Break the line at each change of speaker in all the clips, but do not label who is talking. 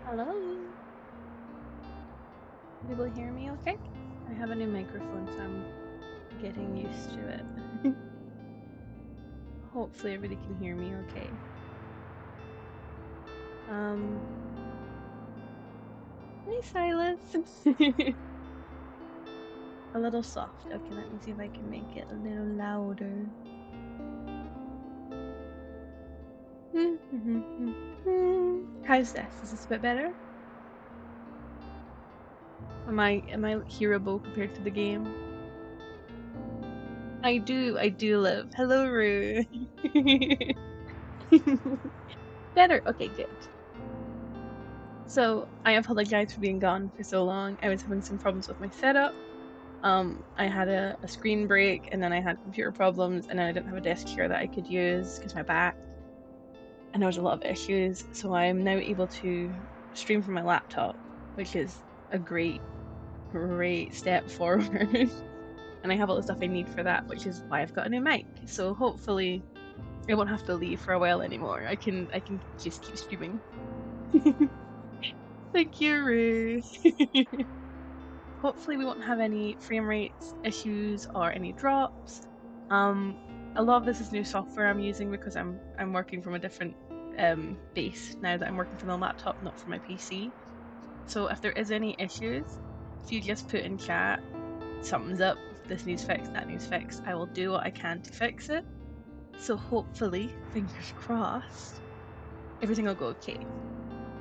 Hello. Can people hear me okay? I have a new microphone, so I'm getting used to it. Hopefully everybody can hear me okay. Hi Silas. A little soft. Okay, let me see if I can make it a little louder. How's this? Is this a bit better? Am I hearable compared to the game? I do live. Hello, Rue. Better. Okay, good. So I apologize for being gone for so long. I was having some problems with my setup. I had a screen break, and then I had computer problems, and then I didn't have a desk chair that I could use because my back, and there was a lot of issues. So I'm now able to stream from my laptop, which is a great step forward. And I have all the stuff I need for that, which is why I've got a new mic. So hopefully I won't have to leave for a while anymore. I can just keep streaming. Thank you, Ruth. Hopefully we won't have any frame rates issues or any drops. A lot of this is new software I'm using because I'm working from a different base now that I'm working from the laptop, not from my PC. So if there is any issues, if you just put in chat, something's up, this needs fixed, that needs fixed, I will do what I can to fix it. So hopefully, fingers crossed, everything will go okay.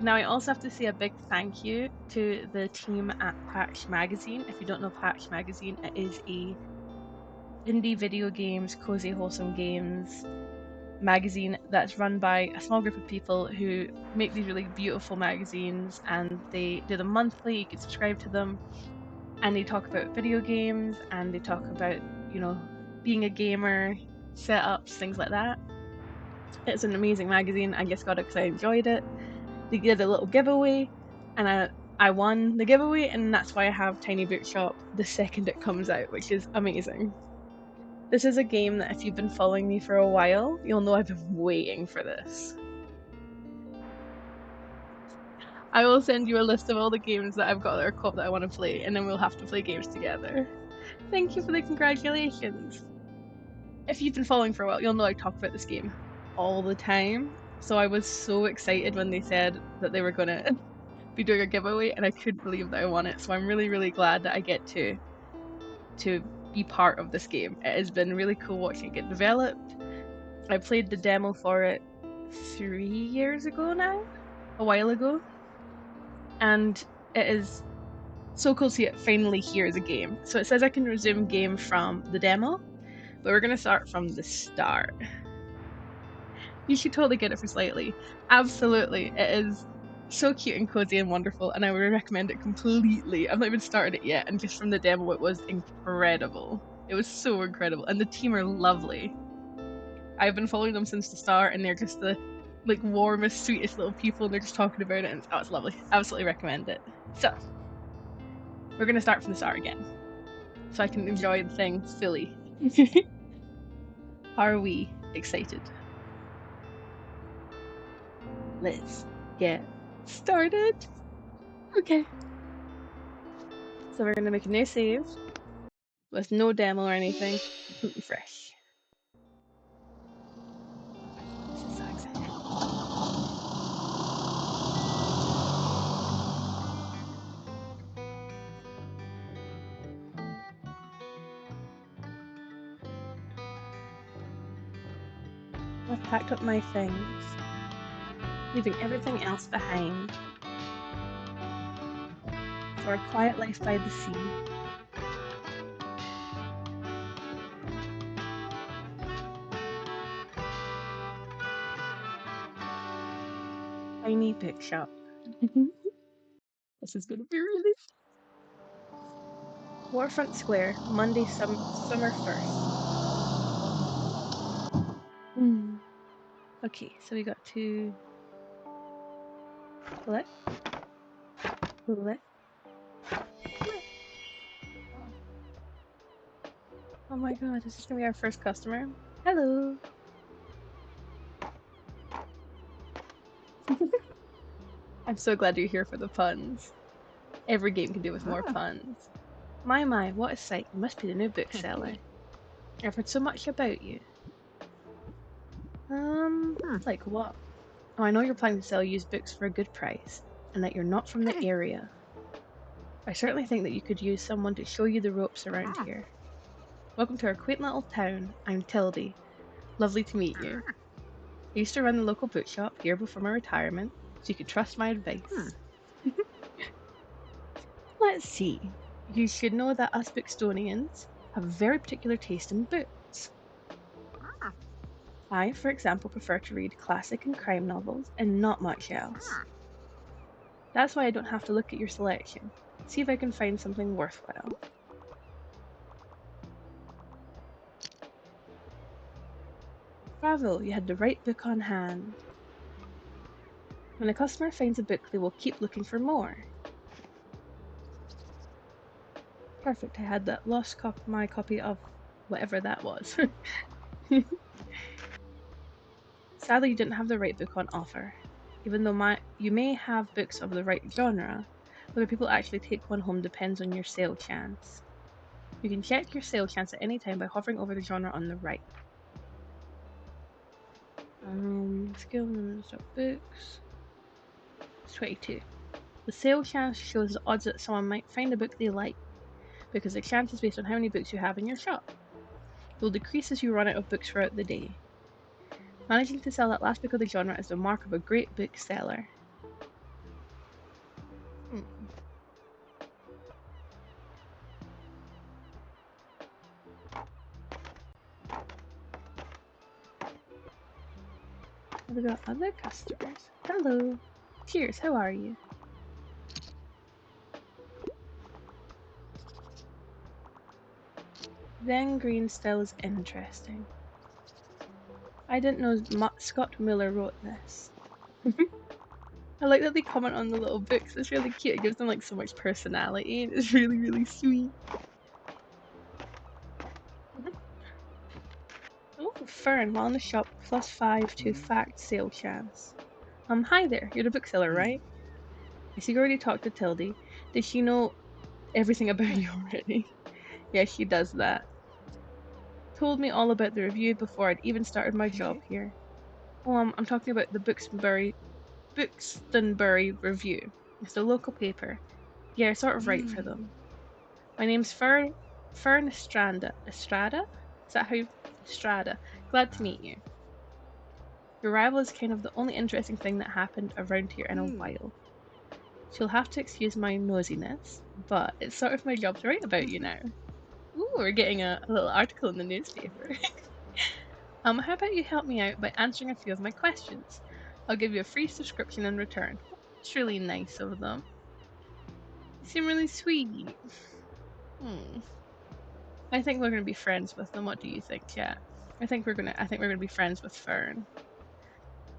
Now, I also have to say a big thank you to the team at Patch Magazine. If you don't know Patch Magazine, it is a indie video games, cozy, wholesome games magazine that's run by a small group of people who make these really beautiful magazines, and they do them monthly. You can subscribe to them, and they talk about video games, and they talk about, being a gamer, setups, things like that. It's an amazing magazine. I just got it because I enjoyed it. They did a little giveaway, and I won the giveaway, and that's why I have Tiny Bookshop the second it comes out, which is amazing. This is a game that if you've been following me for a while, you'll know I've been waiting for this. I will send you a list of all the games that I've got that are caught that I want to play, and then we'll have to play games together. Thank you for the congratulations. If you've been following for a while, you'll know I talk about this game all the time. So I was so excited when they said that they were going to be doing a giveaway, and I couldn't believe that I won it. So I'm really, really glad that I get to be part of this game. It has been really cool watching it get developed. I played the demo for it 3 years ago now, a while ago, and it is so cool to see it finally here as a game. So it says I can resume game from the demo, but we're gonna start from the start. You should totally get it for Slightly. Absolutely, it is so cute and cozy and wonderful, and I would recommend it completely. I've not even started it yet, and just from the demo, it was incredible. It was so incredible, and the team are lovely. I've been following them since the start, and they're just the warmest, sweetest little people, and they're just talking about it, and it's lovely. Absolutely recommend it. So we're gonna start from the start again, so I can enjoy the thing fully. Are we excited? Let's get started. Okay. So we're gonna make a new save with no demo or anything, completely fresh. This is so exciting. I've packed up my things, leaving everything else behind for a quiet life by the sea. Tiny Bookshop. This is gonna be really Warfront Square, Monday, summer 1st. Okay, so we got to pull it. Oh my god, is this gonna be our first customer? Hello. I'm so glad you're here for the puns. Every game can do with more puns. My, what a sight. You must be the new bookseller. I've heard so much about you. Like what? Oh, I know you're planning to sell used books for a good price, and that you're not from the area. I certainly think that you could use someone to show you the ropes around here. Welcome to our quaint little town. I'm Tildy. Lovely to meet you. I used to run the local bookshop here before my retirement, so you can trust my advice. Let's see. You should know that us Bookstonians have a very particular taste in books. I, for example, prefer to read classic and crime novels and not much else. That's why I don't have to look at your selection. See if I can find something worthwhile. Bravo, you had the right book on hand. When a customer finds a book, they will keep looking for more. Perfect, I had that lost my copy of whatever that was. Sadly, you didn't have the right book on offer. Even though you may have books of the right genre, whether people actually take one home depends on your sale chance. You can check your sale chance at any time by hovering over the genre on the right. Skill numbers of books. It's 22. The sale chance shows the odds that someone might find a book they like, because the chance is based on how many books you have in your shop. It will decrease as you run out of books throughout the day. Managing to sell that last book of the genre is the mark of a great bookseller. Have we got other customers? Hello. Cheers, how are you? Then Green style is interesting. I didn't know Scott Miller wrote this. I like that they comment on the little books. It's really cute. It gives them like so much personality. It's really, really sweet. Oh, Fern, while in the shop, +5 to fact sale chance. Hi there. You're the bookseller, right? I see you already talked to Tildy. Did she know everything about you already? Yeah, she does that. Told me all about the review before I'd even started my job here. Oh, I'm talking about the Buxtonbury Review. It's the local paper. Yeah, I sort of write for them. My name's Fern Estrada. Estrada? Is that how you... Estrada. Glad to meet you. Your arrival is kind of the only interesting thing that happened around here in a while. So you'll have to excuse my nosiness, but it's sort of my job to write about you now. Ooh, we're getting a little article in the newspaper. How about you help me out by answering a few of my questions? I'll give you a free subscription in return. It's really nice of them. You seem really sweet. I think we're gonna be friends with them. What do you think, chat? I think we're gonna be friends with Fern.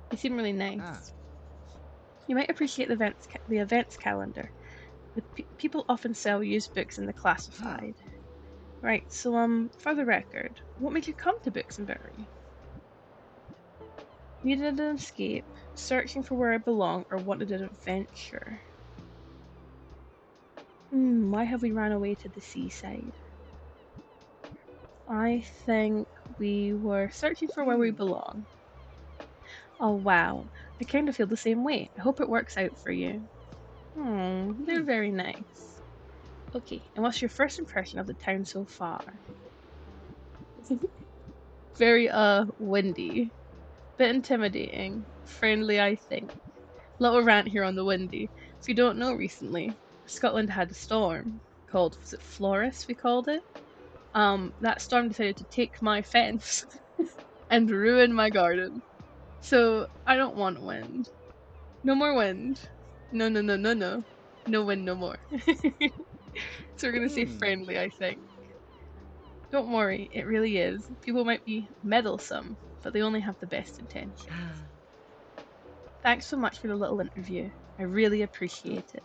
They seem really nice. You might appreciate the events calendar. People often sell used books in the classified. Right, so for the record, what made you come to Buxtonbury? Needed an escape, searching for where I belong, or wanted an adventure? Why have we ran away to the seaside? I think we were searching for where we belong. Oh wow, I kind of feel the same way. I hope it works out for you. They're very nice. Okay, and what's your first impression of the town so far? Very, windy. Bit intimidating. Friendly, I think. Little rant here on the windy. If you don't know, recently, Scotland had a storm called, was it Floris we called it? That storm decided to take my fence and ruin my garden. So, I don't want wind. No more wind. No, no, no, no, no. No wind, no more. So we're gonna say friendly, I think. Don't worry, it really is. People might be meddlesome, but they only have the best intentions. Thanks so much for the little interview. I really appreciate it.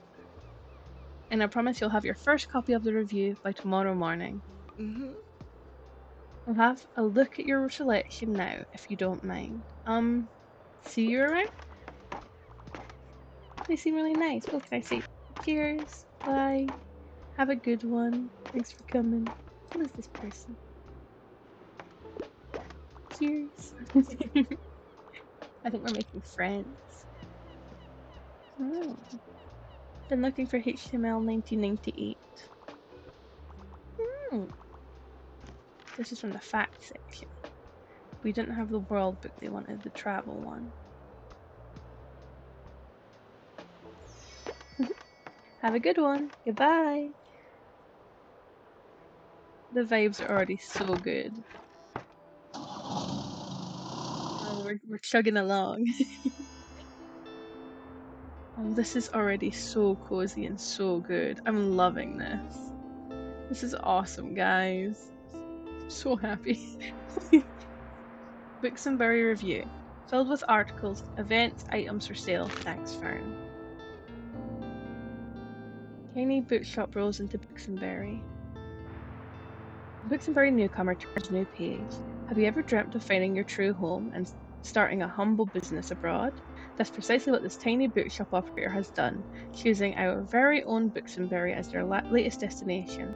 And I promise you'll have your first copy of the review by tomorrow morning. I'll have a look at your selection now, if you don't mind. See you around? They seem really nice. Oh, can I say cheers? Bye. Have a good one. Thanks for coming. Who is this person? Cheers. I think we're making friends. Oh. Been looking for HTML 1998. This is from the fact section. We didn't have the world book, they wanted the travel one. Have a good one. Goodbye. The vibes are already so good. Oh, we're chugging along. This is already so cozy and so good. I'm loving this. This is awesome, guys. I'm so happy. Books and Berry review. Filled with articles, events, items for sale. Thanks, Fern. Tiny Bookshop rolls into Books and Berry. Books and Berry newcomer turns new page. Have you ever dreamt of finding your true home and starting a humble business abroad? That's precisely what this tiny bookshop operator has done, choosing our very own Books and Berry as their latest destination.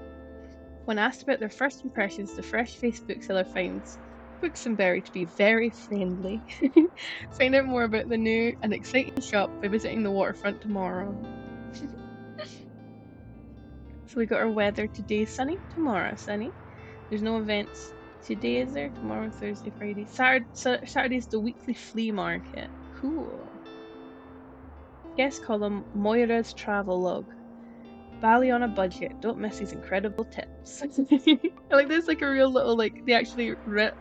When asked about their first impressions, the fresh-faced bookseller finds Books and Berry to be very friendly. Find out more about the new and exciting shop by visiting the waterfront tomorrow. So we got our weather. Today's sunny, tomorrow sunny. There's no events. Today is there, tomorrow, Thursday, Friday. Saturday's the weekly flea market. Cool. Guest column, Moira's travel log. Bali on a budget. Don't miss these incredible tips. I like there's like a real little they actually wrote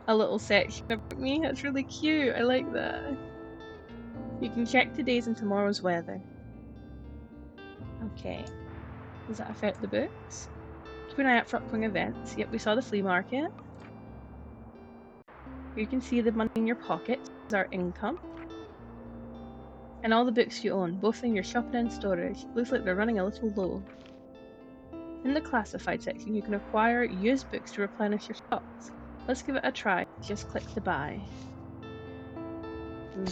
a little section about me. That's really cute. I like that. You can check today's and tomorrow's weather. Okay. Does that affect the books? Keep an eye out for upcoming events. Yep, we saw the flea market. Here you can see the money in your pocket is our income. And all the books you own, both in your shopping and storage. Looks like they're running a little low. In the classified section, you can acquire used books to replenish your stocks. Let's give it a try. Just click to buy.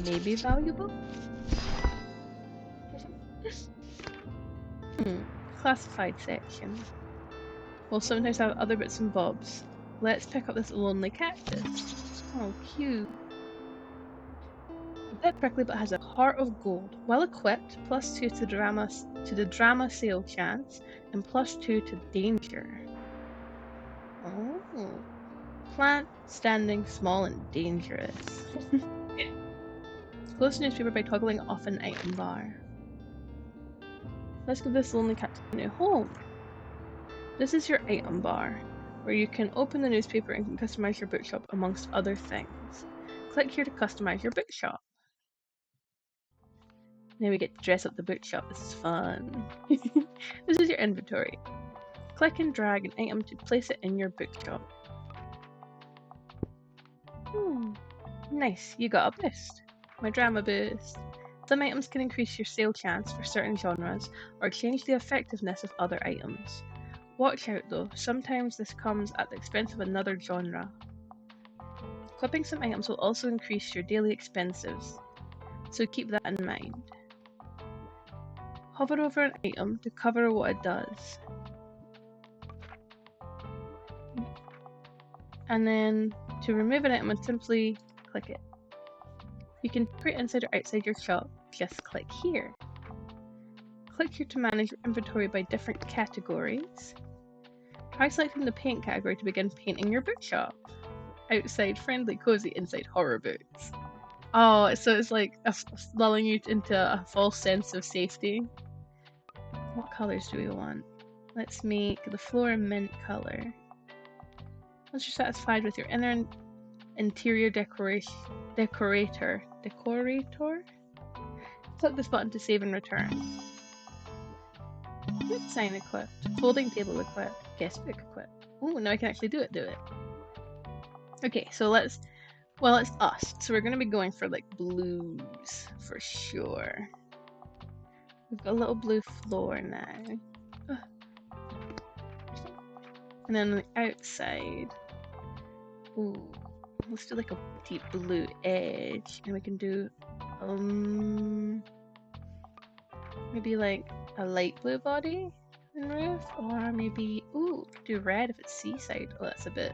Maybe valuable? Classified section. We'll sometimes have other bits and bobs. Let's pick up this lonely cactus. Oh, cute. A bit prickly but has a heart of gold. Well equipped, +2 to the drama sale chance, and +2 to danger. Oh. Plant, standing, small, and dangerous. Close newspaper by toggling off an item bar. Let's give this lonely cat a new home. This is your item bar, where you can open the newspaper and can customize your bookshop amongst other things. Click here to customize your bookshop. Now we get to dress up the bookshop. This is fun. This is your inventory. Click and drag an item to place it in your bookshop. Nice, you got a boost. My drama boost. Some items can increase your sale chance for certain genres or change the effectiveness of other items. Watch out though, sometimes this comes at the expense of another genre. Equipping some items will also increase your daily expenses, so keep that in mind. Hover over an item to cover what it does. And then to remove an item, simply click it. You can create inside or outside your shop, just click here. Click here to manage your inventory by different categories. Try selecting the paint category to begin painting your bookshop. Outside, friendly, cozy, inside, horror books. Oh, so it's like lulling you into a false sense of safety. What colors do we want? Let's make the floor mint color. Once you're satisfied with your interior decorator. Click this button to save and return. Book sign equipped. Folding table equipped. Guest book equipped. Oh, now I can actually do it. Okay, so it's us. So we're gonna be going for like blues for sure. We've got a little blue floor now. And then on the outside, ooh, let's do like a deep blue edge, and we can do Maybe like a light blue body and roof, or maybe do red if it's seaside. Oh, that's a bit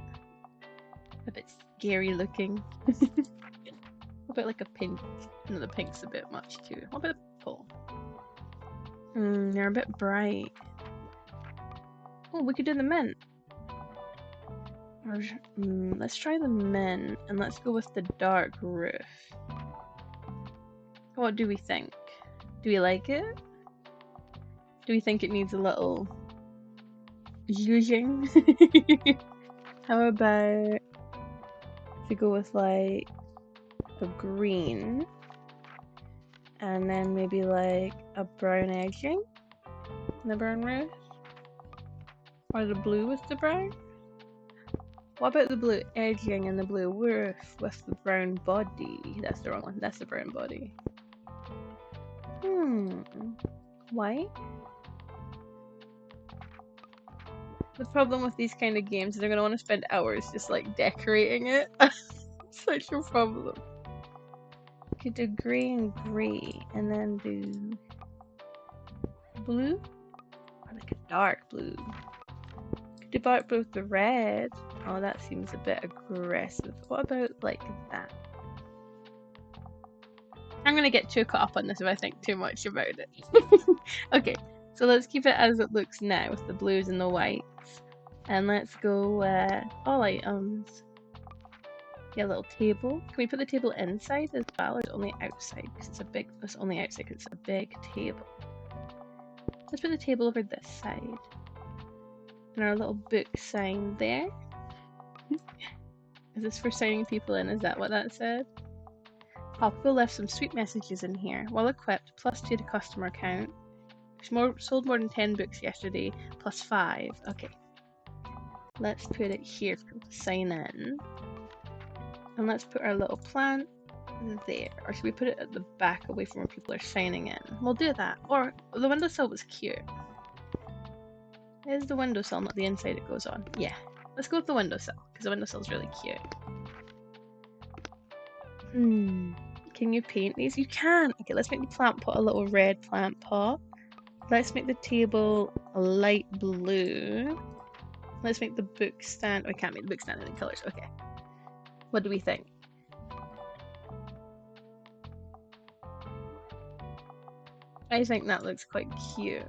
scary looking. What about like a pink? No, the pink's a bit much too. What about purple? They're a bit bright. Oh, we could do the mint. Or, let's try the mint, and let's go with the dark roof. What do we think? Do we like it? Do we think it needs a little zhuzhing? How about if we go with like a green, and then maybe like a brown edging in the brown roof? Or the blue with the brown? What about the blue edging and the blue roof with the brown body? That's the wrong one. That's the brown body. White? The problem with these kind of games is they're going to want to spend hours just like decorating it. Such a problem. We could do grey and grey, and then do blue? Or like a dark blue. Could do dark blue with the red. Oh, that seems a bit aggressive. What about like that? I'm gonna get too caught up on this if I think too much about it. Okay, so let's keep it as it looks now with the blues and the whites. And let's go all items. Yeah, a little table. Can we put the table inside as well, or is it only outside? Because it's only outside because it's a big table. Let's put the table over this side. And our little book sign there. Is this for signing people in? Is that what that said? People left some sweet messages in here. Well equipped, +2 to customer count. Sold more than 10 books yesterday, +5. Okay. Let's put it here for people to sign in. And let's put our little plant there. Or should we put it at the back away from where people are signing in? We'll do that. Or the windowsill was cute. Is the windowsill not the inside it goes on? Yeah. Let's go with the windowsill, because the windowsill is really cute. Can you paint these? You can! Okay, let's make the plant pot a little red plant pot. Let's make the table a light blue. Let's make the book stand... Oh, I can't make the book stand in any colours. Okay. What do we think? I think that looks quite cute.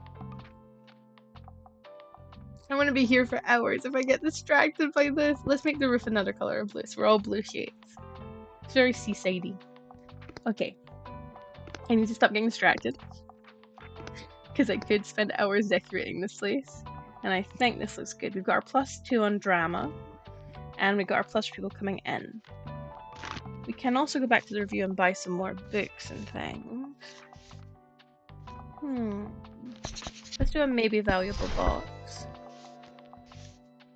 I'm gonna be here for hours if I get distracted by this. Let's make the roof another color of blue, so we're all blue shades. It's very seasidey. Okay. I need to stop getting distracted. Because I could spend hours decorating this place. And I think this looks good. We've got our +2 on drama. And we got our plus for people coming in. We can also go back to the review and buy some more books and things. Let's do a maybe valuable box.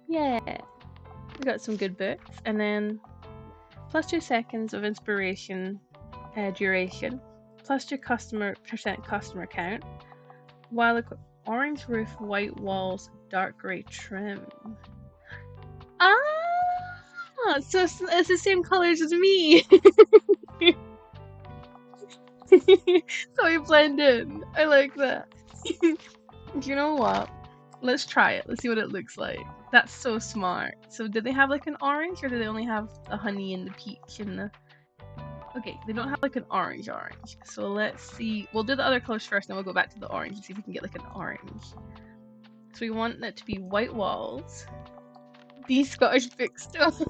Yeah. We got some good books. And then +2 seconds of inspiration duration. +2 customer count. While orange roof, white walls, dark grey trim. Ah, so it's the same colors as me. So we blend in. I like that. You know what? Let's try it. Let's see what it looks like. That's so smart. So did they have like an orange, or do they only have the honey and the peach and the... Okay, they don't have like an orange. So let's see. We'll do the other colors first, then we'll go back to the orange and see if we can get like an orange. So we want it to be white walls. These Scottish bookstores.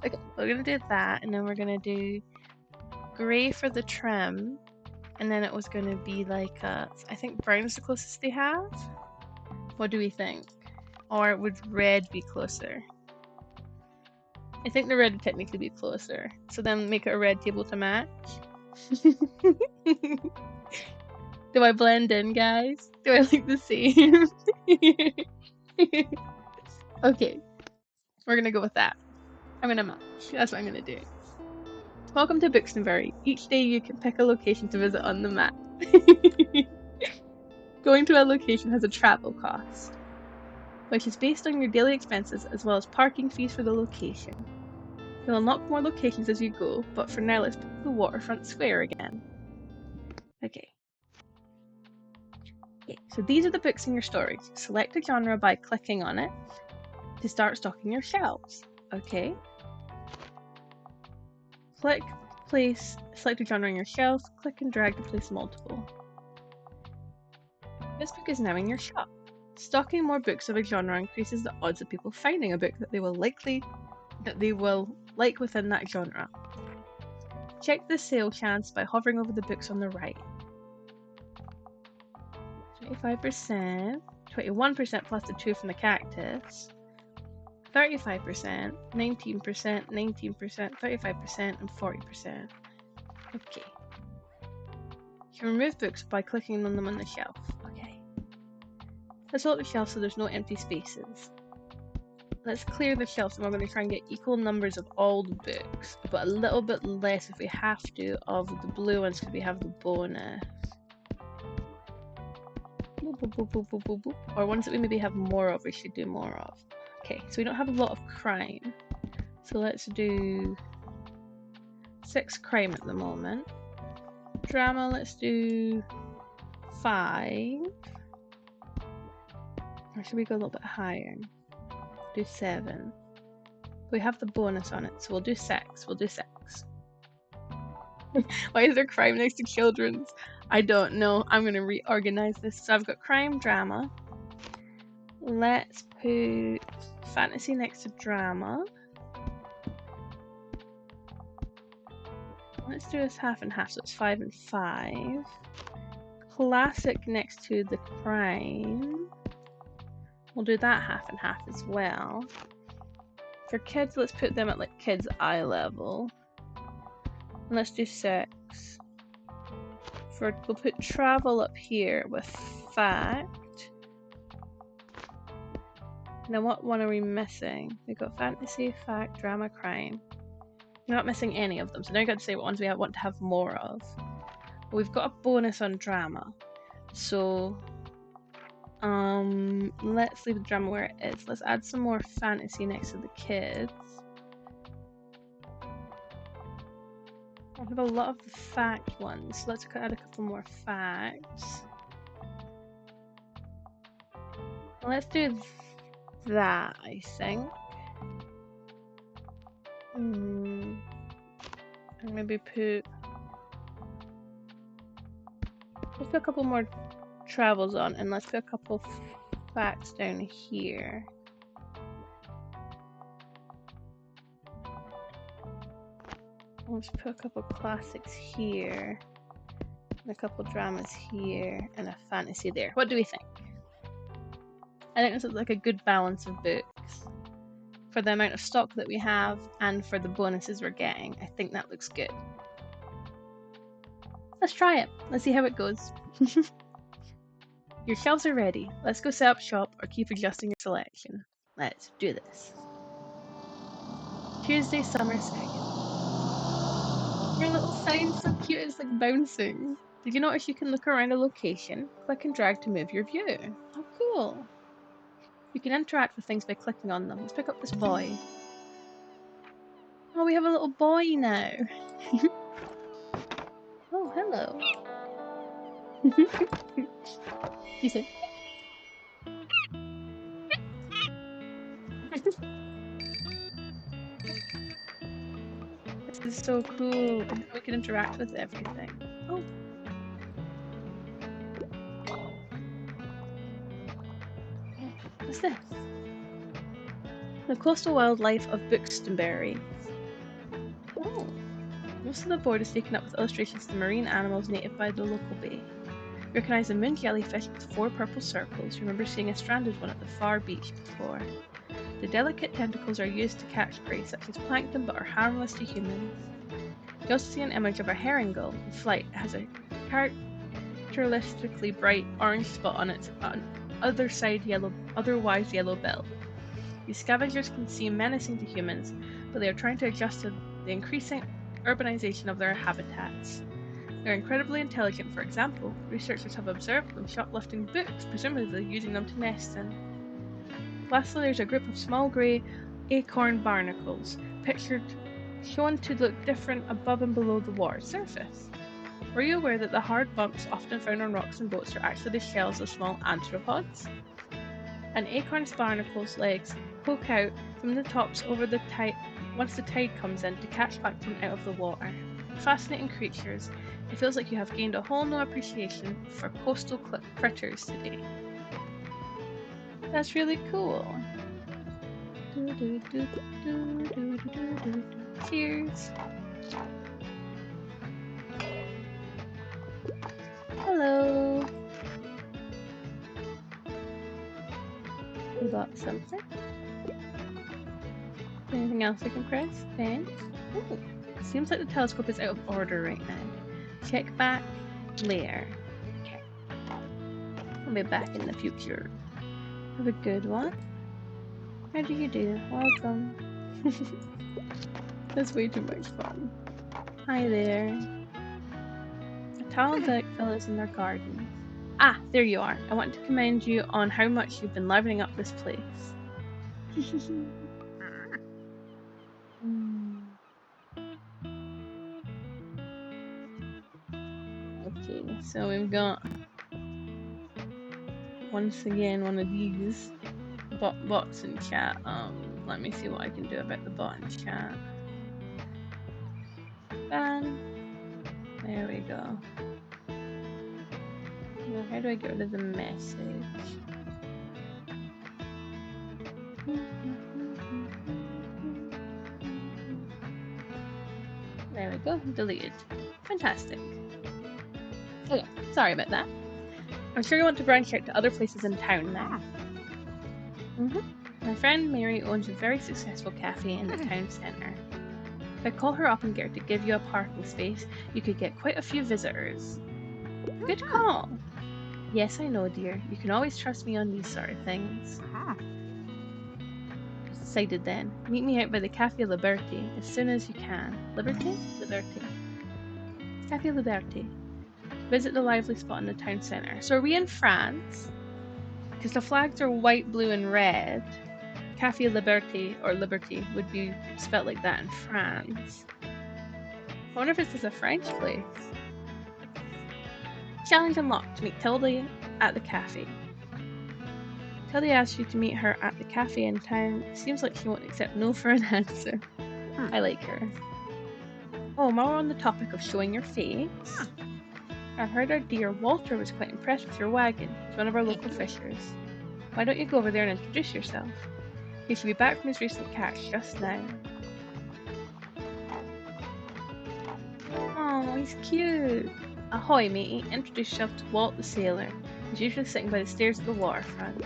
Okay, we're gonna do that, and then we're gonna do grey for the trim, and then it was gonna be like I think brown's the closest they have. What do we think? Or would red be closer? I think the red would technically be closer. So then make it a red table to match. Do I blend in, guys? Do I look the same? Okay, we're gonna go with that. I'm gonna match. That's what I'm gonna do. Welcome to Buxtonbury. Each day you can pick a location to visit on the map. Going to a location has a travel cost, which is based on your daily expenses as well as parking fees for the location. You'll unlock more locations as you go, but for now let's pick the waterfront square again. Okay. So these are the books in your storage. Select a genre by clicking on it to start stocking your shelves. Okay. Click, place, select a genre in your shelf, click and drag to place multiple. This book is now in your shop. Stocking more books of a genre increases the odds of people finding a book that they will like within that genre. Check the sale chance by hovering over the books on the right. 25%, 21% plus the 2 from the cactus, 35%, 19%, 19%, 35%, and 40%. Okay. You can remove books by clicking on them on the shelf. Okay. Let's fill up the shelf so there's no empty spaces. Let's clear the shelves and we're going to try and get equal numbers of all the books, but a little bit less if we have to of the blue ones because we have the bonus. Or ones that we maybe have more of, we should do more of. Okay, so we don't have a lot of crime. So let's do 6 crime at the moment. Drama, let's do 5. Or should we go a little bit higher? Do 7. We have the bonus on it, so we'll do 6. We'll do 6. Why is there crime next to children's? I don't know. I'm going to reorganize this. So I've got crime, drama. Let's put fantasy next to drama. Let's do this half and half, so it's 5 and 5. Classic next to the crime. We'll do that half and half as well. For kids, let's put them at like kids' eye level. And let's do 6. We'll put travel up here with fact. Now what one are we missing? We've got fantasy, fact, drama, crime. We're not missing any of them, so now we've got to say what ones we want to have more of. But we've got a bonus on drama. So let's leave the drama where it is. Let's add some more fantasy next to the kids. I have a lot of the fact ones, so let's add a couple more facts. Let's do that, I think. And maybe let's put a couple more travels on, and let's put a couple facts down here. Let's put a couple classics here, and a couple dramas here, and a fantasy there. What do we think? I think this is like a good balance of books. For the amount of stock that we have, and for the bonuses we're getting, I think that looks good. Let's try it. Let's see how it goes. Your shelves are ready. Let's go set up shop or keep adjusting your selection. Let's do this. Tuesday, summer 2nd. Your little sign's so cute, it's like bouncing. Did you notice you can look around a location, click and drag to move your view? Oh, cool. You can interact with things by clicking on them. Let's pick up this boy. Oh, we have a little boy now. Oh, hello. You said. This is so cool. We can interact with everything. Oh. What's this? The coastal wildlife of Buxtonbury. Oh. Most of the board is taken up with illustrations of the marine animals native by the local bay. Recognize a moon jellyfish with 4 purple circles. Remember seeing a stranded one at the far beach before. The delicate tentacles are used to catch prey such as plankton but are harmless to humans. You also see an image of a herring gull in flight. It has a characteristically bright orange spot on its otherwise yellow bill. These scavengers can seem menacing to humans, but they are trying to adjust to the increasing urbanization of their habitats. They're incredibly intelligent. For example, researchers have observed them shoplifting books, presumably using them to nest in. Lastly, there's a group of small grey acorn barnacles, pictured shown to look different above and below the water surface. Were you aware that the hard bumps often found on rocks and boats are actually the shells of small arthropods? An acorn's barnacle's legs poke out from the tops over the tide once the tide comes in to catch plankton out of the water. Fascinating creatures. It feels like you have gained a whole new appreciation for coastal critters today. That's really cool. Cheers. Hello. We got something. Anything else I can press? Thanks. Ooh. Seems like the telescope is out of order right now. Check back later. Okay. I'll be back in the future. Have a good one. How do you do? Welcome. That's way too much fun. Hi there. A talented fellas in their garden. Ah, there you are. I want to commend you on how much you've been livening up this place. Okay, so we've got once again one of these bots in chat. Let me see what I can do about the bot in chat. Ban. There we go. Now, how do I get rid of the message? There we go. Deleted. Fantastic. Okay, sorry about that. I'm sure you want to branch out to other places in town now. My friend Mary owns a very successful cafe in the town centre. If I call her up and get her to give you a parking space, you could get quite a few visitors. Good call. Yes, I know, dear. You can always trust me on these sort of things. Decided then. Meet me out by the Café Liberté as soon as you can. Liberté? Liberté. Café Liberté. Visit the lively spot in the town centre. So are we in France? Because the flags are white, blue, and red. Café Liberté, or Liberty, would be spelt like that in France. I wonder if this is a French place. Challenge unlocked. To meet Tildy at the cafe. Tildy asks you to meet her at the cafe in town. Seems like she won't accept no for an answer. I like her. Oh, while we're on the topic of showing your face, I've heard our dear Walter was quite impressed with your wagon. He's one of our local fishers. Why don't you go over there and introduce yourself? He should be back from his recent catch just now. Oh, he's cute. Ahoy, matey. Introduce yourself to Walt the sailor. He's usually sitting by the stairs at the waterfront.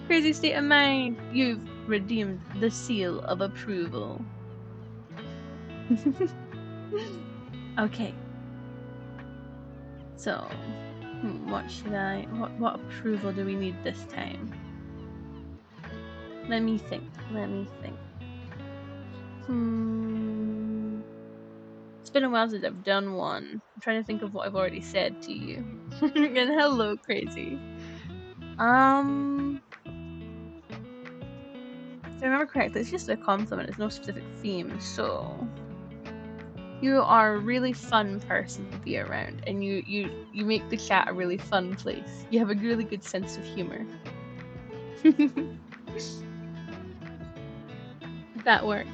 Crazy state of mind. You've redeemed the seal of approval. Okay. So, what should I... What approval do we need this time? Let me think. It's been a while since I've done one. I'm trying to think of what I've already said to you. And hello, Crazy. If I remember correctly, it's just a compliment. It's no specific theme, so... You are a really fun person to be around, and you make the chat a really fun place. You have a really good sense of humor. That worked.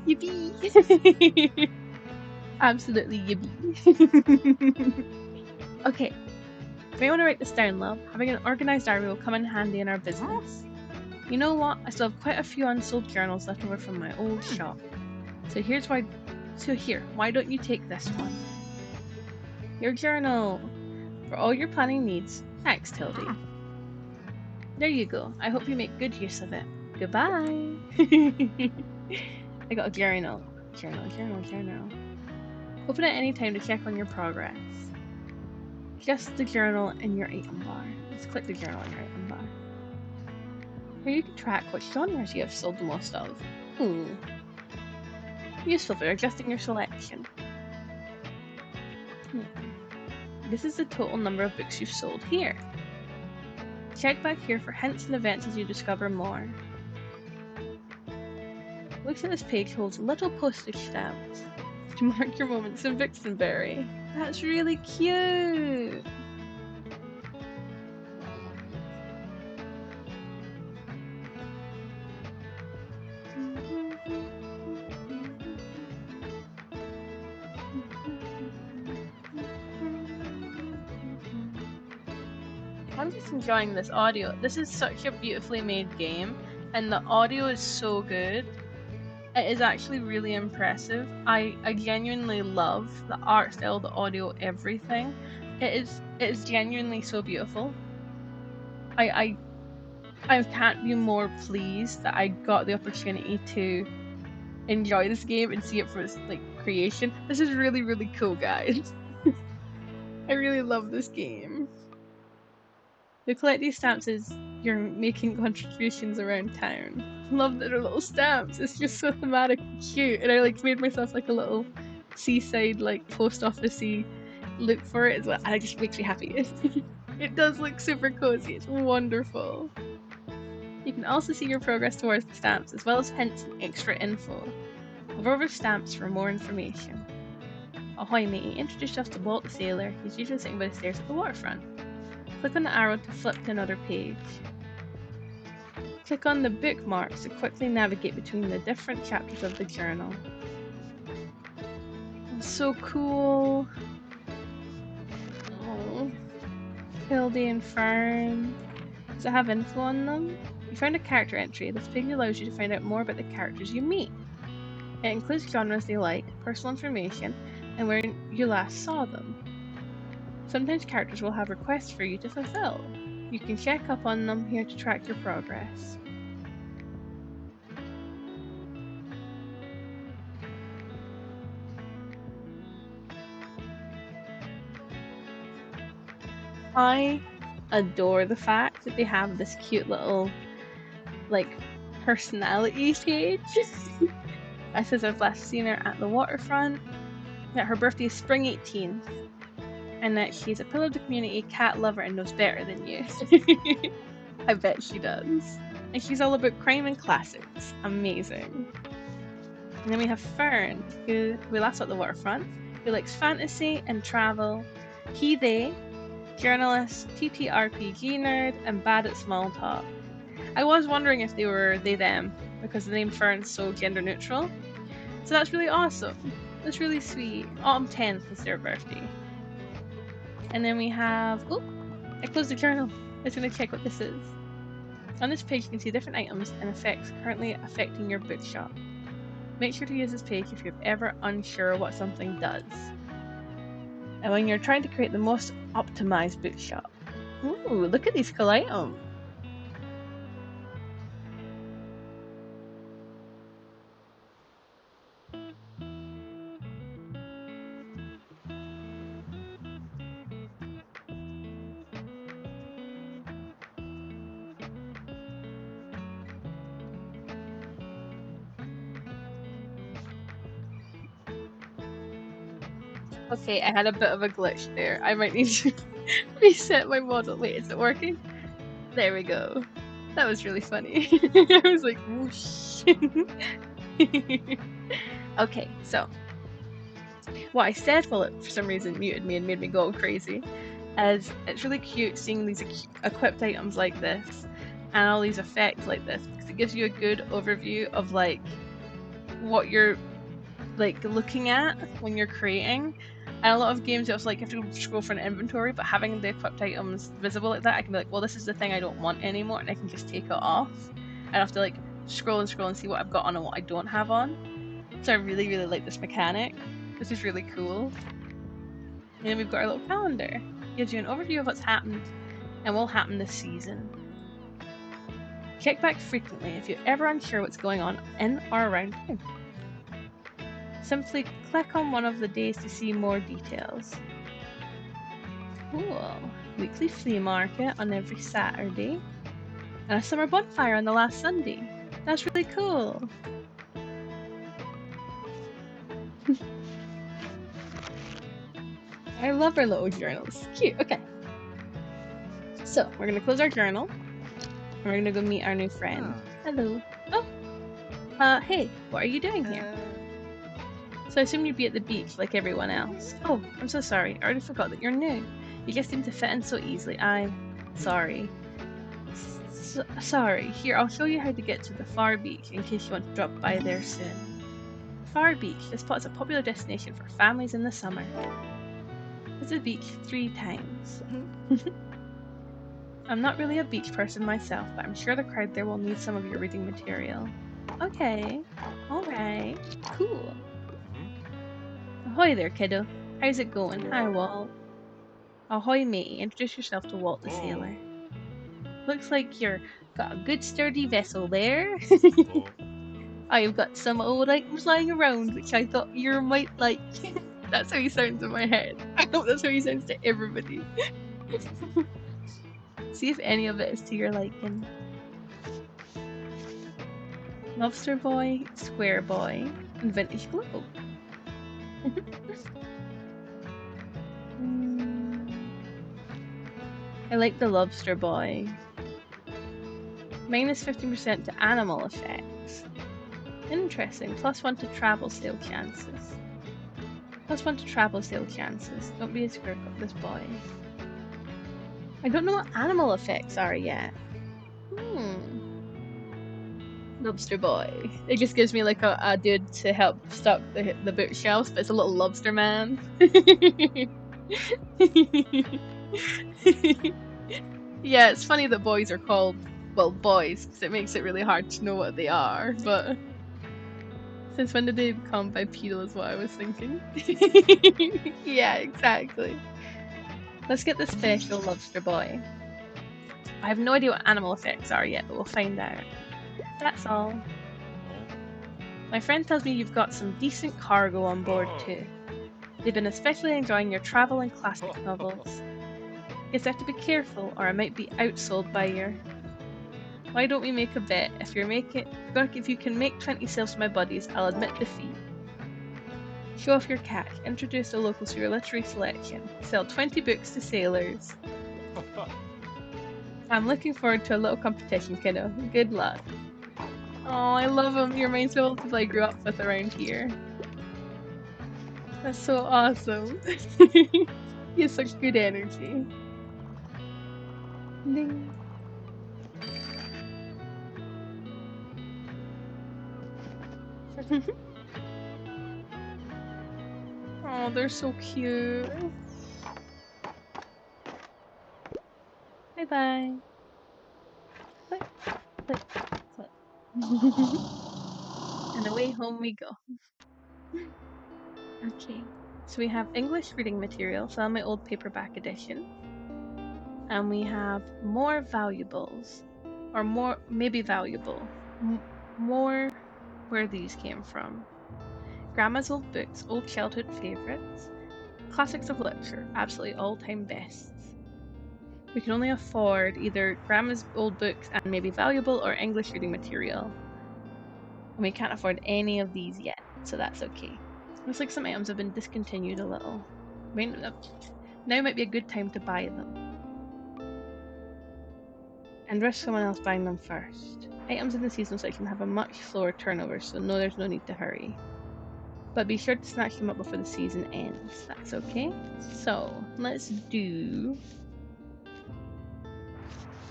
Yippee! Absolutely yippee. Okay. If you want to write this down, love, having an organised diary will come in handy in our business. You know what? I still have quite a few unsold journals left over from my old shop. So here, why don't you take this one? Your journal! For all your planning needs. Thanks, Tildy. There you go. I hope you make good use of it. Goodbye! I got a journal. Journal. Open at any time to check on your progress. Just the journal in your item bar. Let's click the journal in your item bar. Here you can track what genres you have sold the most of. Ooh. Useful for adjusting your selection. This is the total number of books you've sold here. Check back here for hints and events as you discover more. Looks at this page holds little postage stamps to mark your moments in Vixenberry. That's really cute! I'm just enjoying this audio. This is such a beautifully made game, and the audio is so good. It is actually really impressive. I genuinely love the art style, the audio, everything. It is genuinely so beautiful. I can't be more pleased that I got the opportunity to enjoy this game and see it for its like creation. This is really, really cool, guys. I really love this game. You collect these stamps as you're making contributions around town. I love that they're little stamps. It's just so thematic and cute. And I like made myself like a little seaside like post officey look for it as well. And it just makes me happy. It does look super cozy. It's wonderful. You can also see your progress towards the stamps as well as hints and extra info. Hover over stamps for more information. Ahoy matey, introduce yourself to Walt the Sailor. He's usually sitting by the stairs at the waterfront. Click on the arrow to flip to another page. Click on the bookmarks to quickly navigate between the different chapters of the journal. It's so cool. Oh. Hildy and Fern. Does it have info on them? You found a character entry. This page allows you to find out more about the characters you meet. It includes genres they like, personal information, and where you last saw them. Sometimes characters will have requests for you to fulfill. You can check up on them here to track your progress. I adore the fact that they have this cute little, like, personality page. It says I've last seen her at the waterfront, that her birthday is spring 18th, and that she's a pillar of the community, cat lover, and knows better than you. I bet she does. And she's all about crime and classics. Amazing. And then we have Fern, who we last saw at the waterfront, who likes fantasy and travel. He, they, journalist, TTRPG nerd, and bad at small talk. I was wondering if they were they, them, because the name Fern's so gender neutral. So that's really awesome. That's really sweet. Autumn 10th is their birthday. And then we have... Oh, I closed the journal. I was going to check what this is. On this page you can see different items and effects currently affecting your bookshop. Make sure to use this page if you're ever unsure what something does. And when you're trying to create the most optimized bookshop. Ooh, look at these cool items. Okay, I had a bit of a glitch there. I might need to reset my model. Wait, is it working? There we go. That was really funny. I was like, whoosh. Okay, so what I said, well, it for some reason muted me and made me go crazy, is it's really cute seeing these equipped items like this and all these effects like this, because it gives you a good overview of like what you're like looking at when you're creating. And a lot of games it's like you have to scroll for an inventory, but having the equipped items visible like that, I can be like, well, this is the thing I don't want anymore, and I can just take it off. I don't have to like scroll and scroll and see what I've got on and what I don't have on. So I really, really like this mechanic. This is really cool. And then we've got our little calendar. It gives you an overview of what's happened and will happen this season. Check back frequently if you're ever unsure what's going on in or around town. Simply click on one of the days to see more details. Cool. Weekly flea market on every Saturday. And a summer bonfire on the last Sunday. That's really cool. I love our little journals. Cute. Okay. So, we're going to close our journal. And we're going to go meet our new friend. Hello. Oh, hey, what are you doing here? So I assume you'd be at the beach like everyone else. Oh, I'm so sorry. I already forgot that you're new. You just seem to fit in so easily. I'm sorry. Sorry. Here, I'll show you how to get to the far beach in case you want to drop by there soon. Far Beach. This spot is a popular destination for families in the summer. Visit the beach 3 times. I'm not really a beach person myself, but I'm sure the crowd there will need some of your reading material. Okay. Alright. Cool. Ahoy there, kiddo. How's it going? Hi, Walt. Ahoy, matey. Introduce yourself to Walt the sailor. Looks like you're got a good sturdy vessel there. I've got some old items lying around, which I thought you might like. That's how he sounds in my head. I hope that's how he sounds to everybody. See if any of it is to your liking. Lobster boy, square boy, and vintage globe. I like the lobster boy. Minus 15% to animal effects. Interesting. +1 to travel sale chances. +1 to travel sale chances. Don't be a square of this boy. I don't know what animal effects are yet. Lobster boy. It just gives me like a dude to help stock the bookshelves, but it's a little lobster man. Yeah, it's funny that boys are called, well, boys, because it makes it really hard to know what they are, but since when did they become bipedal is what I was thinking. Yeah, exactly. Let's get the special lobster boy. I have no idea what animal effects are yet, but we'll find out. That's all. My friend tells me you've got some decent cargo on board too. They've been especially enjoying your travel and classic novels. Guess I have to be careful or I might be outsold by your... Why don't we make a bet? If you can make 20 sales to my buddies, I'll admit defeat. Show off your cash. Introduce the locals to your literary selection. Sell 20 books to sailors. I'm looking forward to a little competition, kiddo. Good luck. Oh, I love him. He reminds me of people I grew up with around here. That's so awesome. He has such good energy. Ding. Oh, they're so cute. Bye bye. Click, click, click. And away home we go. Okay, so we have English reading material, so my old paperback edition. And we have more valuables, or more, maybe valuable. More where these came from. Grandma's old books, old childhood favourites. Classics of literature, absolutely all-time bests. We can only afford either Grandma's old books and maybe valuable or English reading material. And we can't afford any of these yet, so that's okay. Looks like some items have been discontinued a little. Now might be a good time to buy them. And risk someone else buying them first. Items in the season section have a much slower turnover, so no, there's no need to hurry. But be sure to snatch them up before the season ends. That's okay. So, let's do...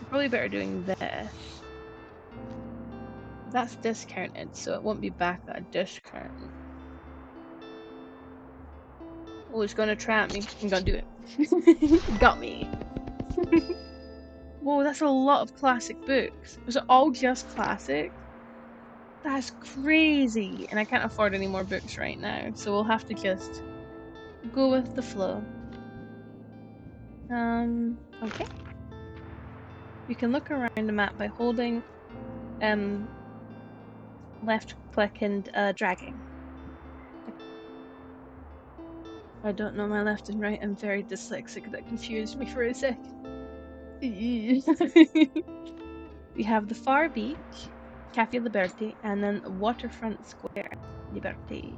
Probably better doing this. That's discounted, so it won't be back at a discount. Oh, it's gonna trap me. I'm gonna do it. Got me. Whoa, that's a lot of classic books. Was it all just classic? That's crazy. And I can't afford any more books right now, so we'll have to just go with the flow. Okay. You can look around the map by holding left click and dragging. I don't know my left and right. I'm very dyslexic. That confused me for a second. We have the Far Beach, Cafe Liberté, and then Waterfront Square. Liberté.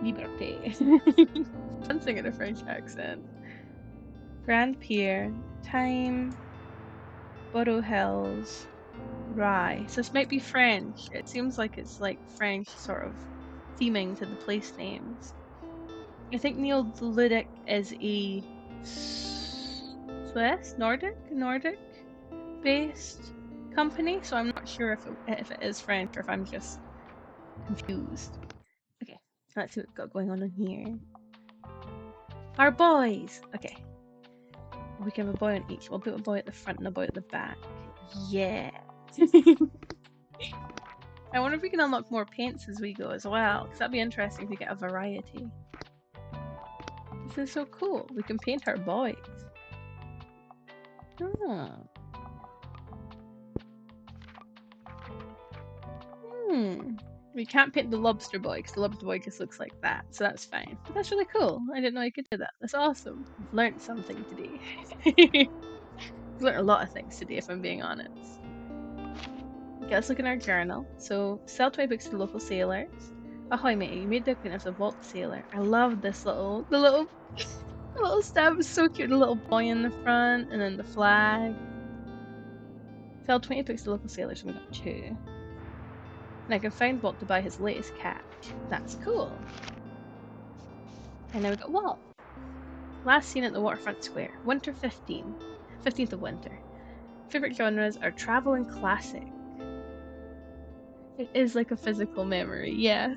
Liberté. I'm singing a French accent. Grand Pier, Time, Borough Hills, Rye. So this might be French. It seems like it's like French sort of theming to the place names. I think Neolithic is a Swiss, Nordic based company, so I'm not sure if it is French or if I'm just confused. Okay, let's see what we've got going on in here. Our boys! Okay. We can have a boy on each. We'll put a boy at the front and a boy at the back. Yeah! I wonder if we can unlock more paints as we go as well, because that'd be interesting to get a variety. This is so cool. We can paint our boys. Oh. We can't paint the lobster boy because the lobster boy just looks like that, so that's fine. But that's really cool. I didn't know I could do that. That's awesome. I've learned something today. I've learned a lot of things today, if I'm being honest. Okay, let's look in our journal. So, sell 20 books to local sailors. Ahoy, matey! You made the acquaintance of Walt the sailor. I love this the little stamp is so cute. The little boy in the front, and then the flag. Sell 20 books to local sailors, and we got 2. And I can find Walt to buy his latest catch. That's cool. And now we got Walt. Last seen at the waterfront square. Winter 15. 15th of winter. Favorite genres are travel and classic. It is like a physical memory, yeah.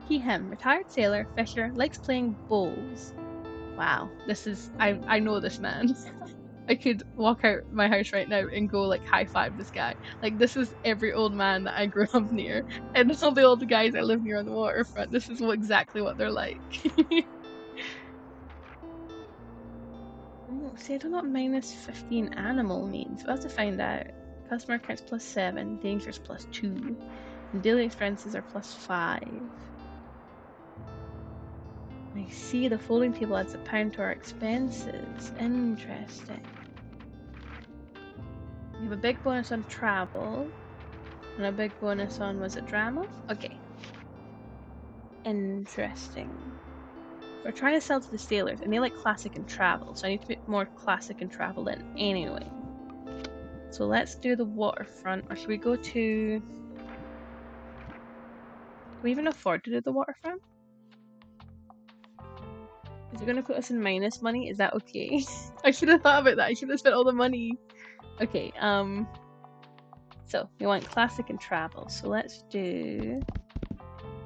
He, him. Retired sailor, fisher, likes playing bowls. Wow, this is... I know this man. I could walk out my house right now and go like high five this guy. Like this is every old man that I grew up near, and all the old guys I live near on the waterfront. This is exactly what they're like. Oh, see, I don't know what minus 15 animal means. We'll have to find out. Customer accounts +7, dangers +2, and daily expenses are +5. I see the folding table adds £1 to our expenses. Interesting. We have a big bonus on travel. And a big bonus on, was it drama? Okay. Interesting. We're trying to sell to the sailors, and they like classic and travel, so I need to put more classic and travel in anyway. So let's do the waterfront, or should we go to... Do we even afford to do the waterfront? Is it going to put us in minus money? Is that okay? I should have thought about that. I should have spent all the money. Okay, so we want classic and travel. So let's do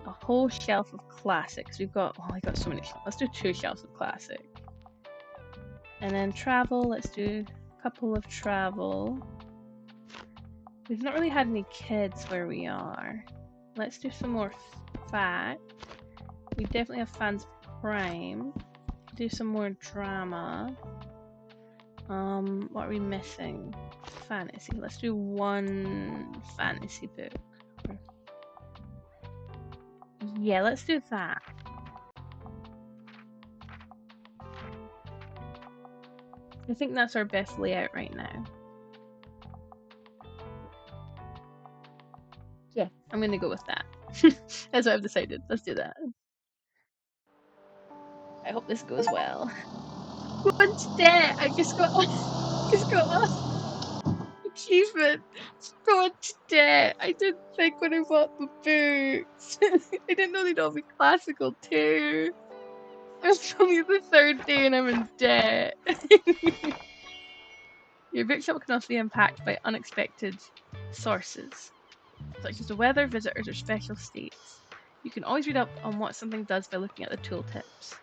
a whole shelf of classics. We've got, oh, I got so many shelves. Let's do 2 shelves of classic. And then travel, let's do a couple of travel. We've not really had any kids where we are. Let's do some more fact. We definitely have fans prime. Do some more drama. What are we missing? Fantasy. Let's do 1 fantasy book. Yeah, let's do that. I think that's our best layout right now. Yeah, I'm gonna go with that. That's what I've decided. Let's do that. I hope this goes well. Go into debt! I just got achievement. Go into debt. I didn't think when I bought the books. I didn't know they'd all be classical too. It's only the 3rd day and I'm in debt. Your bookshop can also be impacted by unexpected sources, such as the weather, visitors, or special states. You can always read up on what something does by looking at the tooltips.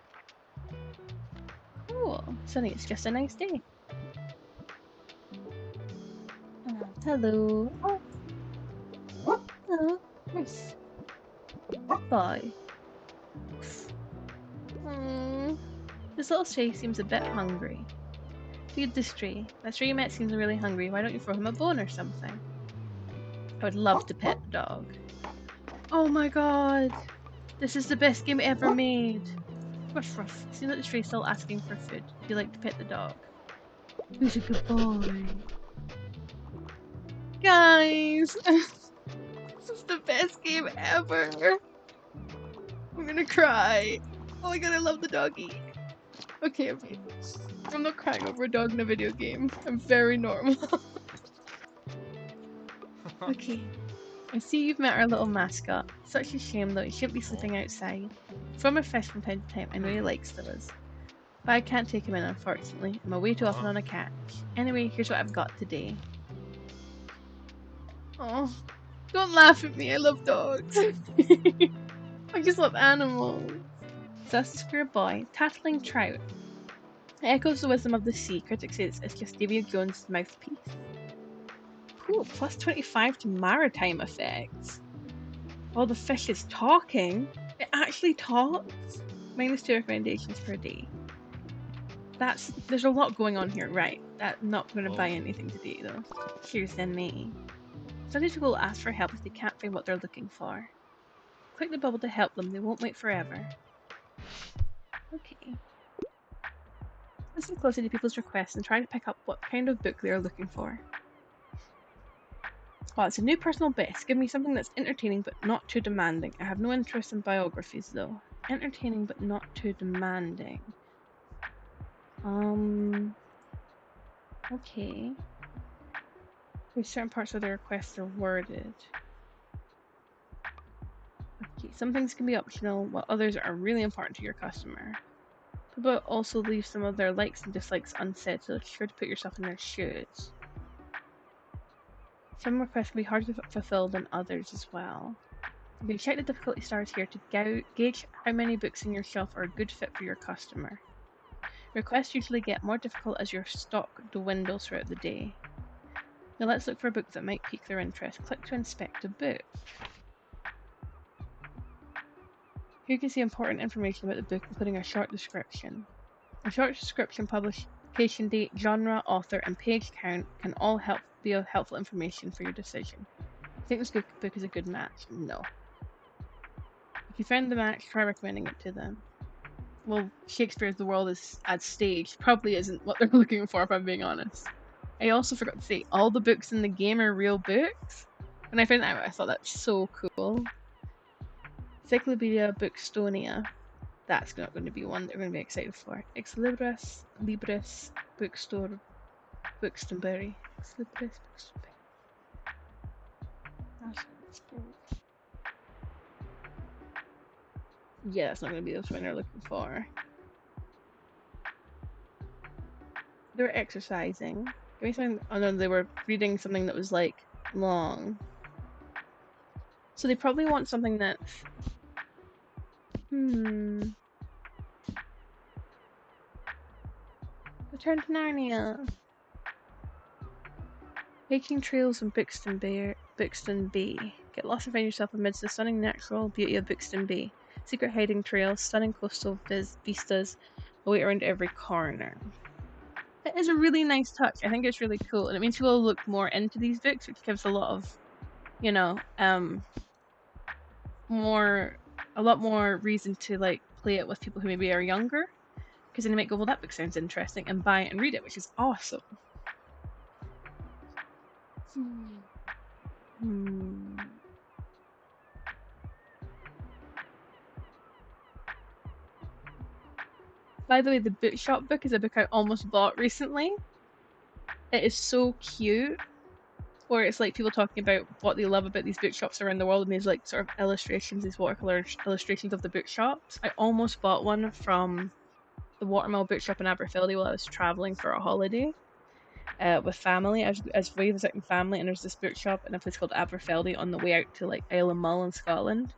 Cool. Sunny, it's just a nice day. Hello. Oh. Hello. Nice. Bye. This little stray seems a bit hungry. Feed the stray. That stray you met seems really hungry. Why don't you throw him a bone or something? I would love to pet the dog. Oh my god! This is the best game ever made! Ruff ruff. Seems like the stray's still asking for food. Do you like to pet the dog? Who's a good boy? Guys! This is the best game ever! I'm gonna cry! Oh my god, I love the doggy! Okay, okay. I'm not crying over a dog in a video game. I'm very normal. Okay. I see you've met our little mascot. Such a shame though, he shouldn't be sleeping outside. From a fish from time to time, I know he likes those. But I can't take him in, unfortunately. I'm away too often on a catch. Anyway, here's what I've got today. Oh, don't laugh at me. I love dogs. I just love animals. Thus is for a boy, tattling trout. It echoes the wisdom of the sea. Critics say it's just Davy Jones' mouthpiece. Ooh, plus 25 to maritime effects. While the fish is talking, it actually talks. -2 recommendations per day. There's a lot going on here, right? I'm not going to buy anything today though. Here's then me. Some people will ask for help if they can't find what they're looking for. Click the bubble to help them, they won't wait forever. Okay. Listen closely to people's requests and try to pick up what kind of book they are looking for. Oh, it's a new personal best. Give me something that's entertaining but not too demanding. I have no interest in biographies though. Entertaining but not too demanding. Okay. There's certain parts of the requests are worded. Okay, some things can be optional, while others are really important to your customer. People also leave some of their likes and dislikes unsaid, so it's sure to put yourself in their shoes. Some requests can be harder to fulfill than others as well. You can check the difficulty stars here to gauge how many books in your shelf are a good fit for your customer. Requests usually get more difficult as your stock dwindles throughout the day. Now let's look for a book that might pique their interest. Click to inspect a book. Here you can see important information about the book, including a short description. A short description, publication date, genre, author, and page count can all be of helpful information for your decision. Think this book is a good match? No. If you found the match, try recommending it to them. Well, Shakespeare's The World is as Staged probably isn't what they're looking for, if I'm being honest. I also forgot to say, all the books in the game are real books. When I found that out, I thought that's so cool. Encyclopedia Bookstonia. That's not going to be one that we're going to be excited for. Ex Libris Bookstore Bookstonbury. Ex Libris Bookstore. Yeah, that's not going to be the one they're looking for. They were exercising. Give me something. Oh no, they were reading something that was like long. So they probably want something that's. Return to Narnia. Hiking trails in Buxton Bay. Get lost and find yourself amidst the stunning natural beauty of Buxton Bay. Secret hiding trails, stunning coastal vistas await around every corner. It is a really nice touch. I think it's really cool, and it means people will look more into these books, which gives a lot of, you know, a lot more reason to like play it with people who maybe are younger, because then they might go, well, that book sounds interesting, and buy it and read it, which is awesome. By the way, the Bookshop book is a book I almost bought recently. It is so cute. Or it's like people talking about what they love about these bookshops around the world, and these like sort of illustrations, these watercolor illustrations of the bookshops. I almost bought one from the Watermill Bookshop in Aberfeldy while I was traveling for a holiday with family. I was visiting family, and there's this bookshop in a place called Aberfeldy on the way out to like Isle of Mull in Scotland.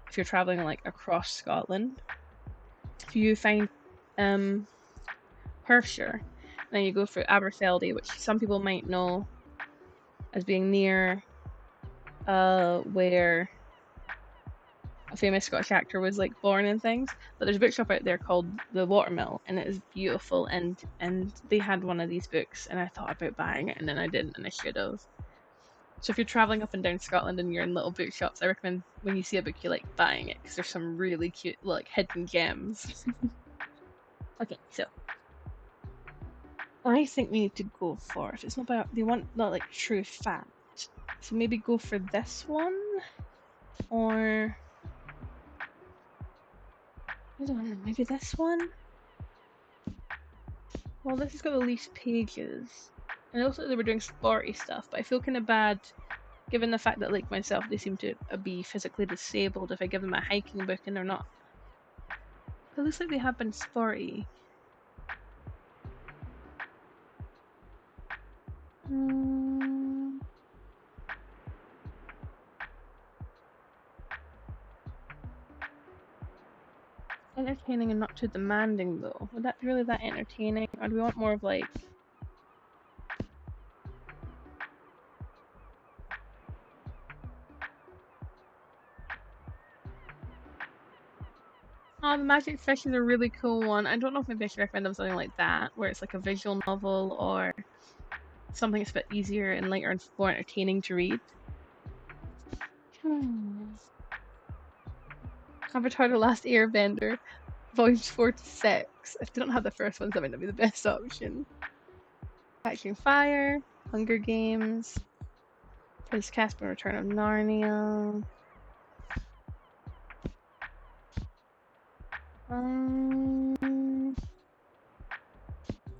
If you're traveling like across Scotland, if you find Perthshire, then you go through Aberfeldy, which some people might know as being near where a famous Scottish actor was like born and things. But there's a bookshop out there called the Watermill, and it is beautiful. And they had one of these books, and I thought about buying it, and then I didn't, and I should have. So if you're traveling up and down Scotland and you're in little bookshops, I recommend when you see a book you like buying it, because there's some really cute like hidden gems. Okay, so I think we need to go for it. It's not about they want not like true fact. So maybe go for this one, or I don't know, maybe this one. Well, this has got the least pages. And it looks like they were doing sporty stuff, but I feel kind of bad given the fact that, like myself, they seem to be physically disabled if I give them a hiking book and they're not. It looks like they have been sporty. Entertaining and not too demanding, though. Would that be really that entertaining? Or do we want more of like... Oh, the Magic Fish is a really cool one. I don't know if maybe I should recommend them something like that, where it's like a visual novel or something that's a bit easier and lighter and more entertaining to read. Avatar: The Last Airbender, Volumes 4 to 6. If they don't have the first ones, that might not be the best option. Catching Fire, Hunger Games, Prince Caspian: Return of Narnia. I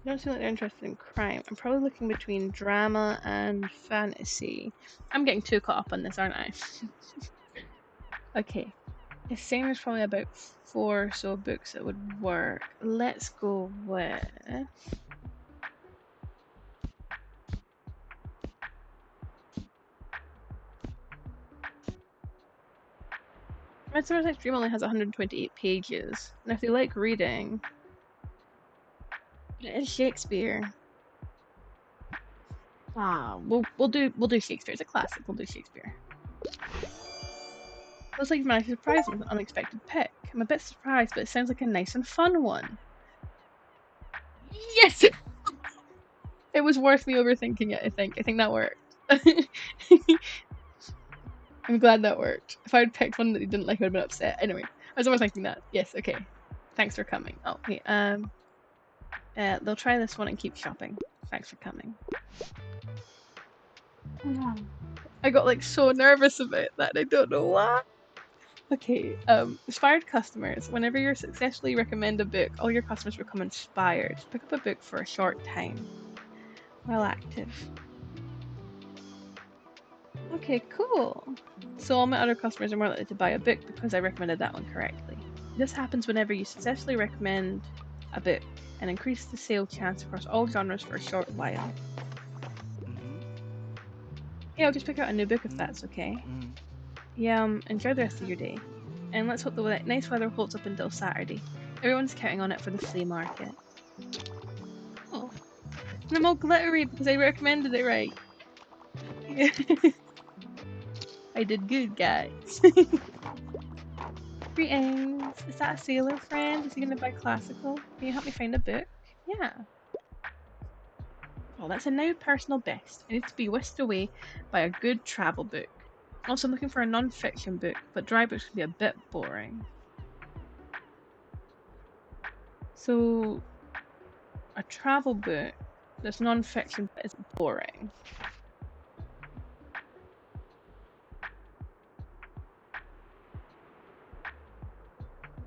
don't seem like they're interested in crime. I'm probably looking between drama and fantasy. I'm getting too caught up on this, aren't I? Okay. It's saying there's probably about 4 or so books that would work. Let's go with... Midsummer's Night's Dream only has 128 pages. And if they like reading... It is Shakespeare. We'll do Shakespeare. It's a classic. We'll do Shakespeare. Looks like you've managed to surprise me with an unexpected pick. I'm a bit surprised, but it sounds like a nice and fun one. Yes! It was worth me overthinking it, I think. I think that worked. I'm glad that worked. If I had picked one that you didn't like, I would have been upset. Anyway, I was overthinking that. Yes, okay. Thanks for coming. Oh, okay. They'll try this one and keep shopping. Thanks for coming. I got like so nervous about that. I don't know why. Okay, inspired customers. Whenever you successfully recommend a book, all your customers become inspired. Pick up a book for a short time. While active. Okay, cool. So all my other customers are more likely to buy a book because I recommended that one correctly. This happens whenever you successfully recommend a book and increase the sale chance across all genres for a short while. Yeah, I'll just pick out a new book if that's okay. Yeah, enjoy the rest of your day. And let's hope the nice weather holds up until Saturday. Everyone's counting on it for the flea market. Oh. And I'm all glittery because I recommended it right. Yeah. I did good, guys. Greetings. Is that a sailor friend? Is he gonna buy classical? Can you help me find a book? Yeah. Oh, that's a now personal best. I need to be whisked away by a good travel book. Also, I'm looking for a non-fiction book, but dry books can be a bit boring. So, a travel book that's non-fiction but is boring.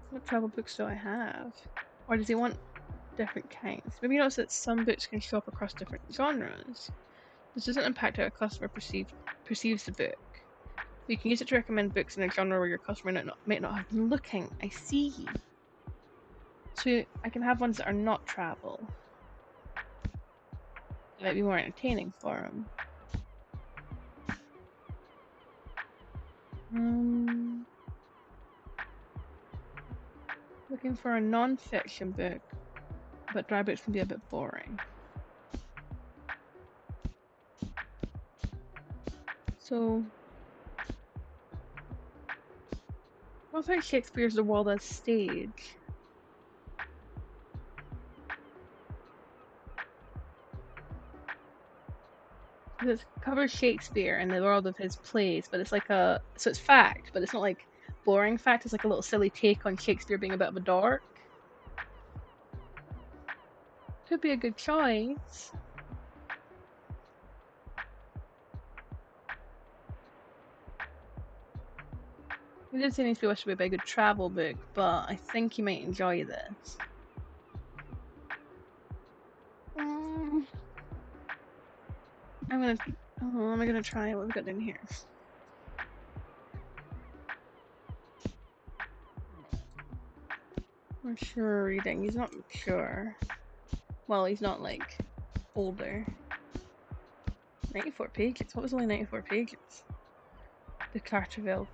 What travel books do I have? Or does he want different kinds? Maybe notice that some books can show up across different genres. This doesn't impact how a customer perceives the book. You can use it to recommend books in a genre where your customer might not have been looking. I see. So I can have ones that are not travel. That might be more entertaining for them. Looking for a non-fiction book, but dry books can be a bit boring. So, what about Shakespeare's The World as Stage? It covers Shakespeare and the world of his plays, but it's like so it's fact, but it's not like boring fact. It's like a little silly take on Shakespeare being a bit of a dork. Could be a good choice. He did say he needs to be wished away by a good travel book, but I think he might enjoy this. am I gonna try? What have we got in here? Mature reading. He's not mature. Well, he's not like older. 94 pages. What was only 94 pages? The Canterville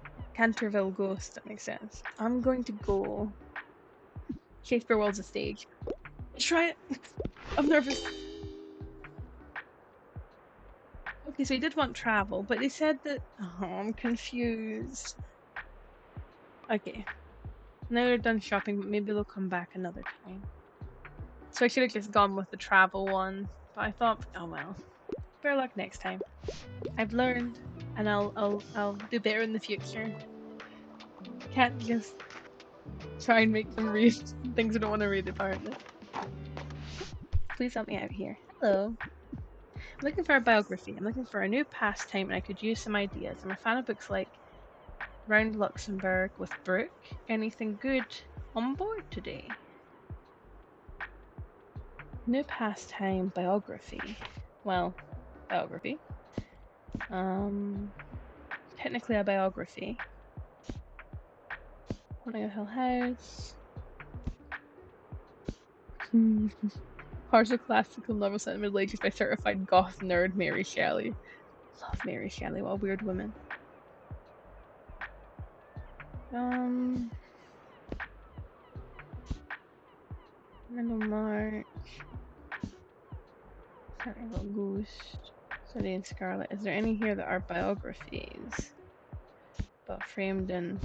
Ghost. That makes sense. I'm going to go. Shakespeare World's a stage. Let's try it. I'm nervous. Okay, so he did want travel, but they said that. Oh, I'm confused. Okay. Now they're done shopping, but maybe they'll come back another time. So I should have just gone with the travel one, but I thought, oh well. Better luck next time. I've learned, and I'll do better in the future. Can't just try and make them read things I don't want to read, apparently. Please help me out here. Hello. I'm looking for a biography. I'm looking for a new pastime, and I could use some ideas. I'm a fan of books like Round Luxembourg with Brooke. Anything good on board today? New pastime biography. Well, biography. Technically a biography. Haunting Hill House. Partial classical novel set in the Middle Ages by certified goth nerd Mary Shelley. Love Mary Shelley, what a weird woman. Middlemarch. Carnival Ghost. Study in Scarlet. Is there any here that are biographies? But framed in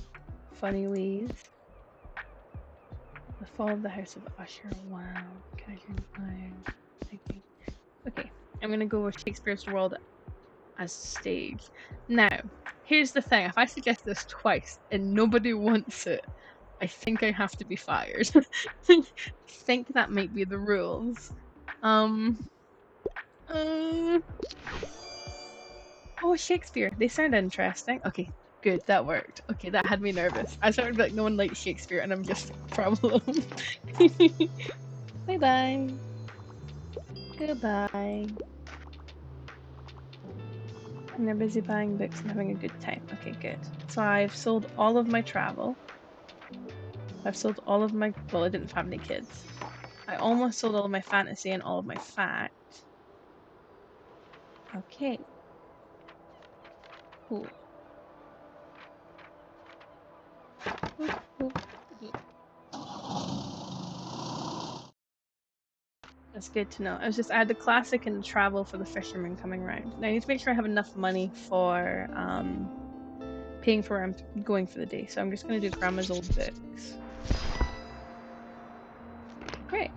funny ways? The Fall of the House of Usher. Wow. Okay, I'm gonna go with Shakespeare's World as stage. Now, here's the thing. If I suggest this twice and nobody wants it, I think I have to be fired. I think that might be the rules. Oh, Shakespeare. They sound interesting. Okay, good. That worked. Okay, that had me nervous. I started like, no one likes Shakespeare, and I'm just a problem. Bye bye. Goodbye. And they're busy buying books and having a good time. Okay, good. So I've sold all of my travel. I've sold all of my... Well, I didn't have any kids. I almost sold all of my fantasy and all of my fact. Okay. Cool. That's good to know. I had the classic and the travel for the fisherman coming around. Now I need to make sure I have enough money for paying for where I'm going for the day. So I'm just going to do Grandma's old books. Great.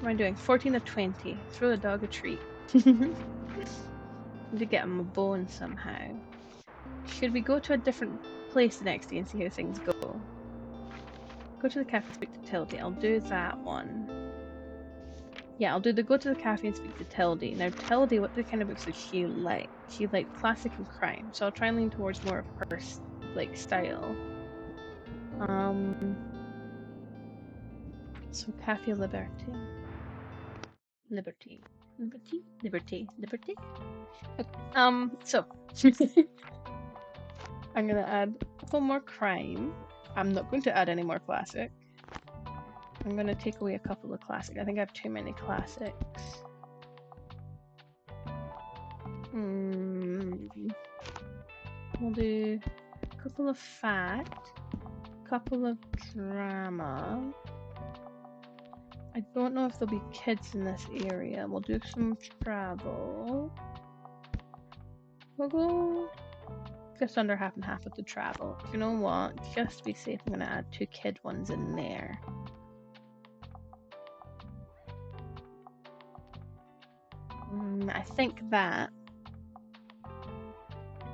What am I doing? 14 of 20. Throw the dog a treat. Need to get him a bone somehow. Should we go to a different place the next day and see how things go? Go to the cafe and speak to Tildy. I'll do that one. Yeah, I'll do the go to the cafe and speak to Tildy. Now, Tildy, what kind of books does she like? She likes classic and crime, so I'll try and lean towards more of her like style. So Cafe Liberty. Liberty. Okay, so I'm gonna add a couple more crime. I'm not going to add any more classic. I'm gonna take away a couple of classic. I think I have too many classics. We'll do a couple of fact, a couple of drama. I don't know if there'll be kids in this area. We'll do some travel. We'll go just under half and half with the travel. You know what? Just to be safe, I'm gonna add 2 kid ones in there. I think that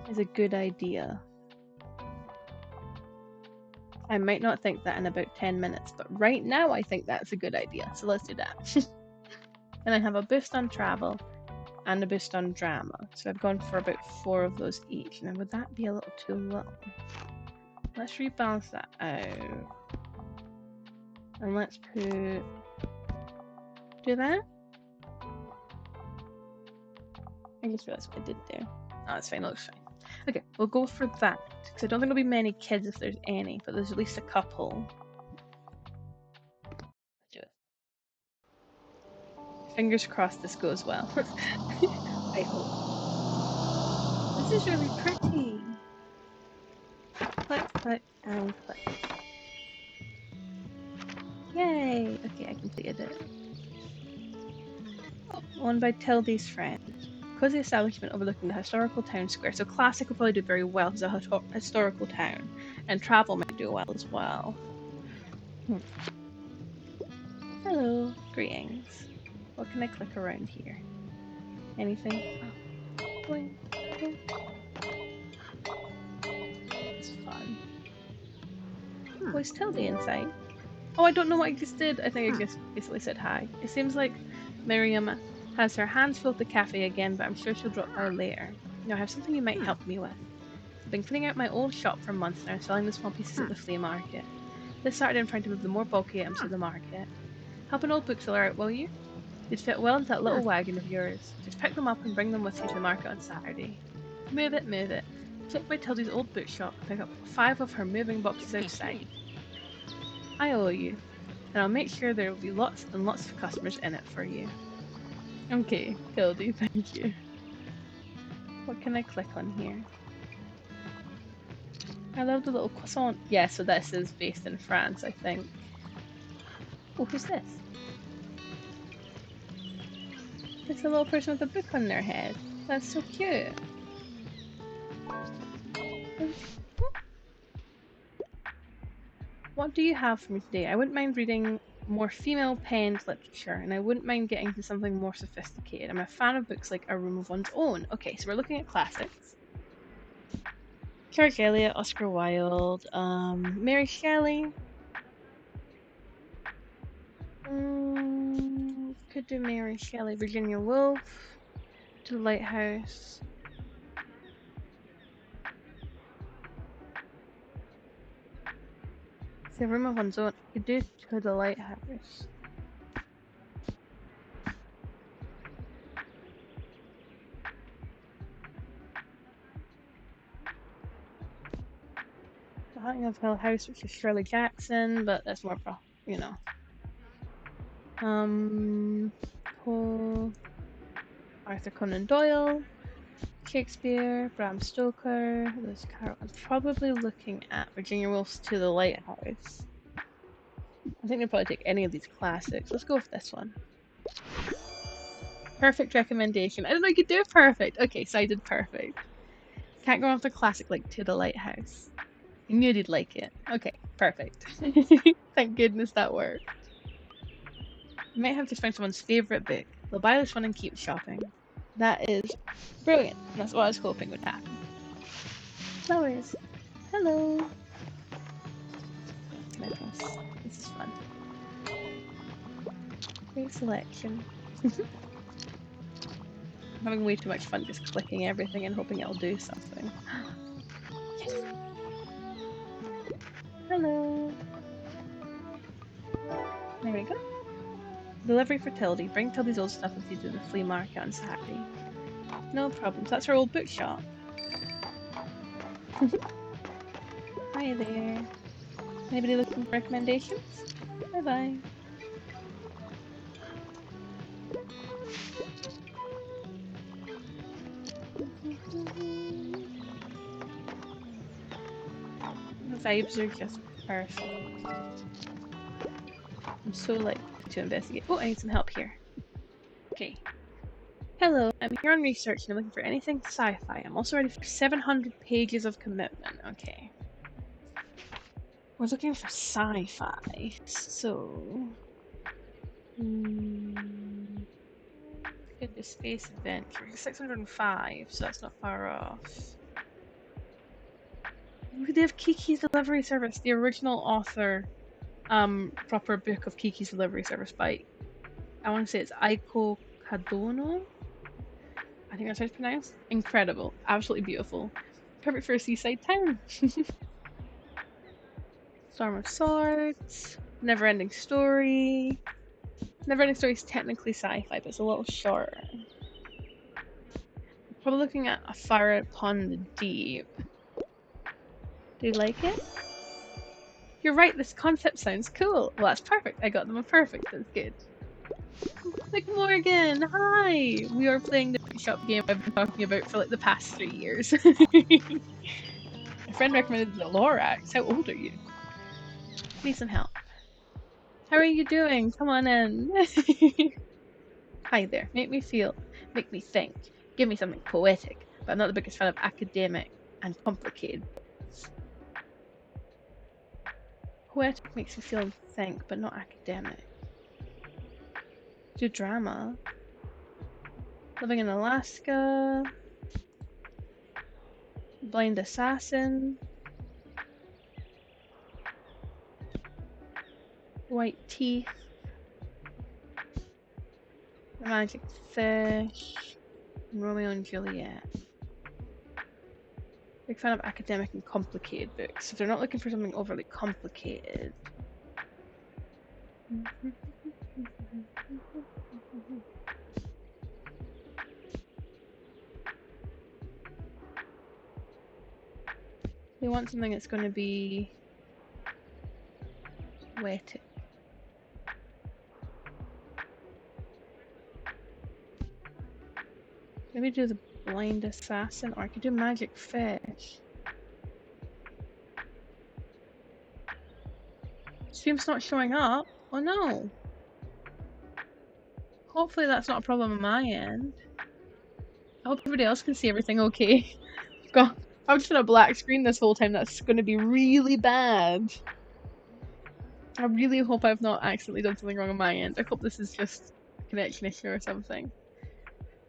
is a good idea. I might not think that in about 10 minutes, but right now I think that's a good idea. So let's do that. And I have a boost on travel and a boost on drama. So I've gone for about 4 of those each. Now would that be a little too little? Let's rebalance that out. And let's do that. I just realized what I did there. Oh, that's fine, that looks fine. Okay, we'll go for that. Because I don't think there'll be many kids if there's any, but there's at least a couple. Let's do it. Fingers crossed this goes well. I hope. This is really pretty. Click, click, and click. Yay! Okay, I completed it. Oh, owned by Tildy's friend. Cozy establishment overlooking the historical town square. So classic will probably do very well as a historical town. And travel might do well as well. Hello. Greetings. What can I click around here? Anything? Oh. Boing. Boing. It's fun. Oh, is Tildy inside? Oh, I don't know what I just did. I think I just basically said hi. It seems like Miriam has her hands full at the cafe again, but I'm sure she'll drop by later. Now, I have something you might help me with. I've been cleaning out my old shop for months now, selling the small pieces at the flea market. This Saturday I'm trying to move the more bulky items to the market. Help an old bookseller out, will you? They'd fit well into that little wagon of yours. Just pick them up and bring them with you to the market on Saturday. Move it, move it. Stop by Tildy's old bookshop, pick up 5 of her moving boxes outside. I owe you, and I'll make sure there will be lots and lots of customers in it for you. Okay, Tildy, thank you. What can I click on here? I love the little croissant. Yeah, so this is based in France, I think. Oh, who's this? It's a little person with a book on their head. That's so cute. What do you have for me today? I wouldn't mind reading more female-penned literature, and I wouldn't mind getting to something more sophisticated. I'm a fan of books like A Room of One's Own. Okay, so we're looking at classics. George Eliot, Oscar Wilde, Mary Shelley. Could do Mary Shelley, Virginia Woolf, To the Lighthouse. The Room of One's Own. Could do To the Lighthouse. The Haunting of Hill House, which is Shirley Jackson, but that's more you know. Arthur Conan Doyle, Shakespeare, Bram Stoker, Lewis Carroll. I'm probably looking at Virginia Woolf's To the Lighthouse. I think they'll probably take any of these classics. Let's go with this one. Perfect recommendation. I didn't know you could do perfect. Okay, so I did perfect. Can't go off the classic like To the Lighthouse. I knew you'd like it. Okay, perfect. Thank goodness that worked. You might have to find someone's favourite book. They'll buy this one and keep shopping. That is brilliant. That's what I was hoping would happen. Flowers. Hello. Can I press? This is fun. Great selection. I'm having way too much fun just clicking everything and hoping it'll do something. Yes. Hello. There we go. Delivery for Tildy. Bring Tildy's old stuff with you to the flea market on Saturday. No problem. So that's her old bookshop. Hi there. Anybody looking for recommendations? Bye bye. The vibes are just perfect. I'm so like to investigate. Oh, I need some help here. Okay. Hello, I'm here on research and I'm looking for anything sci-fi. I'm also ready for 700 pages of commitment. Okay. We're looking for sci-fi, so... Get the space adventure. 605, so that's not far off. They have Kiki's Delivery Service, the original author, proper book of Kiki's Delivery Service by, I want to say it's Aiko Kadono? I think that's how it's pronounced. Incredible. Absolutely beautiful. Perfect for a seaside town. Storm of Swords. Never-ending Story. Never-ending Story is technically sci-fi, but it's a little shorter. Probably looking at A Fire Upon the Deep. Do you like it? You're right, this concept sounds cool. Well, that's perfect. I got them a perfect. That's good. Like Morgan, hi! We are playing the bookshop game I've been talking about for like the past 3 years. A friend recommended the Lorax. How old are you? Need some help. How are you doing? Come on in. Hi there. Make me feel. Make me think. Give me something poetic. But I'm not the biggest fan of academic and complicated. Poetic makes me feel and think, but not academic. Do drama. Living in Alaska. Blind Assassin. White Teeth. The Magic Fish. And Romeo and Juliet. Big fan of academic and complicated books. If they're not looking for something overly complicated. They want something that's going to be poetic. Maybe do the Blind Assassin, or I could do Magic Fish. Stream's not showing up. Oh no. Hopefully that's not a problem on my end. I hope everybody else can see everything okay. God, I've just had a black screen this whole time. That's going to be really bad. I really hope I've not accidentally done something wrong on my end. I hope this is just a connection issue or something.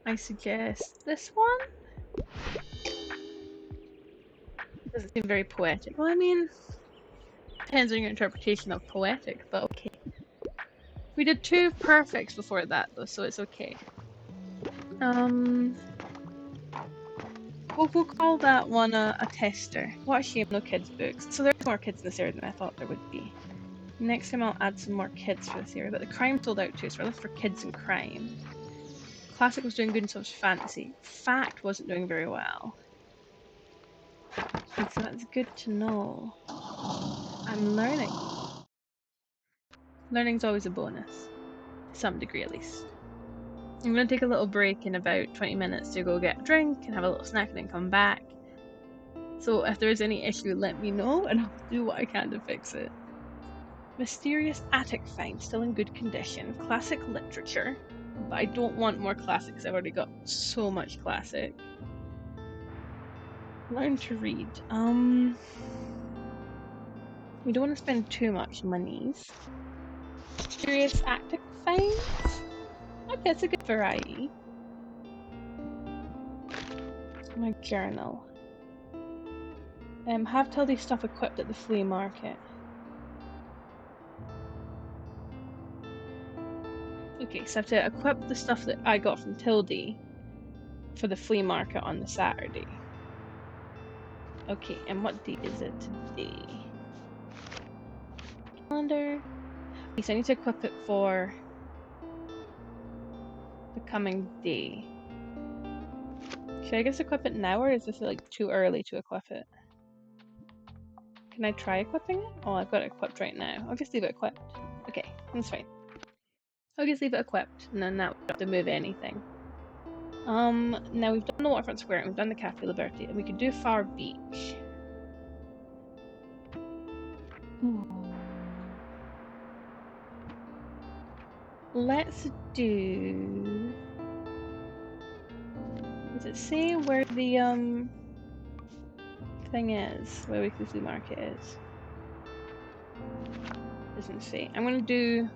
I suggest this one. Doesn't seem very poetic. Well, I mean, depends on your interpretation of poetic, but okay. We did 2 perfects before that though, so it's okay. We'll call that one a tester. What a shame, no kids books. So there's more kids in this area than I thought there would be. Next time I'll add some more kids for this area, but the crime sold out too, so we're looking for kids and crime. Classic was doing good and so was fantasy. Fact wasn't doing very well. And so that's good to know. I'm learning. Learning's always a bonus. To some degree at least. I'm going to take a little break in about 20 minutes to go get a drink and have a little snack and then come back. So if there's any issue, let me know and I'll do what I can to fix it. Mysterious attic find, still in good condition. Classic literature. But I don't want more classics, I've already got so much classic. Learn to read. We don't want to spend too much monies. Mysterious attic finds? Okay, that's a good variety. My journal. Have Tildy stuff equipped at the flea market. Okay, so I have to equip the stuff that I got from Tildy for the flea market on the Saturday. Okay, and what date is it today? Calendar. Okay, so I need to equip it for the coming day. Should I just equip it now, or is this like too early to equip it? Can I try equipping it? Oh, I've got it equipped right now. I'll just leave it equipped. Okay, that's fine. I'll just leave it equipped, and then that we don't have to move anything. Now we've done the Waterfront Square, and we've done the Cafe Liberty, and we could do Far Beach. Let's do... Does it say where the, thing is? Where Weekly Flea Market is? Doesn't say. I'm gonna do...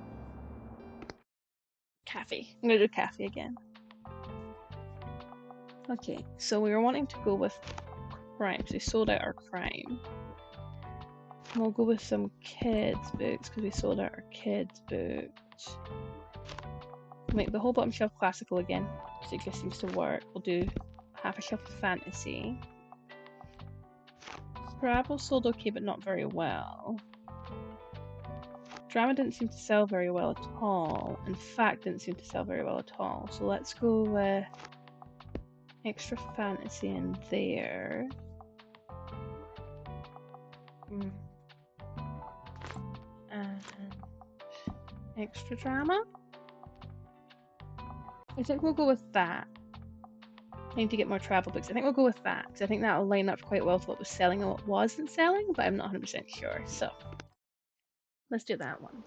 Cafe. I'm gonna do Cafe again. Okay, so we were wanting to go with crime, because we sold out our crime. And we'll go with some kids books, because we sold out our kids books. Make the whole bottom shelf classical again, because it just seems to work. We'll do half a shelf of fantasy. Scrabble sold okay, but not very well. drama didn't seem to sell very well at all. In fact, didn't seem to sell very well at all. So let's go with extra fantasy in there. And extra drama? I think we'll go with that. I need to get more travel books. I think we'll go with that, because I think that'll line up quite well with what was selling and what wasn't selling, but I'm not 100% sure. So, let's do that one.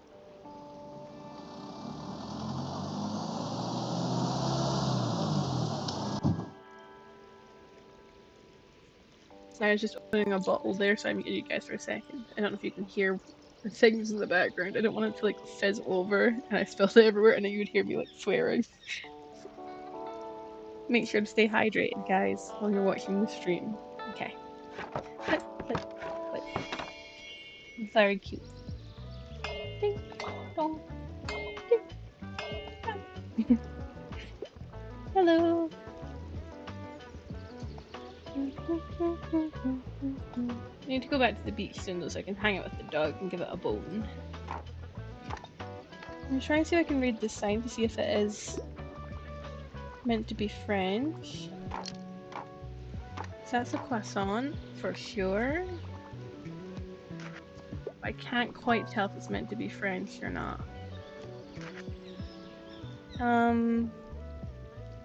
I was just opening a bottle there, so I muted you guys for a second. I don't know if you can hear the things in the background. I don't want it to like fizz over and I spilled it everywhere and then you would hear me like swearing. Make sure to stay hydrated, guys, while you're watching the stream. Okay. Click, click, click. Very cute. Ding, dong, ding, dong. Hello. I need to go back to the beach soon though, so I can hang out with the dog and give it a bone. I'm trying to see if I can read this sign to see if it is meant to be French. So that's a croissant for sure. I can't quite tell if it's meant to be French or not.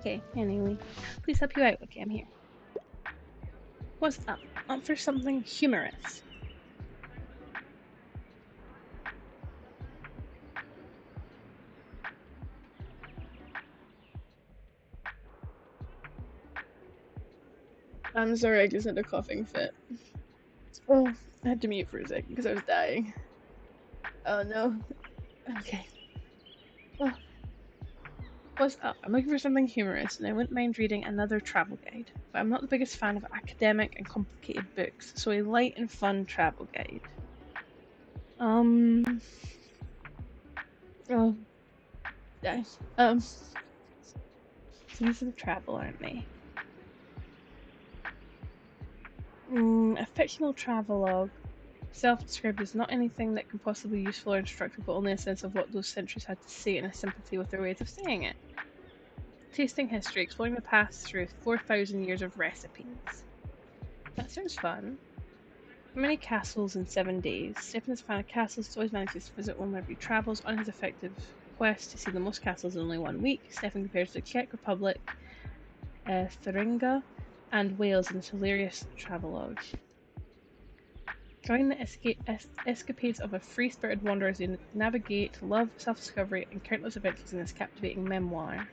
Okay, anyway. Please help you out. Okay, I'm here. What's up? Up for something humorous. I'm sorry, I just had a coughing fit. Oh, I had to mute for a second because I was dying. Oh no. Okay. Oh. What's up? I'm looking for something humorous and I wouldn't mind reading another travel guide, but I'm not the biggest fan of academic and complicated books, so a light and fun travel guide. Oh, guys. So these are the travel, aren't they? A fictional travelogue, self-described as not anything that can possibly be useful or instructive, but only a sense of what those centuries had to say and a sympathy with their ways of saying it. Tasting history, exploring the past through 4,000 years of recipes. That sounds fun. Many castles in 7 days. Stephen is a fan of castles, so always manages to visit one wherever he travels. On his effective quest to see the most castles in only 1 week, Stephen compares the Czech Republic, Thuringia, and Wales in this hilarious travelogue. Join the escapades of a free-spirited wanderer as they navigate love, self-discovery, and countless adventures in this captivating memoir.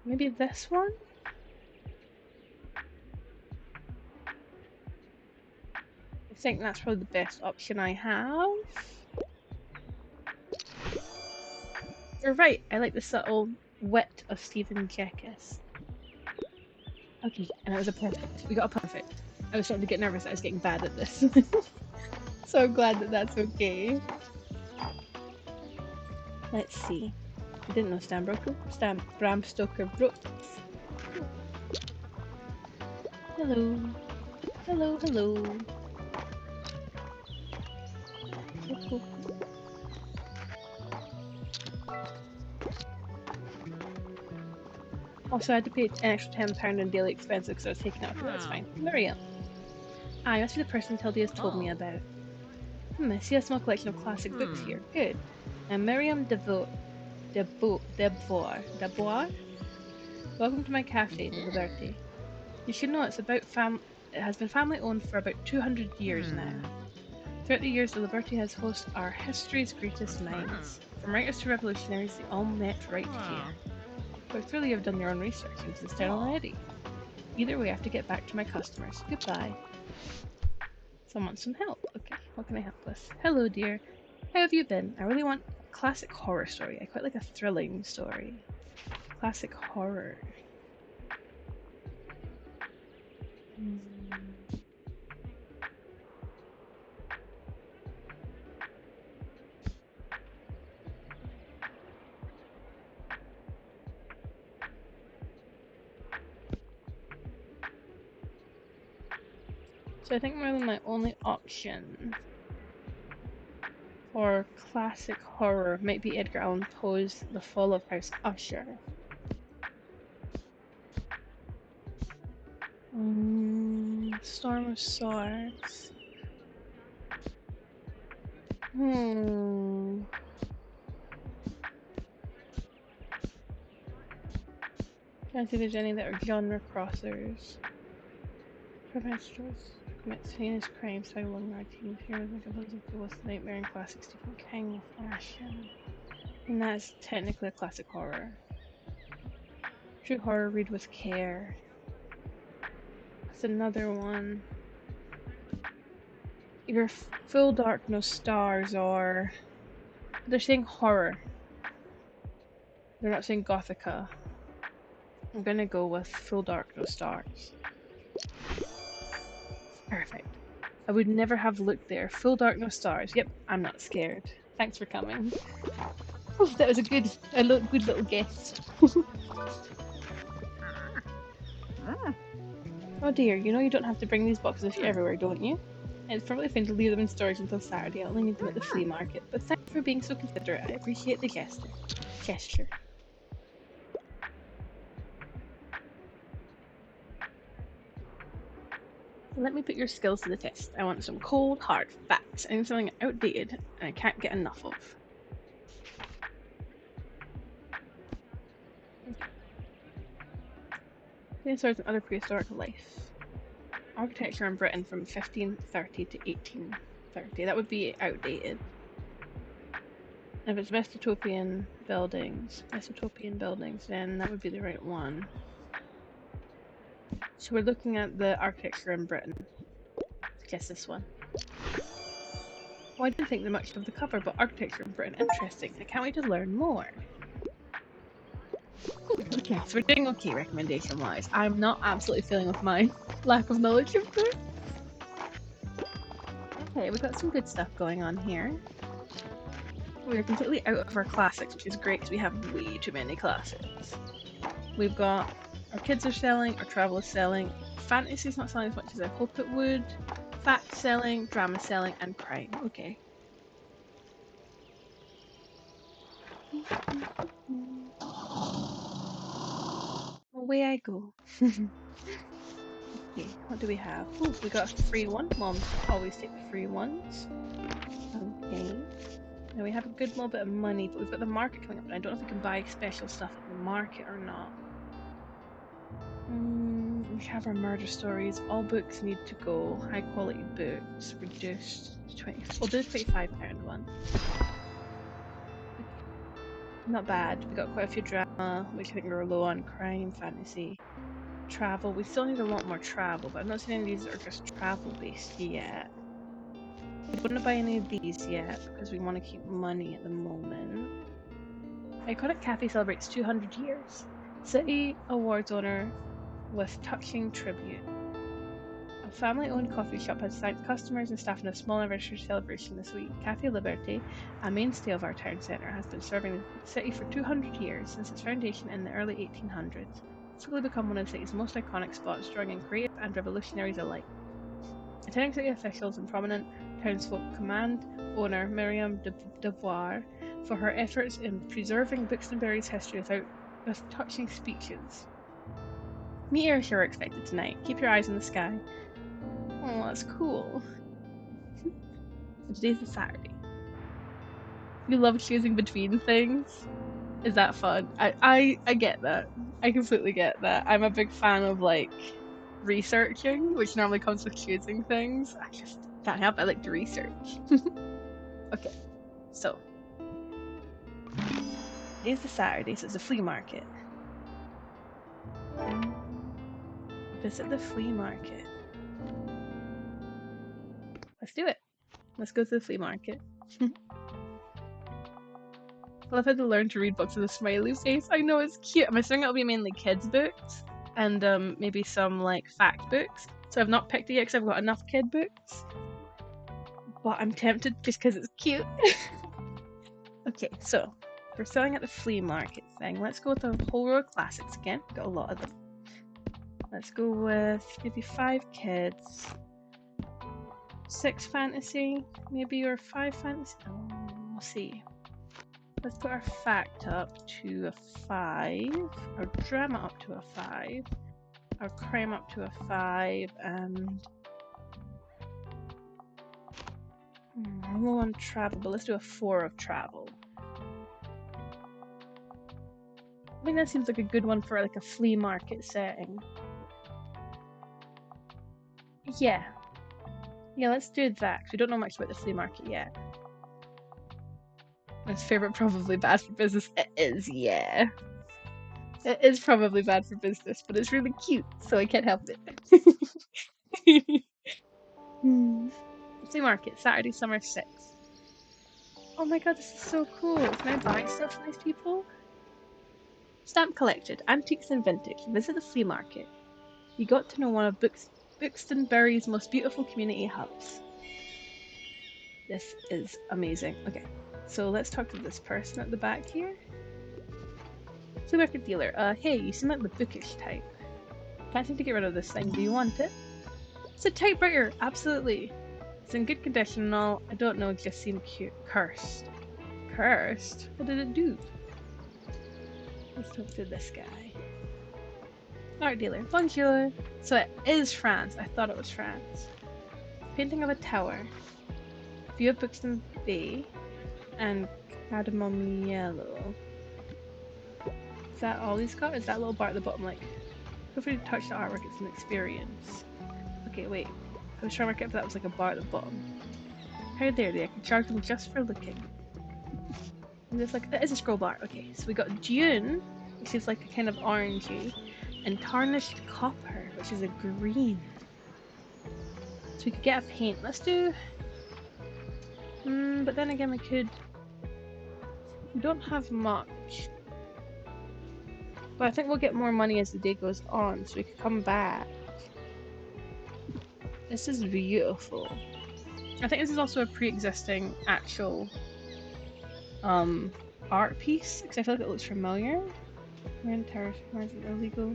Maybe this one? I think that's probably the best option I have. You're right, I like the subtle wit of Stephen Jenkins. Okay, and it was a perfect. We got a perfect. I was starting to get nervous that I was getting bad at this. So I'm glad that that's okay. Let's see. I didn't know Bram Stoker wrote this. Hello. Hello, hello. Also, I had to pay an extra £10 in daily expenses because I was taking it off, but that's fine. Miriam. Ah, you must be the person Tildy has told me about. I see a small collection of classic books here. Good. And Miriam Devoir. Welcome to my cafe, the Liberty. You should know it has been family owned for about 200 years now. Throughout the years, the Liberty has hosted our history's greatest minds. From writers to revolutionaries, they all met right here. But clearly you've done your own research into this town already. Either way, I have to get back to my customers. Goodbye. Someone some help. Okay, what can I help with? Hello, dear. How have you been? I really want a classic horror story. I quite like a thrilling story. Classic horror. So I think more than my only option for classic horror might be Edgar Allan Poe's The Fall of House Usher. Storm of Swords. Can't see there's any that are genre crossers. Professionals commits heinous crimes, so long writing heroes like a host of the nightmare and classic Stephen King fashion. And that's technically a classic horror. True horror, read with care. That's another one. Either Full Dark, No Stars, or they're saying horror. They're not saying Gothica. I'm gonna go with Full Dark, No Stars. Perfect. I would never have looked there. Full Dark, No Stars. Yep, I'm not scared. Thanks for coming. Oh, that was a good little guess. Oh dear, you know you don't have to bring these boxes with you everywhere, don't you? It's probably fine to leave them in storage until Saturday. I only need them at the flea market. But thanks for being so considerate. I appreciate the gesture. Let me put your skills to the test. I want some cold, hard facts. I need something outdated and I can't get enough of. Dinosaurs and other prehistoric life. Architecture in Britain from 1530 to 1830. That would be outdated. If it's Mesopotamian buildings, then that would be the right one. So we're looking at the architecture in Britain. Guess this one. Well, I didn't think that much of the cover, but architecture in Britain, interesting. I can't wait to learn more. Okay, so we're doing okay recommendation-wise. I'm not absolutely feeling with my lack of knowledge of this. Okay, we've got some good stuff going on here. We're completely out of our classics, which is great because we have way too many classics. We've got our kids are selling, our travel is selling, fantasy's not selling as much as I hope it would, fact selling, drama selling, and crime. Okay. Away I go. Okay, what do we have? Oh, we got a free one. Moms always take the free ones. Okay. Now we have a good little bit of money, but we've got the market coming up, and I don't know if we can buy special stuff at the market or not. We have our murder stories. All books need to go. High quality books. Reduced to 20. We'll do the £25 one. Not bad. We got quite a few drama, which I think we're low on. Crime, fantasy, travel. We still need a lot more travel, but I'm not saying these are just travel based yet. We don't want to buy any of these yet because we want to keep money at the moment. Iconic Cafe celebrates 200 years. City Awards owner with touching tribute. A family-owned coffee shop has thanked customers and staff in a small anniversary celebration this week. Cafe Liberty, a mainstay of our town centre, has been serving the city for 200 years since its foundation in the early 1800s. It's quickly become one of the city's most iconic spots, drawing in creative and revolutionaries alike. Attending city officials and prominent townsfolk commend owner Miriam Devoir for her efforts in preserving Buxtonbury's history with touching speeches. Meteors are expected tonight. Keep your eyes on the sky. Oh, that's cool. So today's a Saturday. You love choosing between things. Is that fun? I get that. I completely get that. I'm a big fan of like researching, which normally comes with choosing things. I just can't help it. I like to research. Okay, so today's the Saturday, so it's a flea market. Visit the flea market. Let's do it. Let's go to the flea market. I've had to learn to read books with a smiley face. I know, it's cute. I'm assuming it'll be mainly kids' books and maybe some like fact books. So I've not picked it yet because I've got enough kid books. But I'm tempted just because it's cute. Okay, so we're selling at the flea market thing. Let's go with the whole row of classics again. Got a lot of them. Let's go with maybe 5 kids. 6 fantasy, maybe, or 5 fantasy. We'll see. Let's put our fact up to a 5, our drama up to a 5, our crime up to a 5, and I'm low on travel, but let's do a 4 of travel. I think that seems like a good one for like a flea market setting. Yeah, let's do that, because we don't know much about the flea market yet. My favorite, probably bad for business. It is, yeah. It is probably bad for business, but it's really cute, so I can't help it. Flea market, Saturday, summer 6. Oh my god, this is so cool. Can I buy stuff from these people? Stamp collected, antiques and vintage. Visit the flea market. You got to know one of Buxtonbury's most beautiful community hubs. This is amazing. Okay, so let's talk to this person at the back here. Flea market dealer. Hey, you seem like the bookish type. Can't seem to get rid of this thing. Do you want it? It's a typewriter. Absolutely. It's in good condition and all. I don't know. It just seemed cursed. Cursed? What did it do? Let's talk to this guy. Art dealer. Bonjour. So it is France. I thought it was France. Painting of a tower. View of Buxton Bay and Cardamom Yellow. Is that all he's got? Is that little bar at the bottom like, feel free to touch the artwork, it's an experience. Okay, wait. I was trying to work out if that was like a bar at the bottom. How dare they? I can charge them just for looking. And it's like, that is a scroll bar. Okay, so we got June, which is like a kind of orangey, and tarnished copper, which is a green. So we could get a paint. Let's do... but then again we could... We don't have much. But I think we'll get more money as the day goes on, so we could come back. This is beautiful. I think this is also a pre-existing actual art piece, because I feel like it looks familiar. Grand Terrace reminds me of illegal.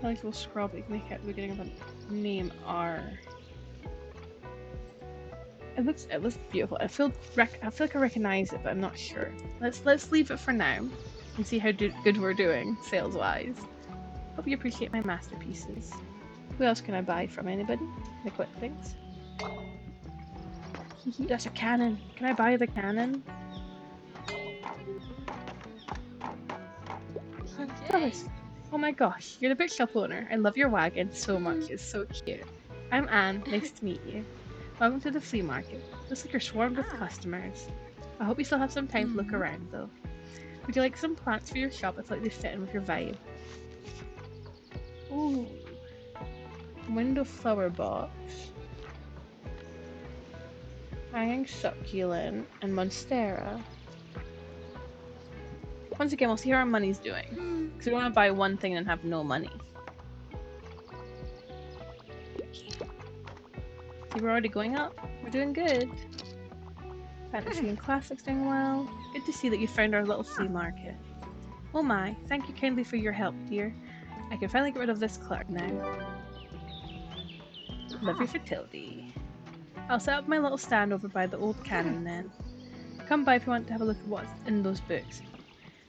Illegal scroll, but you can make it at the beginning of a name R. It looks beautiful. I feel like I recognize it, but I'm not sure. Let's leave it for now and see how good we're doing sales wise. Hope you appreciate my masterpieces. Who else can I buy from? Anybody? The quick things. That's a cannon. Can I buy the cannon?
Okay.
Oh my gosh, you're the bookshop owner. I love your wagon so much. It's so cute. I'm Anne. Nice to meet you. Welcome to the flea market. Looks like you're swarmed with customers. I hope you still have some time to look around though. Would you like some plants for your shop? I feel like they fit in with your vibe. Ooh. Window flower box. Hanging succulent and monstera. Once again, we'll see how our money's doing. Because we don't want to buy one thing and have no money. See, we're already going up. We're doing good. Fantasy and classics doing well. Good to see that you found our little flea market. Oh my, thank you kindly for your help, dear. I can finally get rid of this clutter now. Love your fertility. I'll set up my little stand over by the old cannon then. Come by if you want to have a look at what's in those books.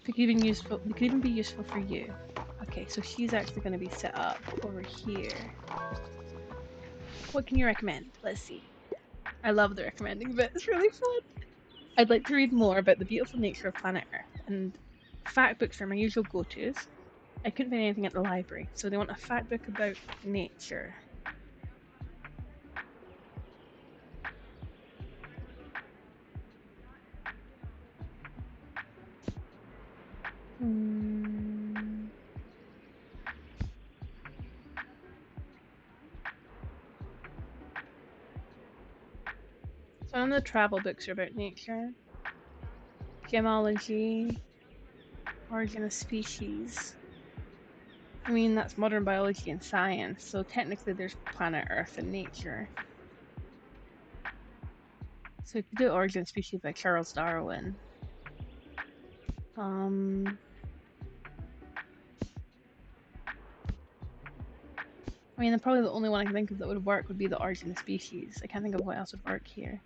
They could even be useful for you. Okay, so she's actually going to be set up over here. What can you recommend? Let's see. I love the recommending bit. It's really fun. I'd like to read more about the beautiful nature of planet Earth, and fact books are my usual go-tos. I couldn't find anything at the library, so they want a fact book about nature. Some of the travel books are about nature. Gemology. Origin of species. I mean, that's modern biology and science, so technically there's planet Earth and nature. So we could do Origin of Species by Charles Darwin. I mean, probably the only one I can think of that would work would be the origin of species. I can't think of what else would work here.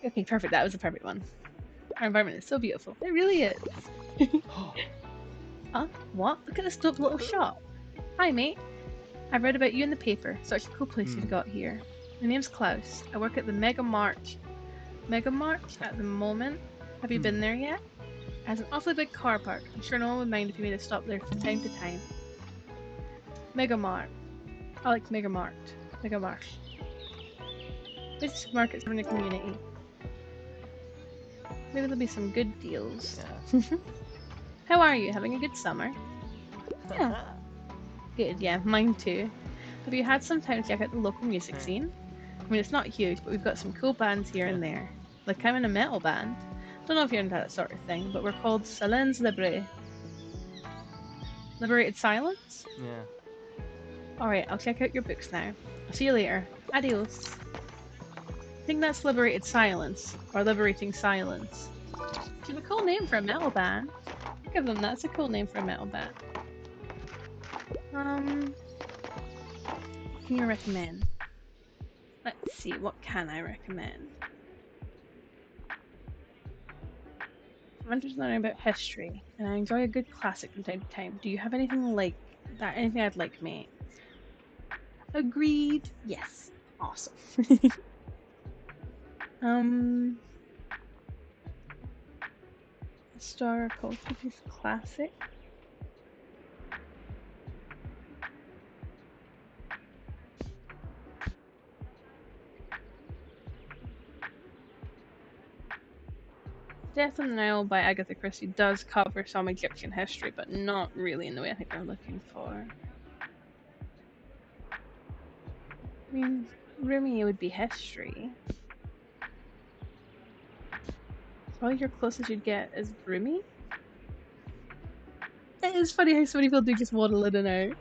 Okay, perfect. That was the perfect one. Our environment is so beautiful. It really is. Huh? What? Look at this dope little shop. Hi, mate. I read about you in the paper. Such a cool place you've got here. My name's Klaus. I work at the Mega Mart. Mega Mart at the moment. Have you been there yet? It has an awfully big car park. I'm sure no one would mind if you made a stop there from time to time. Mega Mart. I like Mega Mart. Mega Mart. Busy supermarkets in the community. Maybe there'll be some good deals.
Yeah.
How are you? Having a good summer? Yeah. Good, yeah, mine too. Have you had some time to check out the local music scene? I mean, it's not huge, but we've got some cool bands here and there. Like, I'm in a metal band. Don't know if you're into that sort of thing, but we're called Silence Libre. Liberated Silence?
Yeah.
Alright, I'll check out your books now. I'll see you later. Adios. I think that's Liberated Silence, or Liberating Silence. Which is a cool name for a metal band. Give them that's a cool name for a metal band. What can you recommend? Let's see, what can I recommend? I'm interested in learning about history, and I enjoy a good classic from time to time. Do you have anything like that? Anything I'd like, mate? Agreed. Yes. Awesome. Historical classic. Death on the Nile by Agatha Christie does cover some Egyptian history, but not really in the way I think they're looking for. I mean, Rumi would be history. Probably your closest you'd get is Rumi. It is funny how so many people do just waddle in and out.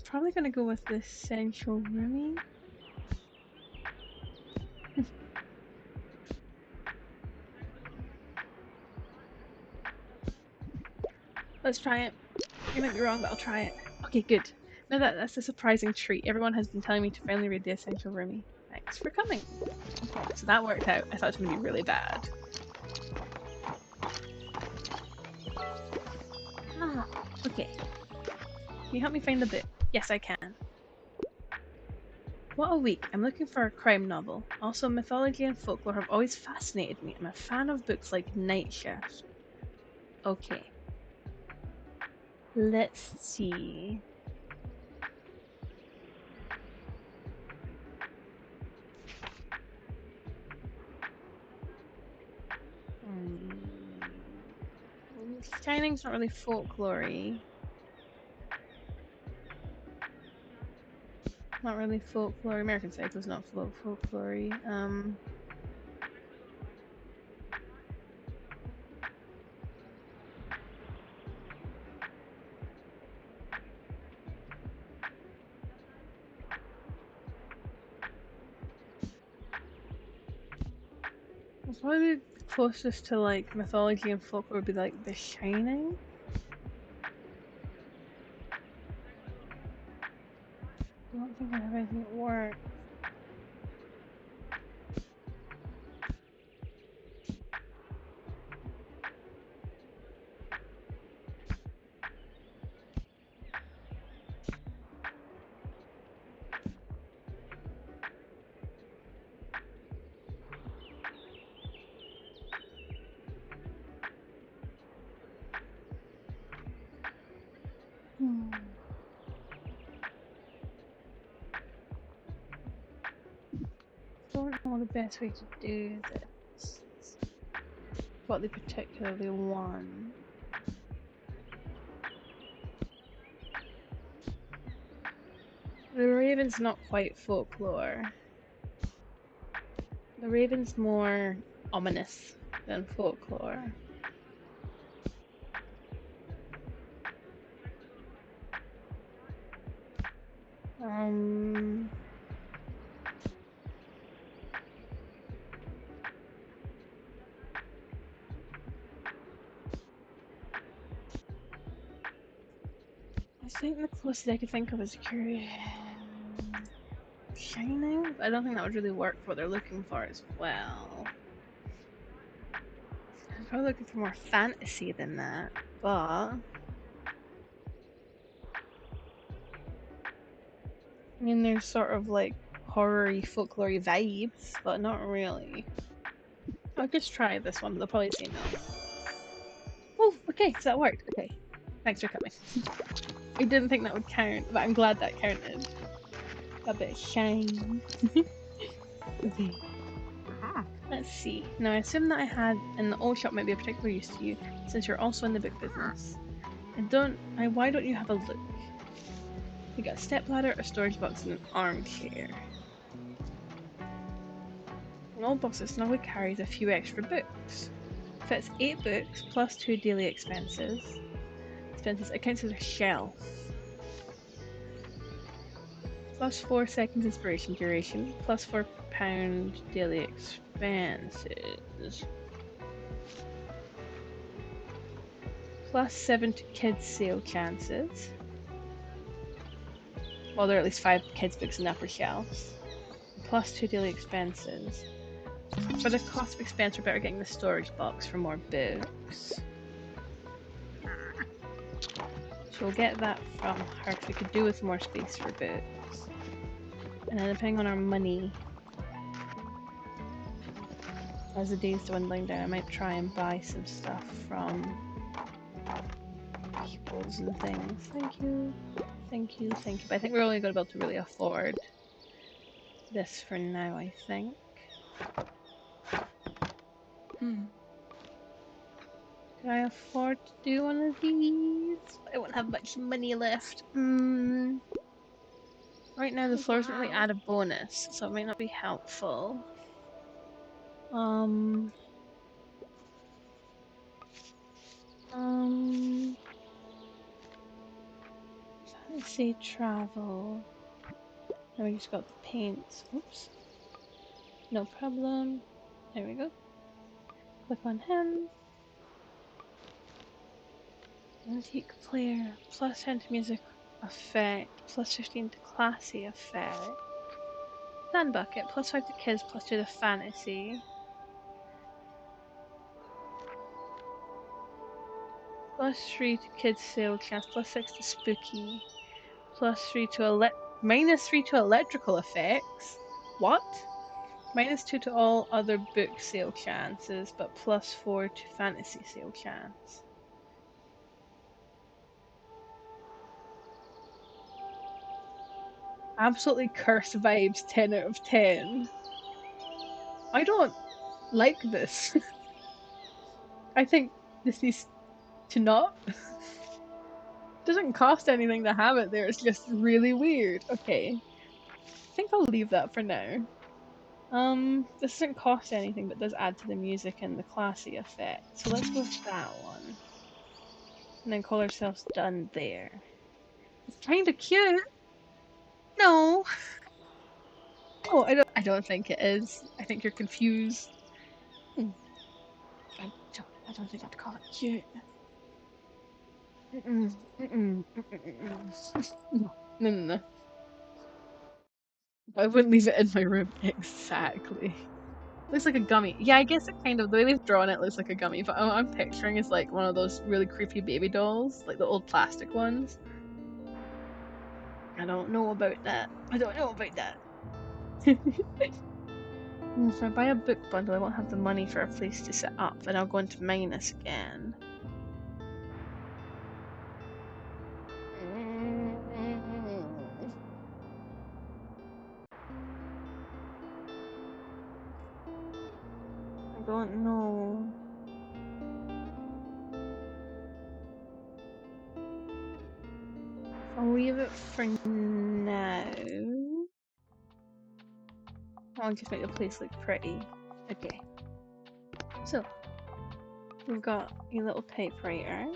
Probably gonna go with the Essential Rumi. Let's try it. You might be wrong, but I'll try it. Okay, good. Now that's a surprising treat. Everyone has been telling me to finally read the Essential Rumi. Thanks for coming. Okay, so that worked out. I thought it was going to be really bad. Ah, okay. Can you help me find the book? Yes, I can. What a week. I'm looking for a crime novel. Also, mythology and folklore have always fascinated me. I'm a fan of books like Night Shift. Okay. Let's see. Shining's not really folklory. Not really folklore. American Psycho's not folklory. Probably the closest to like mythology and folklore would be like The Shining. I don't think I have anything that works. Don't know the best way to do this. What they particularly want. The Raven's not quite folklore. The Raven's more ominous than folklore. think the closest I could think of is Shining. I don't think that would really work for what they're looking for as well. I'm probably looking for more fantasy than that, but I mean, there's sort of like horror-y, folklore-y vibes, but not really. I'll just try this one, but they'll probably say no. Oh, okay, so that worked. Okay, thanks for coming. I didn't think that would count, but I'm glad that counted. A bit of shine. Okay. Let's see. Now, I assume that I had, and the old shop might be of particular use to you, since you're also in the book business. Why don't you have a look? We got a stepladder, a storage box, and an armchair. An old box that snugly carries a few extra books. Fits 8 books plus 2 daily expenses. It counts as a shelf. Plus 4 seconds inspiration duration. Plus £4 daily expenses. Plus 7 to kids sale chances. Well, there are at least 5 kids books in the upper shelves. Plus 2 daily expenses. For the cost of expense, we're better getting the storage box for more books. So we'll get that from her because we could do with more space for books. And then depending on our money, as the days dwindling down, I might try and buy some stuff from peoples and things. Thank you. Thank you, thank you. But I think we're only going to be able to really afford this for now, I think. Can I afford to do one of these? I won't have much money left. Right now the floors don't really add a bonus, so it might not be helpful. Let's say travel. Then we just got the paints. Oops. No problem. There we go. Click on him. Antique player. Plus 10 to music effect. Plus 15 to classy effect. Sand bucket. Plus 5 to kids. Plus 2 to fantasy. Plus 3 to kids sale chance. Plus 6 to spooky. Plus 3 to minus 3 to electrical effects. What? Minus 2 to all other book sale chances, but plus 4 to fantasy sale chance. Absolutely cursed vibes, 10 out of 10. I don't like this. I think this needs to not. Doesn't cost anything to have it there, it's just really weird. Okay. I think I'll leave that for now. This doesn't cost anything, but does add to the music and the classy effect. So let's go with that one. And then call ourselves done there. It's kinda cute. No. Oh, I don't think it is. I think you're confused. I don't think I'd call it cute. No. I wouldn't leave it in my room. Exactly. Looks like a gummy. Yeah, I guess it kind of, the way they've drawn it looks like a gummy, but what I'm picturing is like one of those really creepy baby dolls, like the old plastic ones. I don't know about that. If I buy a book bundle, I won't have the money for a place to set up, and I'll go into minus again. I don't know. I'll leave it for now. I'll just make the place look pretty. Okay. So, we've got a little typewriter.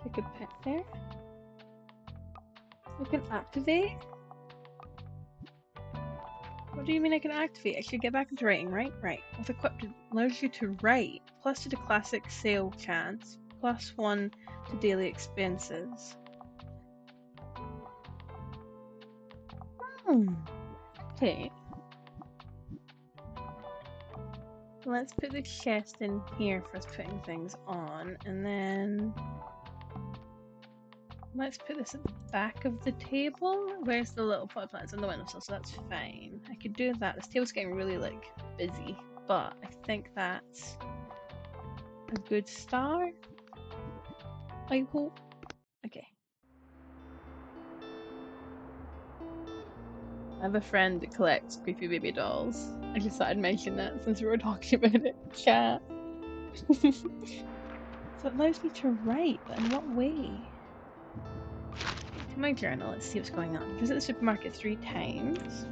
I could put there. I can activate? What do you mean I can activate? I should get back into writing, right? Right. With equipped, it allows you to write. Plus 2 to classic sale chance. Plus 1 to daily expenses. Okay. Let's put the chest in here for us putting things on, and then let's put this at the back of the table. Where's the little pot plants on the windowsill? So that's fine. I could do that. This table's getting really like busy, but I think that's a good start. I hope. Okay. I have a friend that collects creepy baby dolls. I just thought I'd mention that since we were talking about it in chat. So it allows me to write, but in what way? To my journal, let's see what's going on. Visit the supermarket 3 times.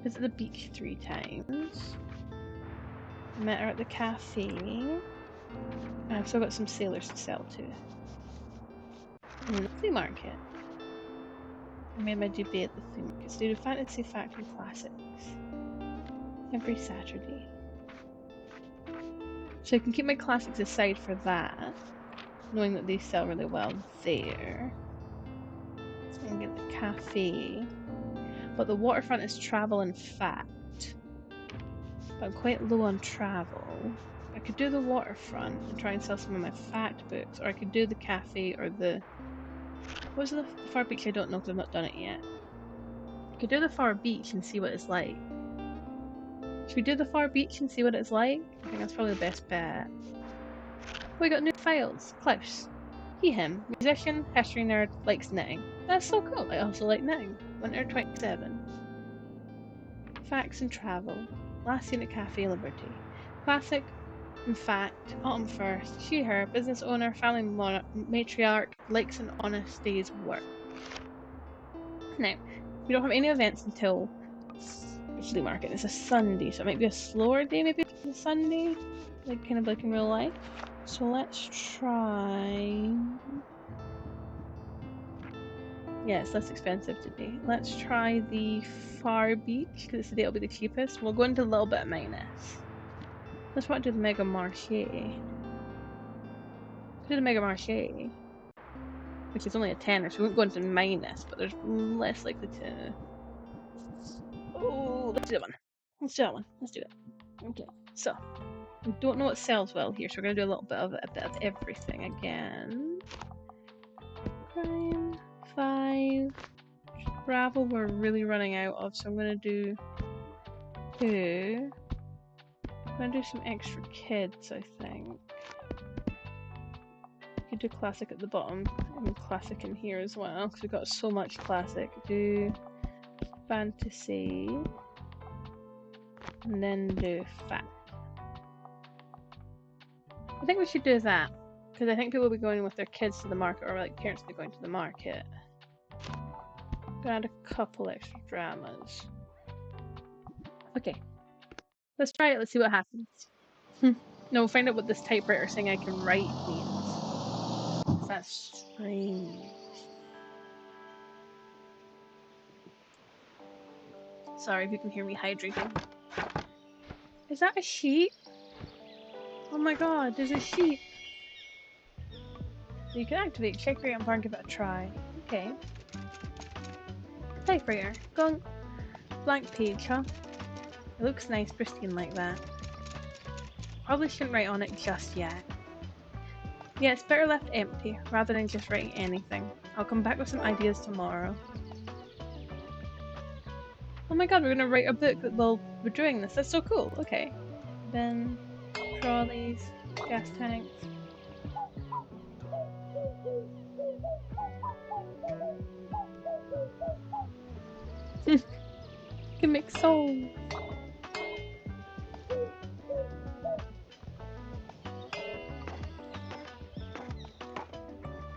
Visit the beach 3 times. Met her at the cafe. And I've still got some sailors to sell to. In the flea market. I made my debut at the flea market. So do Fantasy Factory Classics. Every Saturday. So I can keep my classics aside for that. Knowing that they sell really well there. So I'm going to get the cafe. But the waterfront is travel and fact. But I'm quite low on travel. I could do the waterfront and try and sell some of my fact books, or I could do the cafe or the... What was the far beach? I don't know because I've not done it yet. I could do the far beach and see what it's like. Should we do the far beach and see what it's like? I think that's probably the best bet. We got new files. Klaus. He, him. Musician, history nerd, likes knitting. That's so cool. I also like knitting. Winter 27. Facts and travel. Last seen at Cafe Liberty. Classic. In fact, autumn 1st. She, her. Business owner, family matriarch, likes an honest day's work. Now, we don't have any events until the flea market. It's a Sunday, so it might be a slower day, maybe it's a Sunday. Like, kind of like in real life. So let's try... Yeah, it's less expensive today. Let's try the far beach, because it's the day it'll be the cheapest. We'll go into a little bit of minus. Let's want to do the Mega Marché. Do the Mega Marché. Which is only a tenner, so we won't go into minus, but there's less likely to... Oh, let's do that one. Let's do that one. Let's do it. Okay, so... We don't know what sells well here, so we're going to do a little bit of everything again. Crime, 5. Travel we're really running out of, so I'm going to do 2. I'm going to do some extra kids, I think. You could do classic at the bottom, and classic in here as well, because we've got so much classic. Do fantasy, and then do fact. I think we should do that, because I think people will be going with their kids to the market, or like parents will be going to the market. Gonna add a couple extra dramas. Okay, let's try it. Let's see what happens. No, we'll find out what this typewriter saying I can write means. That's strange. Sorry if you can hear me hydrating. Is that a sheep? Oh my god, there's a sheep. You can activate check rate on bar and give it a try. Okay. Typewriter. Gone. Blank page, huh? It looks nice, pristine like that. Probably shouldn't write on it just yet. Yeah, it's better left empty, rather than just writing anything. I'll come back with some ideas tomorrow. Oh my god, we're gonna write a book while we're doing this. That's so cool. Okay. Then, trolleys, gas tanks. Can make songs.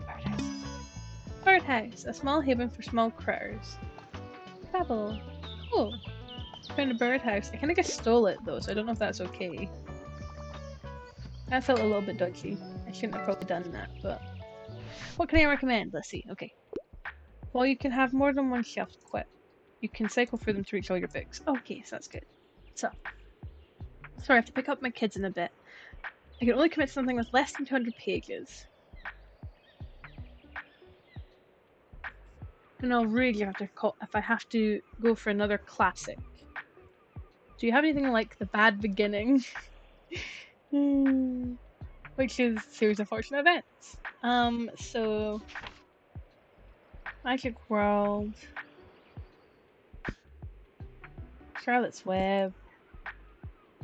Birdhouse. Birdhouse, a small haven for small critters. Travel. Oh, found a birdhouse. I kind of just stole it though, so I don't know if that's okay. That felt a little bit dodgy. I shouldn't have probably done that, but... What can I recommend? Let's see. Okay. Well, you can have more than one shelf equipped. You can cycle through them to reach all your books. Okay, so that's good. So, sorry, I have to pick up my kids in a bit. I can only commit to something with less than 200 pages. And I'll really have to call if I have to go for another classic. Do you have anything like The Bad Beginning? Which is Series of Fortunate Events. So Magic World, Charlotte's Web,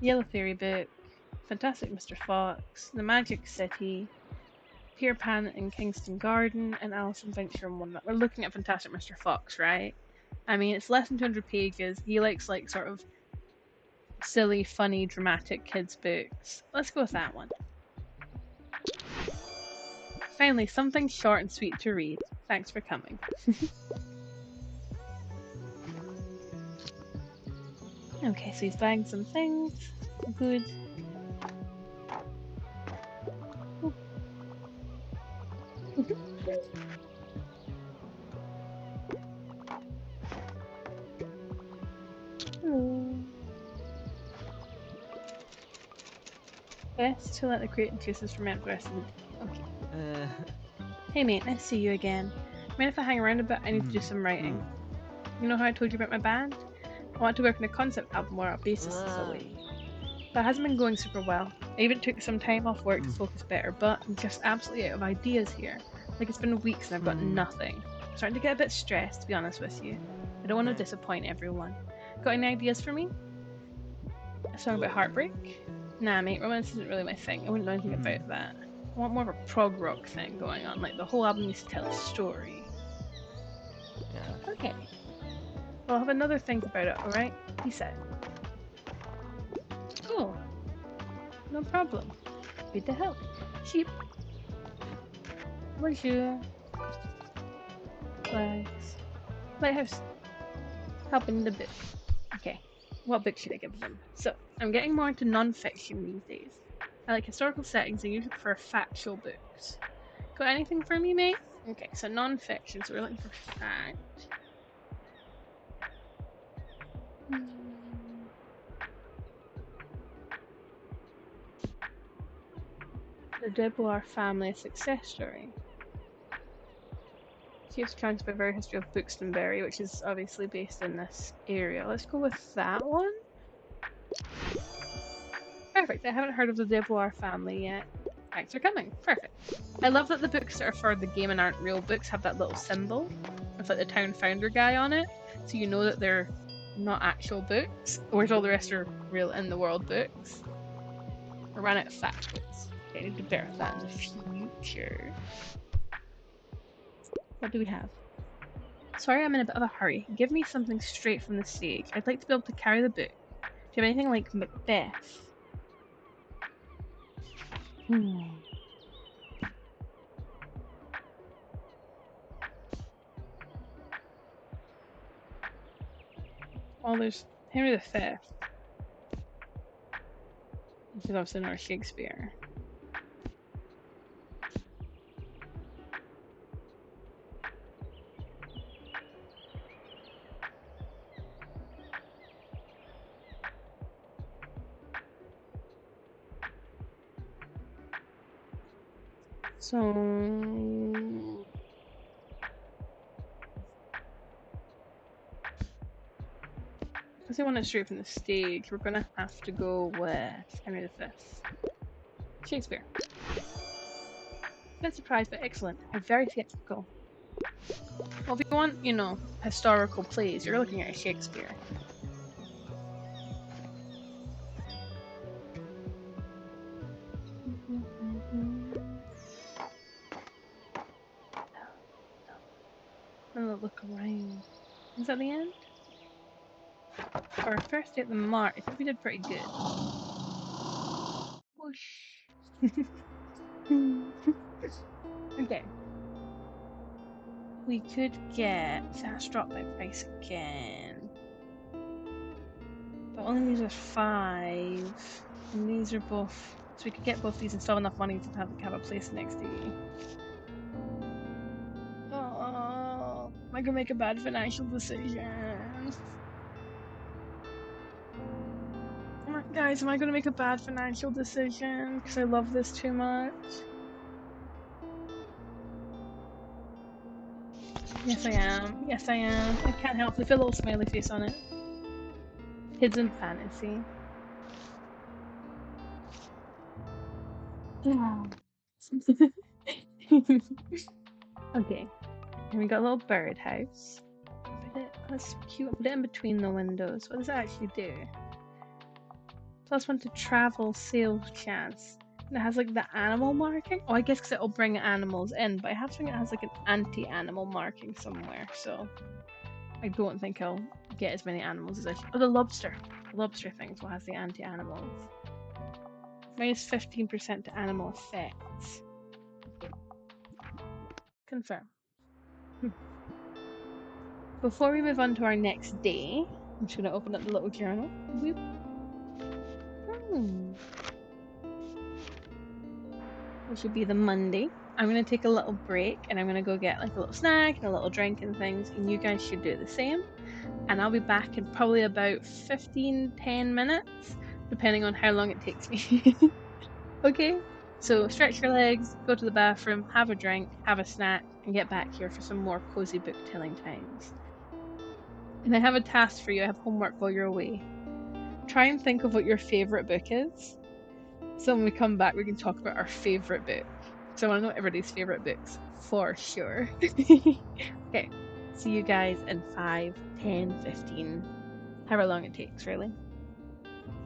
Yellow Fairy Book, Fantastic Mr. Fox, The Magic City, Peter Pan in Kingston Garden, and Alice Adventure in Wonderland. We're looking at Fantastic Mr. Fox, right? I mean, it's less than 200 pages. He likes like sort of silly, funny, dramatic kids' books. Let's go with that one. Finally, something short and sweet to read. Thanks for coming. Okay, so he's buying some things. Good. Hello. Best to let the crate and cases ferment the rest of the day. Okay. Hey mate, nice to see you again. Mind if I hang around a bit? I need to do some writing. You know how I told you about my band? I want to work on a concept album where our bassist is away. But it hasn't been going super well. I even took some time off work to focus better, but I'm just absolutely out of ideas here. Like it's been weeks and I've got nothing. I'm starting to get a bit stressed, to be honest with you. I don't want to disappoint everyone. Got any ideas for me? A song about heartbreak? Nah mate, romance isn't really my thing. I wouldn't know anything about that. I want more of a prog rock thing going on, like the whole album needs to tell a story. Yeah. Okay. Well, I'll have another think about it, alright? Peace out. Cool. No problem. Good to help. Sheep. Bonjour. Flags. Lighthouse. Helping the book. Okay. What book should I give them? So, I'm getting more into non-fiction these days. I like historical settings and usually prefer factual books. Got anything for me, mate? Okay, so non-fiction, so we're looking for fact. The Debois family success story. Chief's accounts by very history of Buxtonbury, which is obviously based in this area. Let's go with that one. Perfect. I haven't heard of the Debois family yet. Thanks for coming. Perfect. I love that the books that are for the game and aren't real books have that little symbol with like the town founder guy on it, so you know that they're not actual books, whereas all the rest are real in the world books. I ran out of fact books. Okay, I need to bear that in the future. What do we have? Sorry, I'm in a bit of a hurry. Give me something straight from the stage. I'd like to be able to carry the book. Do you have anything like Macbeth? Well, there's Henry V. Which is obviously not Shakespeare. So... because I want it straight from the stage, we're gonna have to go with Henry V. Shakespeare. Bit surprised, but excellent. How very theatrical. Well, if you want, you know, historical plays, you're looking at Shakespeare. I'm look around. Is that the end? For our first day at the Mart, I think we did pretty good. Whoosh. Okay. We could get fast drop by price again. But only these are 5. And these are both. So we could get both these and still have enough money to have a place next to you. Oh, am I gonna make a bad financial decision? Guys, am I gonna make a bad financial decision? Because I love this too much. Yes, I am. Yes, I am. I can't help it. Put a little smiley face on it. Kids in fantasy. Yeah. Okay. And we got a little birdhouse. That's cute. Put it in between the windows. What does it actually do? +1 to travel sales chance. And it has like the animal marking. Oh, I guess because it'll bring animals in, but I have something that has like an anti-animal marking somewhere, so I don't think I'll get as many animals as I should. Oh, the lobster. The lobster thing is what has the anti-animals. -15% to animal effects. Confirm. Before we move on to our next day, I'm just going to open up the little journal. Which would be the Monday. I'm going to take a little break and I'm going to go get like a little snack and a little drink and things, and you guys should do the same. And I'll be back in probably about 10 minutes, depending on how long it takes me. Okay? So stretch your legs, go to the bathroom, have a drink, have a snack, and get back here for some more cozy book telling times. And I have a task for you. I have homework while you're away. Try and think of what your favourite book is. So when we come back, we can talk about our favourite book. So I want to know everybody's favourite books for sure. Okay. See you guys in 5, 10, 15, however long it takes, really.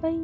Bye.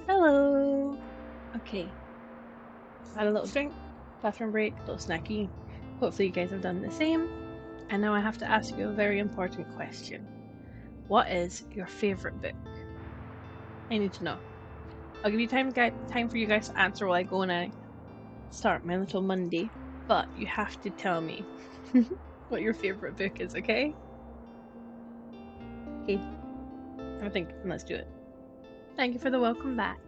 Hello. Okay. Had a little drink, bathroom break, little snacky. Hopefully you guys have done the same. And now I have to ask you a very important question. What is your favorite book? I need to know. I'll give you time for you guys to answer while I go and I start my little Monday. But you have to tell me what your favorite book is, okay? Okay. I think let's do it. Thank you for the welcome back.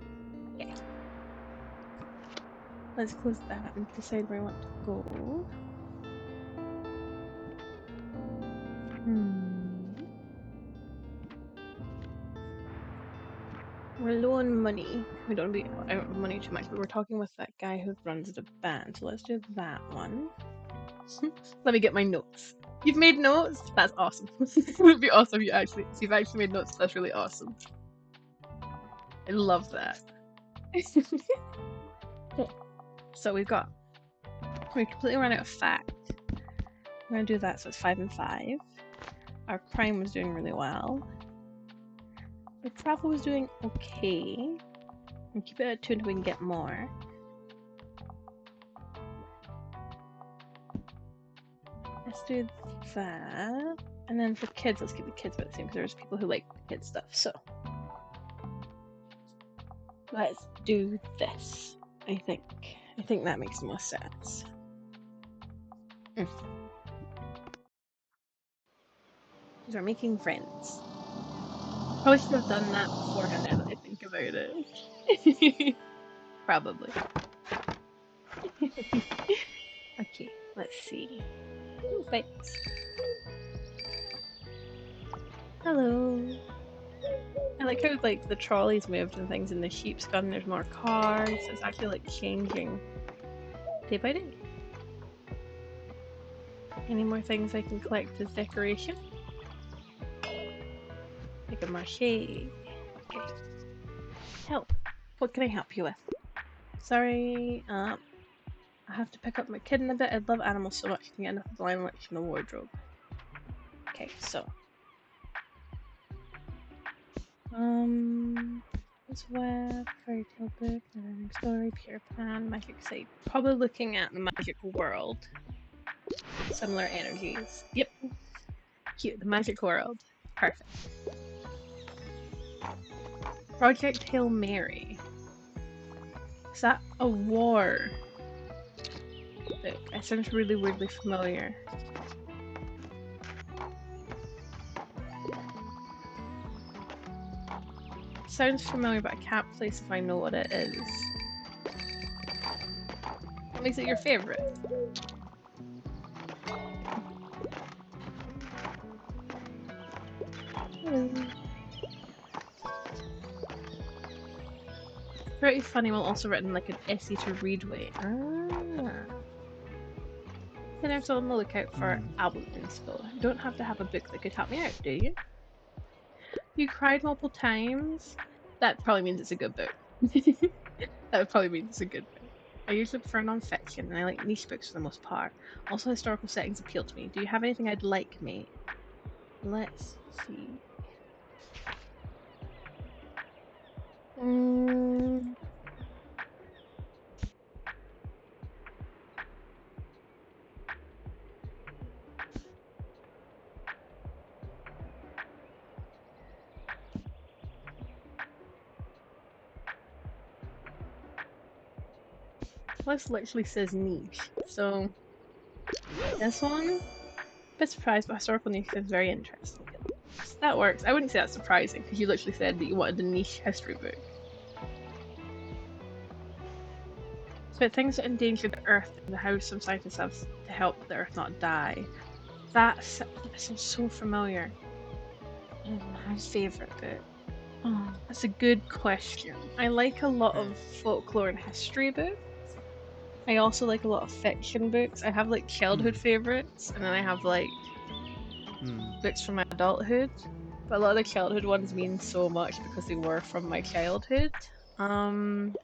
Okay. Let's close that and decide where I want to go. We're low on money. We don't be out of money too much, but we're talking with that guy who runs the band, so let's do that one. Let me get my notes. You've made notes? That's awesome. It would be awesome if you've actually made notes. That's really awesome. I love that. So we completely run out of fact. We're gonna do that, so it's 5 and 5. Our crime was doing really well. Our travel was doing okay. And keep it at 2 until we can get more. Let's do that. And then for kids, let's keep the kids about the same because there's people who like the kids stuff. So let's do this. I think that makes the most sense. We're making friends. Probably should have done that beforehand now that I think about it. Probably. Okay, let's see. Ooh, thanks. Hello. I like how like the trolleys moved and things in the sheep's gun. There's more cars. It's actually like changing day by day. Any more things I can collect as decoration? Like a marche. Okay. Help. What can I help you with? Sorry, I have to pick up my kid in a bit. I love animals so much. I can get enough blind lights from the wardrobe. Okay, so. This web, fairy tale book, never-ending story, Peter Pan, magic site. Probably looking at the magic world. Similar energies. Yep. Cute, the magic world. Perfect. Project Hail Mary. Is that a war book? It sounds really weirdly familiar. Sounds familiar, but I can't place if I know what it is. What makes it your favorite? Pretty funny while also written like an essay to read way. Then I'm still on the lookout for album inspo. You don't have to have a book that could help me out, do you? You cried multiple times? That probably means it's a good book. That probably means it's a good book. I usually prefer non-fiction, and I like niche books for the most part. Also, historical settings appeal to me. Do you have anything I'd like, mate? Let's see. This literally says niche, so this one, a bit surprised, but historical niche is very interesting. That works. I wouldn't say that's surprising because you literally said that you wanted a niche history book. But things that endanger the Earth and how some scientists have to help the Earth not die. That sounds so familiar. My favourite book. Oh, that's a good question. I like a lot of folklore and history books. I also like a lot of fiction books. I have like childhood favourites, and then I have like books from my adulthood. But a lot of the childhood ones mean so much because they were from my childhood. I'm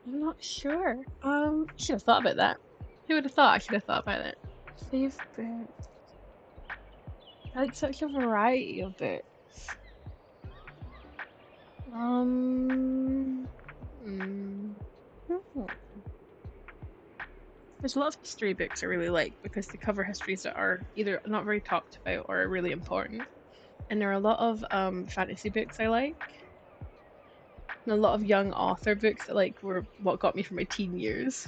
not sure. Should have thought about that. Who would have thought I should have thought about it? Favorite. I like such a variety of books. Hmm. There's a lot of history books I really like because they cover histories that are either not very talked about or are really important. And there are a lot of fantasy books I like, and a lot of young author books that like were what got me through my teen years.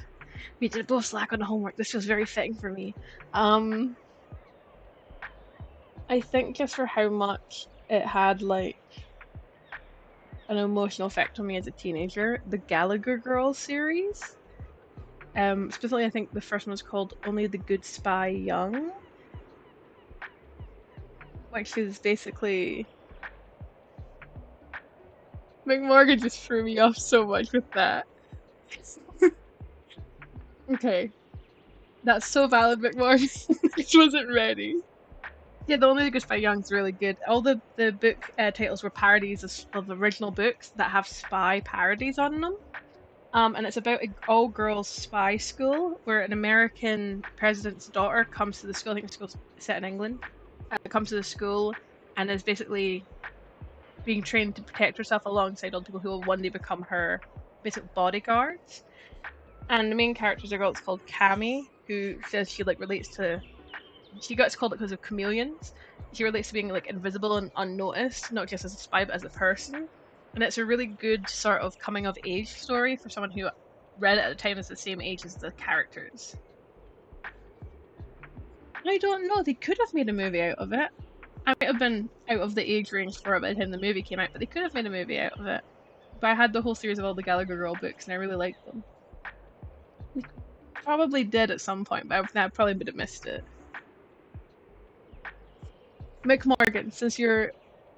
We did both slack on the homework. This was very fitting for me. Um, I think just for how much it had like an emotional effect on me as a teenager, the Gallagher Girls series. Specifically, I think the first one was called Only the Good Spy Young, which is basically McMorgan just threw me off so much with that. Okay, that's so valid, McMorgan. I wasn't ready. Yeah, the Only the Good Spy Young is really good. All the book titles were parodies of original books that have spy parodies on them. And it's about an all-girls spy school where an American president's daughter comes to the school. I think the school's set in England. Comes to the school and is basically being trained to protect herself alongside all the people who will one day become her basic bodyguards. And the main character is a girl that's called Cammy, who says she like relates to. She gets called it because of chameleons. She relates to being like invisible and unnoticed, not just as a spy but as a person. And it's a really good sort of coming of age story for someone who read it at the time as the same age as the characters. I don't know. They could have made a movie out of it. I might have been out of the age range for it by the time the movie came out, but they could have made a movie out of it. But I had the whole series of all the Gallagher Girl books, and I really liked them. Probably did at some point, but I probably would have missed it. Mick Morgan, since your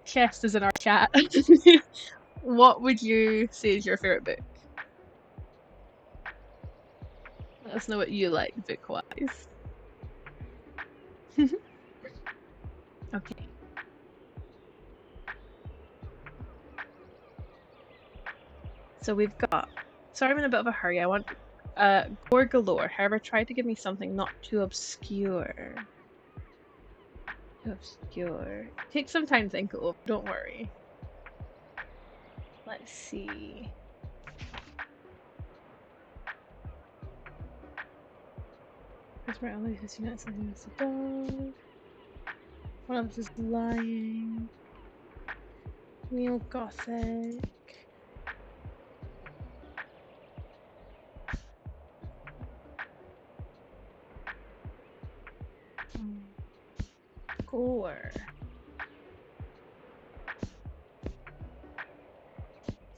chest is in our chat, what would you say is your favorite book? Let us know what you like book-wise. Okay. So we've got. Sorry, I'm in a bit of a hurry. I want gore galore. However, try to give me something not too obscure. Too obscure. Take some time to think it over. Don't worry. Let's see. That's where Ellie has units and the dog. One of us is lying. Neo Gothic. Gore.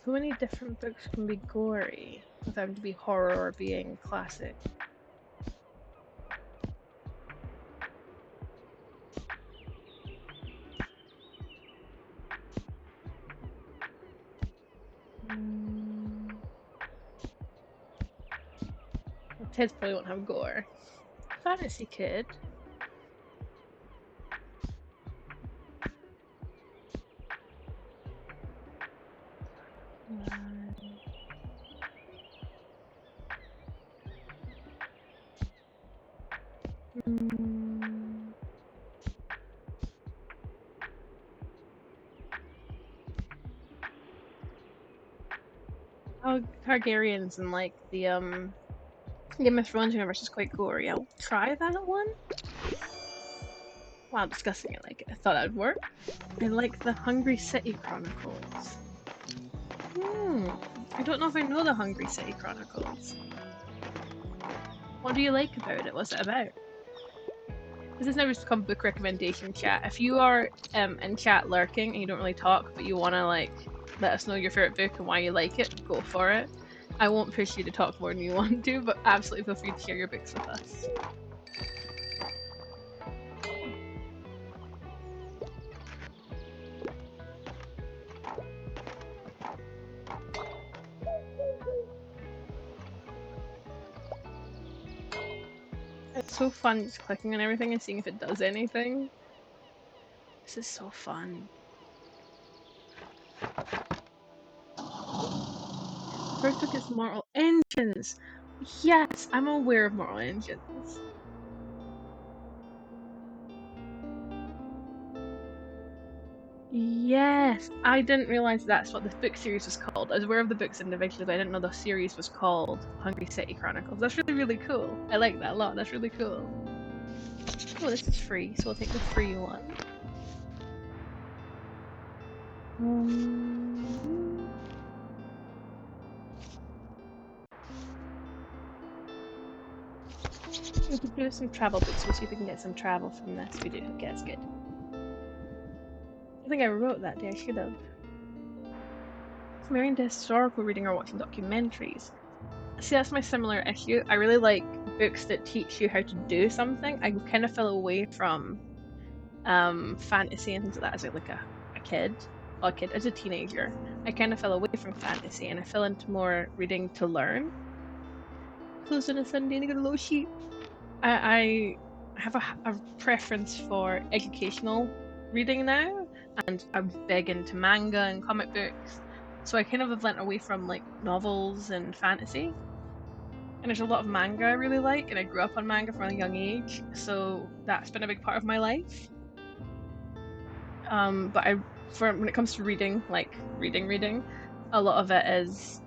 So many different books can be gory without having to be horror or being classic. Well, Ted's probably won't have gore. Fantasy Kid. Oh, Targaryens and like the Game of Thrones universe is quite gory. I'll try that one. Wow, discussing it like I thought that would work. I like the Hungry City Chronicles. I don't know if I know the Hungry City Chronicles. What do you like about it? What's it about? This has now just become book recommendation chat. If you are in chat lurking and you don't really talk, but you want to like let us know your favorite book and why you like it, go for it. I won't push you to talk more than you want to, but absolutely feel free to share your books with us. It's so fun just clicking on everything and seeing if it does anything. This is so fun. First book is Mortal Engines. Yes, I'm aware of Mortal Engines. Yes, I didn't realize that's what this book series was called. I was aware of the books individually, but I didn't know the series was called Hungry City Chronicles. That's really, really cool. I like that a lot. That's really cool. Oh, this is free, so we'll take the free one. We could do some travel books. We'll see if we can get some travel from this. We do. Okay, that's good. I think I wrote that day. I should have. I'm very into historical reading or watching documentaries. See, that's my similar issue. I really like books that teach you how to do something. I kind of fell away from fantasy and things like that as like a kid. Well, a kid, as a teenager. I kind of fell away from fantasy and I fell into more reading to learn. Close on a Sunday and I got a little sheep. I have a preference for educational reading now, and I'm big into manga and comic books. So I kind of have went away from like novels and fantasy. And there's a lot of manga I really like, and I grew up on manga from a young age, so that's been a big part of my life. But when it comes to reading, like reading, a lot of it is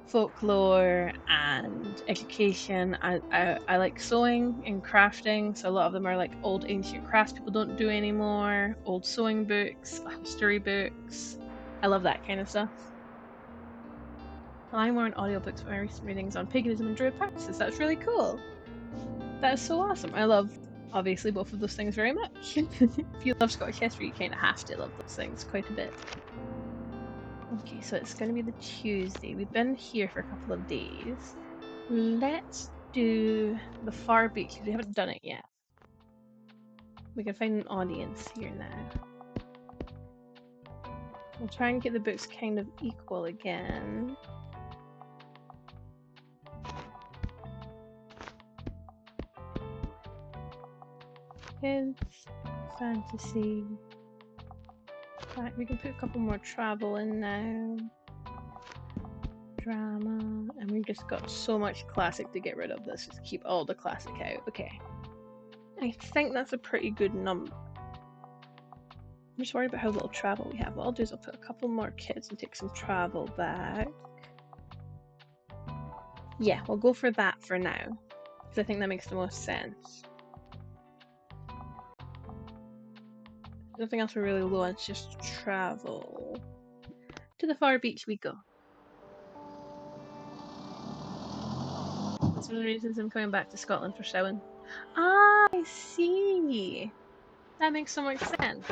folklore and education. I like sewing and crafting, so a lot of them are like old ancient crafts people don't do anymore, old sewing books, history books. I love that kind of stuff. I'm more on audiobooks, but my recent readings on paganism and druid practices. That's really cool. That is so awesome. I love, obviously, both of those things very much. If you love Scottish history, you kind of have to love those things quite a bit. Okay, so it's going to be the Tuesday. We've been here for a couple of days. Let's do the Far Beach, because we haven't done it yet. We can find an audience here now. We'll try and get the books kind of equal again. Kids, fantasy. Right, we can put a couple more travel in now. Drama, and we've just got so much classic to get rid of. Let's just keep all the classic out. Okay. I think that's a pretty good number. I'm just worried about how little travel we have. What I'll do is I'll put a couple more kids and take some travel back. Yeah, we'll go for that for now, because I think that makes the most sense. Nothing else we're really low on, it's just travel. To the Far Beach we go. That's one of the reasons I'm coming back to Scotland for Samhain. Ah, I see! That makes so much sense.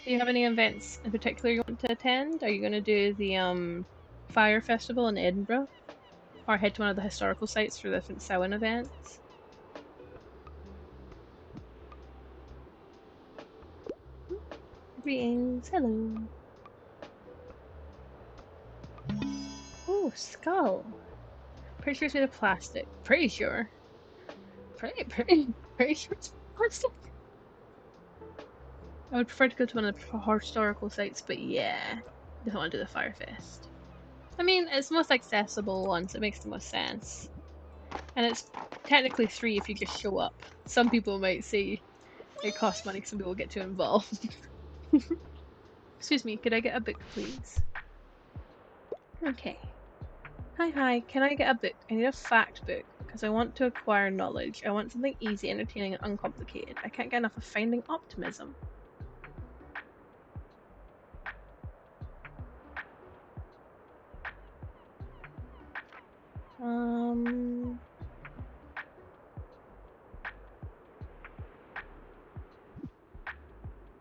Do you have any events in particular you want to attend? Are you going to do the Fire Festival in Edinburgh? Or head to one of the historical sites for the different Samhain events? Greetings, hello. Oh, skull. Pretty sure it's made of plastic. Pretty sure. Pretty sure it's plastic. I would prefer to go to one of the historical sites, but yeah, I don't want to do the Fire Fest. I mean, it's the most accessible one, so it makes the most sense. And it's technically free if you just show up. Some people might say it costs money, some people get too involved. Excuse me, could I get a book, please? Okay. Hi, can I get a book? I need a fact book, because I want to acquire knowledge. I want something easy, entertaining, and uncomplicated. I can't get enough of finding optimism.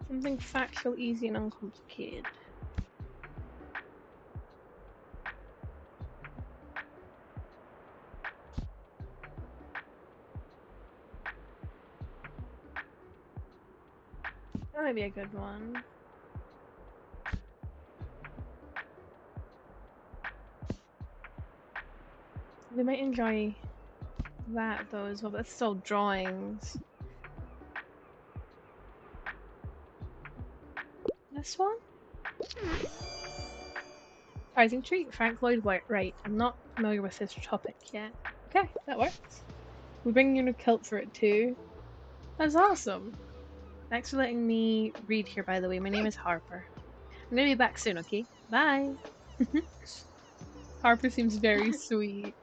Something factual, easy, and uncomplicated. That might be a good one. They might enjoy that though as well, but it's still drawings. This one? Surprising treat, Frank Lloyd Wright. I'm not familiar with his topic yet. Okay, that works. We're bringing in a kilt for it too. That's awesome. Thanks for letting me read here, by the way. My name is Harper. I'm gonna be back soon, okay? Bye! Harper seems very sweet.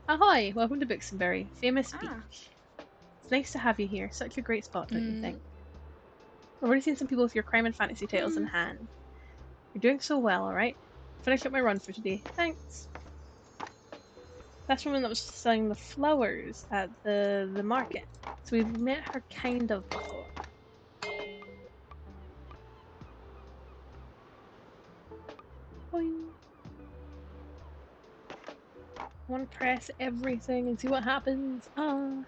Ahoy! Welcome to Bixenbury, famous beach. It's nice to have you here. Such a great spot, don't you think? I've already seen some people with your crime and fantasy tales in hand. You're doing so well, alright? Finished up my run for today. Thanks. That's the woman that was selling the flowers at the market. So we've met her kind of before. Boing. I want to press everything and see what happens. I'll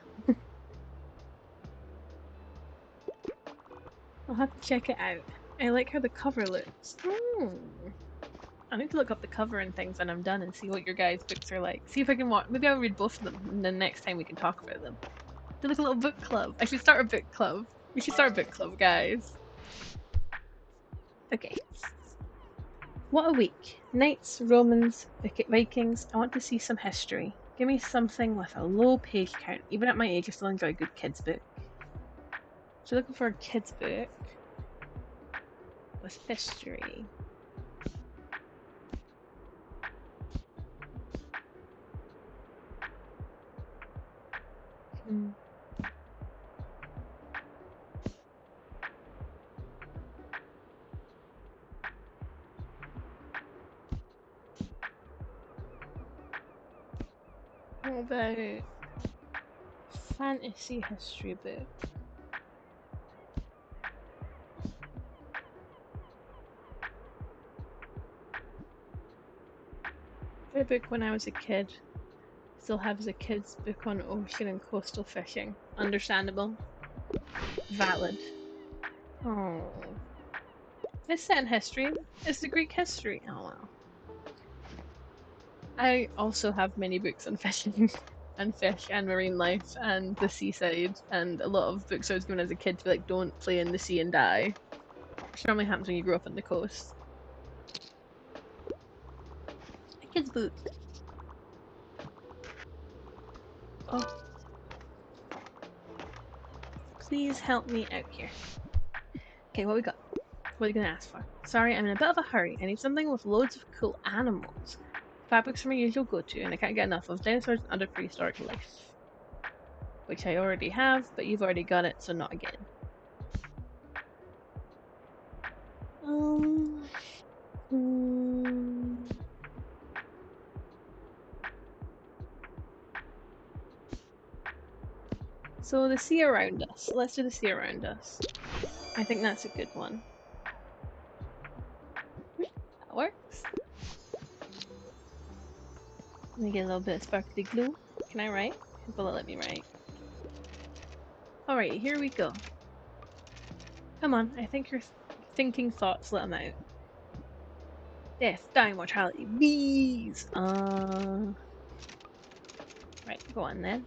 have to check it out. I like how the cover looks. I need to look up the cover and things when I'm done and see what your guys' books are like. See if I can watch. Maybe I'll read both of them, and then next time we can talk about them. Do like a little book club. I should start a book club. We should start a book club, guys. Okay. What a week. Knights, Romans, Vikings. I want to see some history. Give me something with a low page count. Even at my age, I still enjoy a good kids book. So looking for a kids book with history. What about fantasy history book? I read a book when I was a kid. Still has a kid's book on ocean and coastal fishing. Understandable. Valid. Oh. It's set in history. It's the Greek history. Oh well. I also have many books on fishing and fish and marine life and the seaside and a lot of books I was given as a kid to be like, don't play in the sea and die. Which normally happens when you grow up on the coast. A kid's book. Oh. Please help me out here. Okay, what we got? What are you gonna ask for? Sorry, I'm in a bit of a hurry. I need something with loads of cool animals. Fabrics are my usual go-to, and I can't get enough of dinosaurs and other prehistoric life. Which I already have, but you've already got it, so not again. So the sea around us. Let's do the sea around us. I think that's a good one. That works. Let me get a little bit of sparkly glue. Can I write? Will it let me write? Alright, here we go. Come on, I think you're thinking thoughts, let them out. Death, dying, mortality, bees! Right, go on then.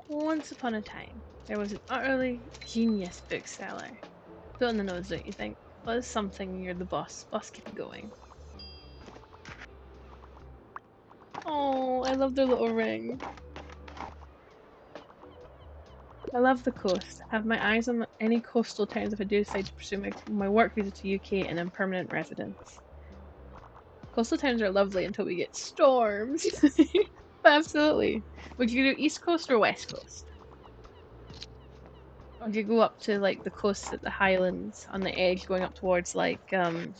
Once upon a time, there was an utterly genius bookseller. Go on the nose, don't you think? Well, it's something, you're the boss. Boss, keep going. Oh, I love their little ring. I love the coast. Have my eyes on any coastal towns if I do decide to pursue my work visa to UK and I'm permanent residence. Coastal towns are lovely until we get storms. Absolutely. Would you do East Coast or West Coast? Or would you go up to like the coast at the Highlands on the edge going up towards like oh,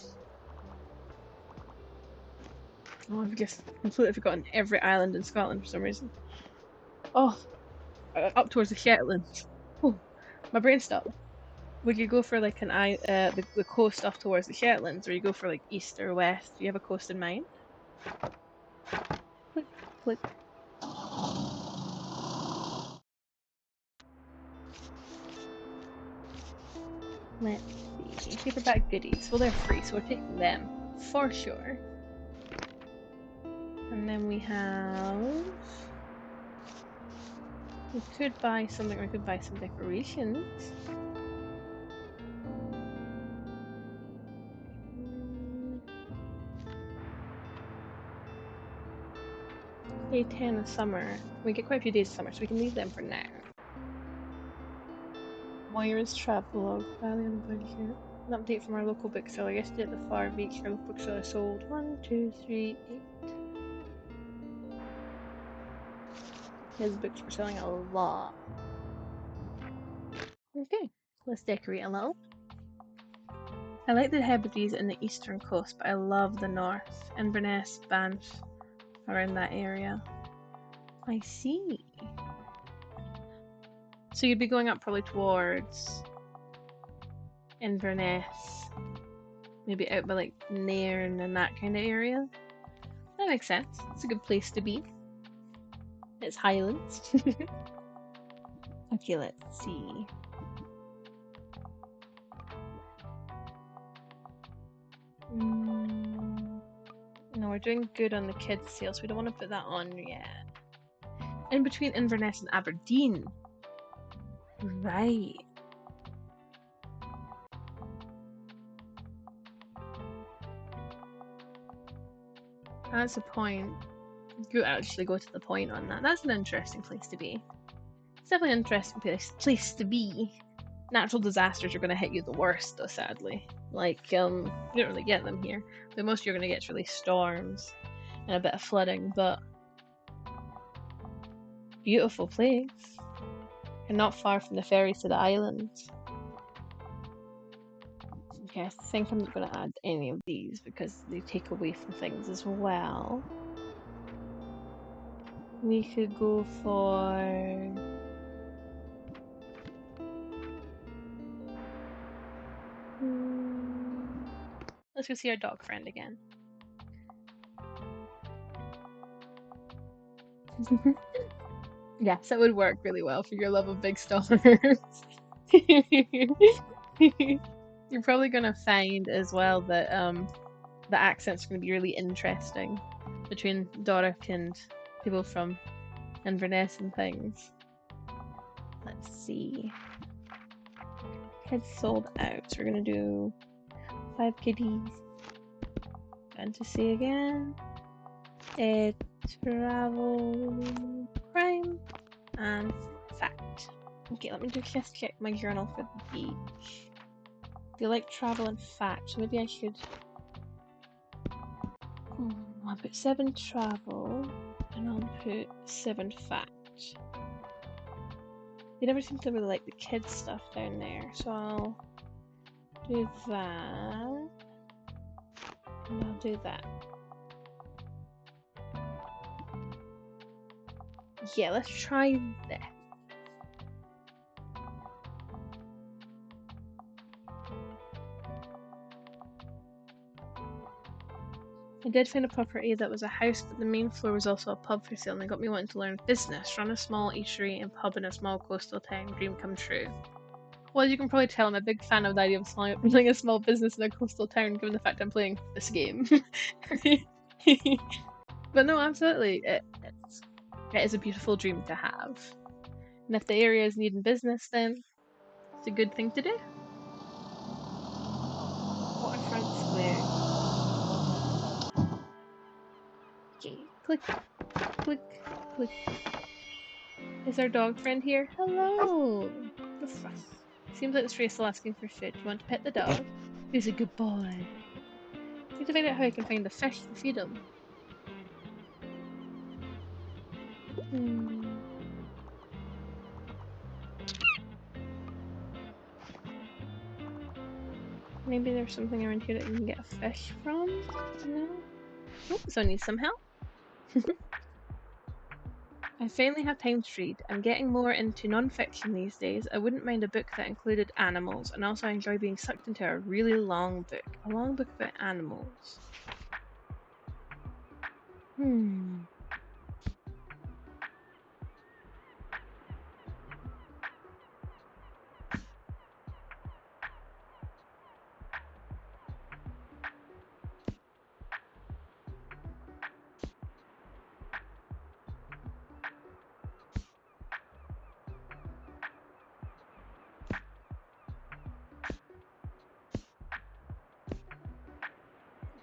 I've just completely forgotten every island in Scotland for some reason. Oh, up towards the Shetlands. Oh, my brain stopped. Would you go for like the coast off towards the Shetlands, or you go for like east or west? Do you have a coast in mind? Click, click. Let's see. Paperback goodies. Well, they're free, so we're taking them for sure. And then we have. We could buy something, or we could buy some decorations. Day 10 of summer. We get quite a few days of summer, so we can leave them for now. Moira's travelogue, Valley on the Blanket. An update from our local bookseller. Yesterday at the Far Beach, our local bookseller sold 1, 2, 3, 8. His books were selling a lot. Okay, let's decorate a little. I like the Hebrides and the eastern coast, but I love the north. Inverness, Banff, around that area. I see. So you'd be going up probably towards Inverness, maybe out by like Nairn and that kind of area. That makes sense. It's a good place to be. It's Highlands. Okay, let's see. No, we're doing good on the kids' sale, so we don't want to put that on yet. In between Inverness and Aberdeen. Right. That's a point. You actually go to the point on that. That's an interesting place to be. It's definitely an interesting place to be. Natural disasters are going to hit you the worst, though, sadly. Like, you don't really get them here. The most you're going to get is really storms and a bit of flooding, but beautiful place. And not far from the ferries to the islands. Okay, I think I'm not going to add any of these because they take away from things as well. We could go for... let's go see our dog friend again. Yes, that would work really well for your love of big stars. You're probably gonna find as well that the accent's gonna be really interesting between Doric and people from Inverness and things. Let's see. Kids sold out, so we're gonna do 5 kiddies. Fantasy again. Travel, crime, and fact. Okay, let me just check my journal for the beach. I feel like travel and fact, so maybe I should... I'll put 7 travel, and I'll put 7 fact. They never seem to really like the kids stuff down there, so I'll do that, and I'll do that. Yeah, let's try this. I did find a property that was a house, but the main floor was also a pub for sale, and it got me wanting to learn business, run a small eatery and pub in a small coastal town. Dream come true. Well, as you can probably tell, I'm a big fan of the idea of running a small business in a coastal town, given the fact I'm playing this game. But no, absolutely, it is a beautiful dream to have. And if the area is needing business, then it's a good thing to do. Waterfront Square. Okay, click, click, click. Is our dog friend here? Hello! The fuss. Seems like the stray is still asking for food. Do you want to pet the dog? He's a good boy. I need to find out how I can find the fish to feed him. Maybe there's something around here that you can get a fish from? No? Oh, so I need some help. I finally have time to read. I'm getting more into non-fiction these days. I wouldn't mind a book that included animals, and also I enjoy being sucked into a really long book. A long book about animals.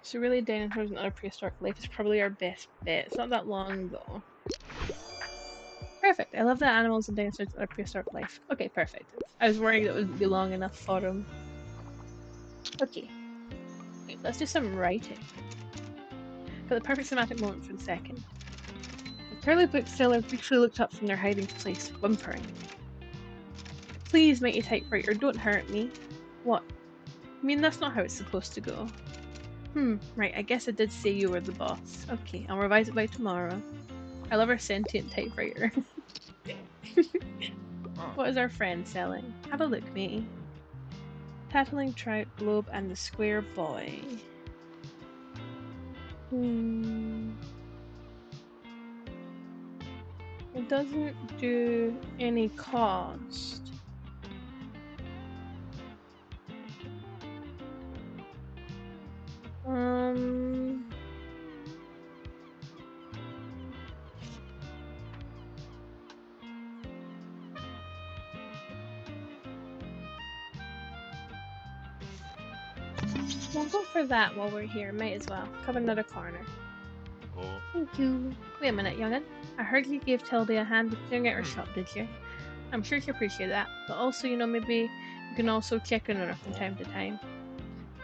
So really, dinosaurs and other prehistoric life is probably our best bet. It's not that long though. Perfect. perfect. I love that animals and dinosaurs are prehistoric life. Okay, perfect. I was worried it wouldn't be long enough for them. Okay. Wait, let's do some writing. Got the perfect cinematic moment for the second. The curly bookseller briefly looked up from their hiding place, whimpering. Please, mighty typewriter, don't hurt me. What? I mean, that's not how it's supposed to go. Right, I guess I did say you were the boss. Okay, I'll revise it by tomorrow. I love our sentient typewriter. What is our friend selling? Have a look, matey. Tattling trout, globe, and the square boy. It doesn't do any cost. We'll go for that while we're here. Might as well. Cover another corner.
Oh.
Thank you. Wait a minute, young'un. I heard you gave Tildy a hand with clearing out her shop, did you? I'm sure she appreciated that. But also, you know, maybe you can also check in on her from time to time.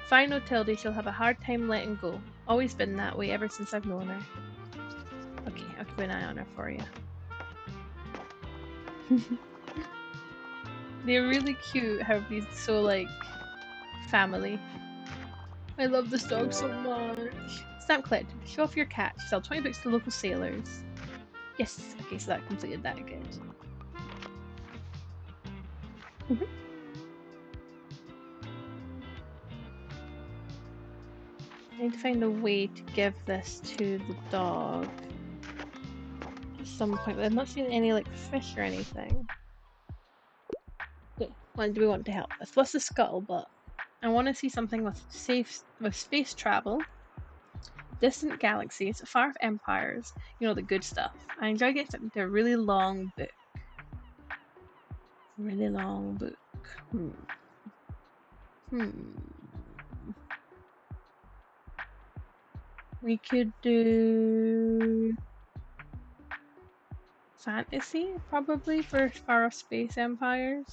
If I know Tildy, she'll have a hard time letting go. Always been that way ever since I've known her. Okay, I'll keep an eye on her for you. They're really cute how he's so, like, family. I love this dog so much. Stamp collected. Show off your catch. Sell 20 books to local sailors. Yes. Okay, so that completed that again. I need to find a way to give this to the dog. At some point, but I've not seen any, like, fish or anything. Okay, what do we want to help with? What's the scuttlebutt? I want to see something with space travel, distant galaxies, far off empires, you know, the good stuff. I enjoy getting something to a really long book. Really long book. We could do fantasy, probably, for far off space empires.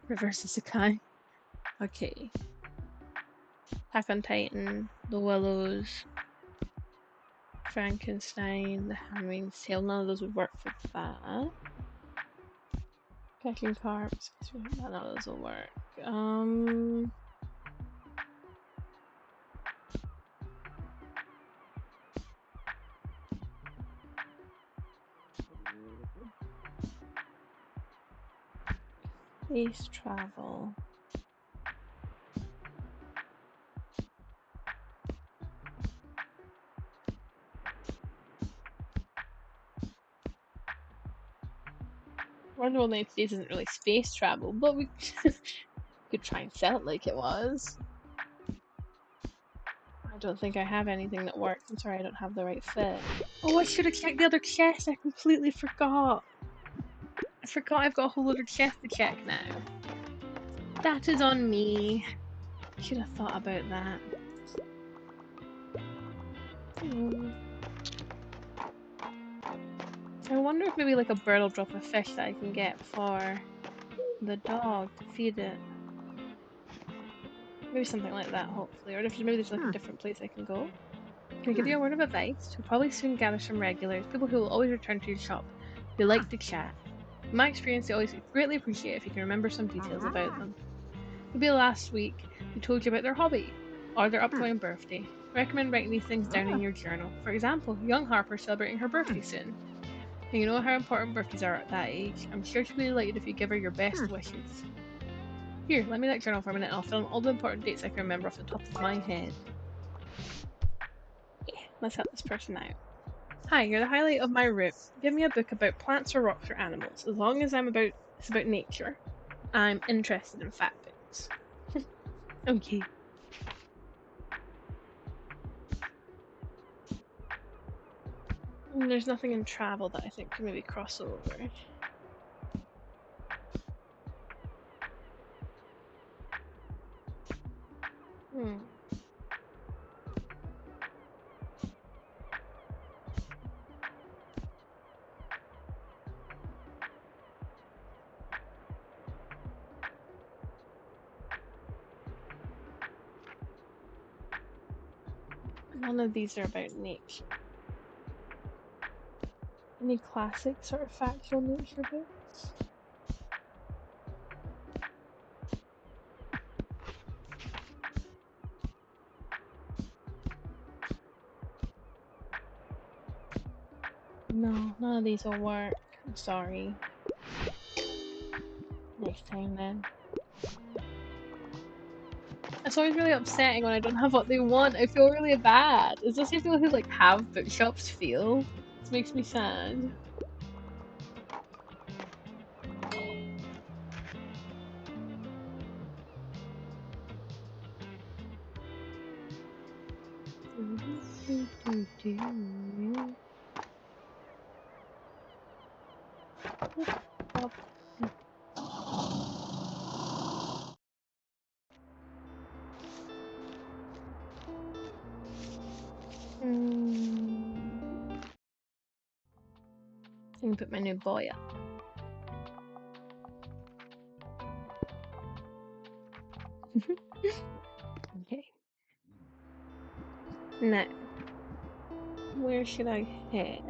Reverse Isekai. Okay. Attack on Titan, The Willows, Frankenstein, The Handmaid's Tale. None of those would work for that. Pecking Carps. None of those will work. Space travel. Wonderful Night Days isn't really space travel, but we could try and sell it like it was. I don't think I have anything that works. I'm sorry, I don't have the right fit. Oh, I should have checked the other chest. I completely forgot. I forgot I've got a whole other chest to check now. That is on me. I should have thought about that. I wonder if maybe like a bird will drop a fish that I can get for the dog to feed it. Maybe something like that, hopefully. Or if maybe there's like a different place I can go. Can I give you a word of advice? You'll probably soon gather some regulars, people who will always return to your shop, who like to chat. In my experience, they always greatly appreciate if you can remember some details about them. Maybe last week they told you about their hobby or their upcoming birthday. I recommend writing these things down in your journal. For example, young Harper's celebrating her birthday soon. And you know how important birthdays are at that age. I'm sure she'll be delighted if you give her your best wishes. Here, let me that journal for a minute and I'll fill in all the important dates I can remember off the top of my head. Yeah, let's help this person out. Hi, you're the highlight of my room. Give me a book about plants or rocks or animals, as long as it's about nature. I'm interested in fact books. Okay. There's nothing in travel that I think can maybe cross over. None of these are about nature. Any classic sort of factual nature books? No, none of these will work. I'm sorry. Next time then. It's always really upsetting when I don't have what they want. I feel really bad. Is this how people who like have bookshops feel? This makes me sad. I can put my new boy up. Okay. Now, where should I head?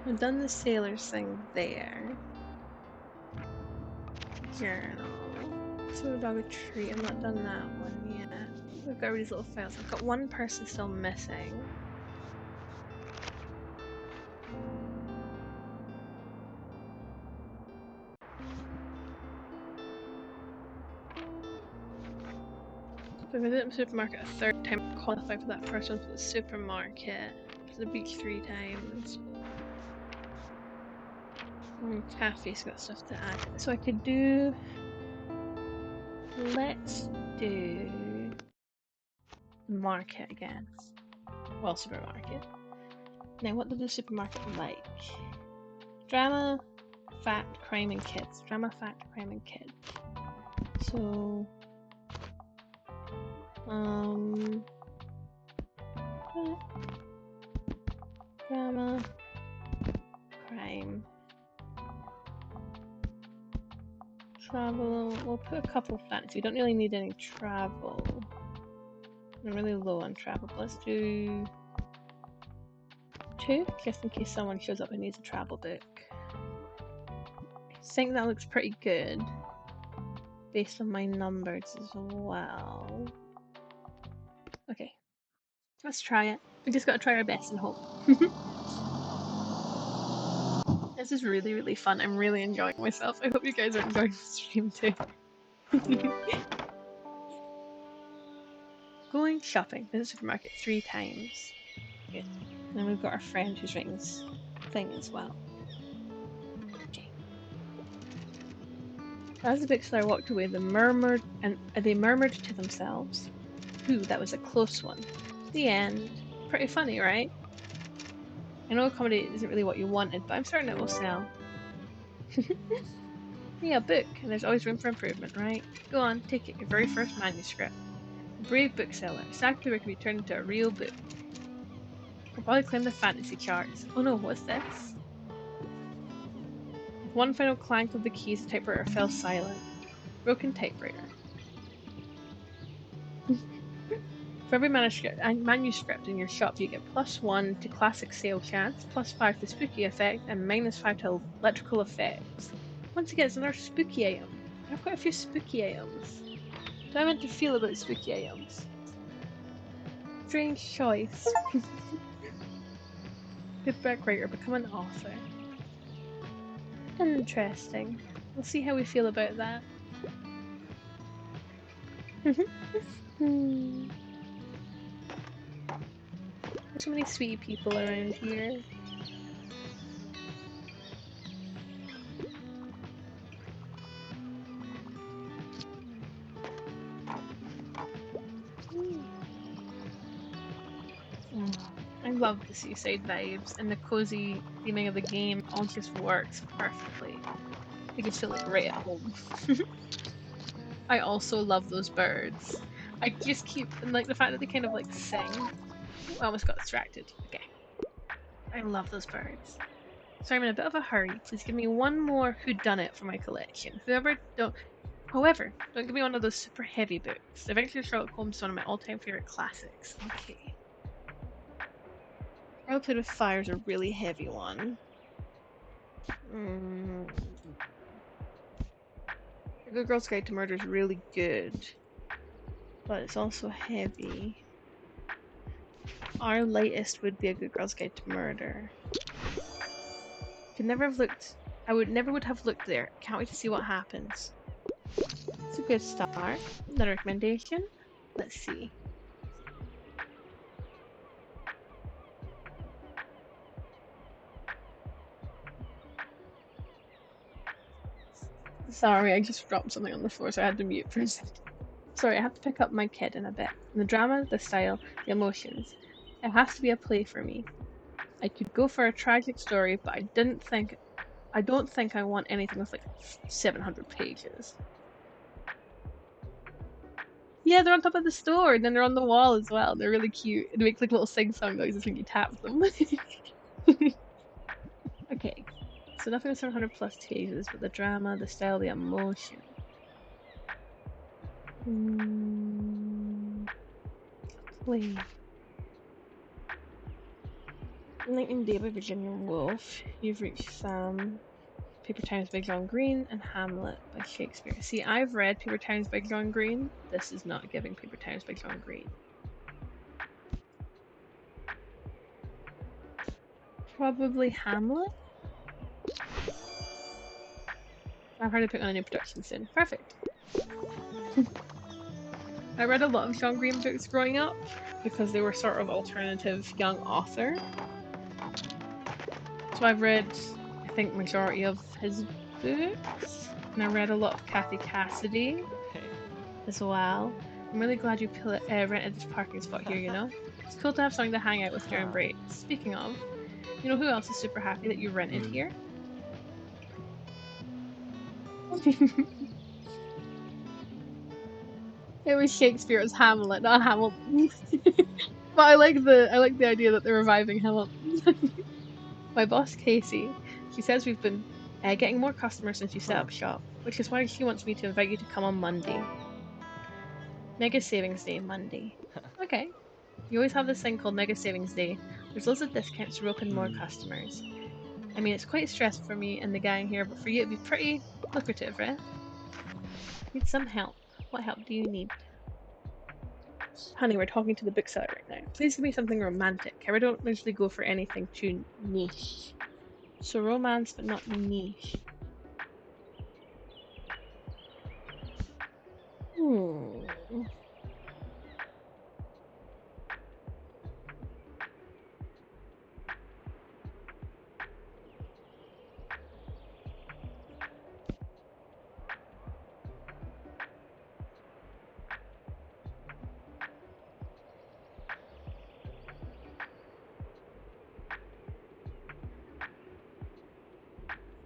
I've done the sailors thing there. Journal. So dog a tree. I've not done that one yet. We've got all these little files. I've got one person still missing. So if I did it in the supermarket a third time, I qualify for that first one for the supermarket. For the beach 3 times. Cafe's got stuff to add. So I could do... Let's do... market again. Well, supermarket. Now, what did the supermarket like? Drama, fact, crime, and kids. Drama, fact, crime, and kids. So... drama, crime, travel. We'll put a couple fantasy. We don't really need any travel. I'm really low on travel, but let's do 2, just in case someone shows up and needs a travel book. I think that looks pretty good based on my numbers as well. Okay, let's try it. We just gotta try our best and hope. This is really, really fun. I'm really enjoying myself. I hope you guys are enjoying the stream too. Going shopping. Visit the supermarket 3 times. Good. And then we've got our friend who's writing this thing as well. Okay. As the bookseller walked away, they murmured to themselves. Ooh, that was a close one. The end. Pretty funny, right? I know comedy isn't really what you wanted, but I'm certain it will sell. Yeah, a book, and there's always room for improvement, right? Go on, take it, your very first manuscript. A brave bookseller. Exactly where it can be turned into a real book. I'll probably claim the fantasy charts. Oh no, what's this? With one final clank of the keys, the typewriter fell silent. Broken typewriter. For every manuscript in your shop, you get +1 to classic sale chance, +5 to spooky effect, and -5 to electrical effects. Once again, it's another spooky item. I have quite a few spooky items. What do I meant to feel about spooky items? Strange choice. Good book writer, become an author. Interesting. We'll see how we feel about that. There's so many sweet people around here. I love the seaside vibes, and the cozy theming of the game all just works perfectly. I just feel like right at home. I also love those birds. I just keep, and like the fact that they kind of like sing. I almost got distracted. Okay. I love those birds. So I'm in a bit of a hurry. Please give me one more whodunit for my collection. Whoever don't However, don't give me one of those super heavy books. The Adventures of Sherlock Holmes is one of my all-time favorite classics. Okay. Royal Played with Fire is a really heavy one. The Good Girl's Guide to Murder is really good, but it's also heavy. Our lightest would be A Good Girl's Guide to Murder. Could never have looked. I would never have looked there. Can't wait to see what happens. It's a good start. Another recommendation. Let's see. Sorry, I just dropped something on the floor, so I had to mute for a second. Sorry, I have to pick up my kid in a bit. The drama, the style, the emotions. It has to be a play for me. I could go for a tragic story, but I don't think I want anything with like 700 pages. Yeah, they're on top of the store, and then they're on the wall as well. They're really cute. They make like little sing-song noises when you tap them. Okay, so nothing with 700 plus pages, but the drama, the style, the emotion. Play. Lightning Day by Virginia Woolf. You've reached Sam. Paper Towns by John Green, and Hamlet by Shakespeare. See, I've read Paper Towns by John Green. This is not giving Paper Towns by John Green. Probably Hamlet. I've heard to put on a new production soon. Perfect. I read a lot of John Green books growing up because they were sort of alternative young author. So I've read, I think, majority of his books, and I read a lot of Kathy Cassidy as well. I'm really glad you rented this parking spot here, you know? It's cool to have something to hang out with during breaks. Speaking of, you know who else is super happy that you rented here? It was Shakespeare as Hamlet, not Hamilton. But I like the idea that they're reviving Hamilton. My boss Casey, she says we've been getting more customers since you set up shop, which is why she wants me to invite you to come on Monday. Mega Savings Day Monday. Okay. You always have this thing called Mega Savings Day. There's loads of discounts to rope in more customers. I mean, it's quite stressful for me and the gang here, but for you it'd be pretty lucrative, right? Need some help. What help do you need? Honey, we're talking to the bookseller right now. Please give me something romantic. I don't usually go for anything too niche. So romance, but not niche.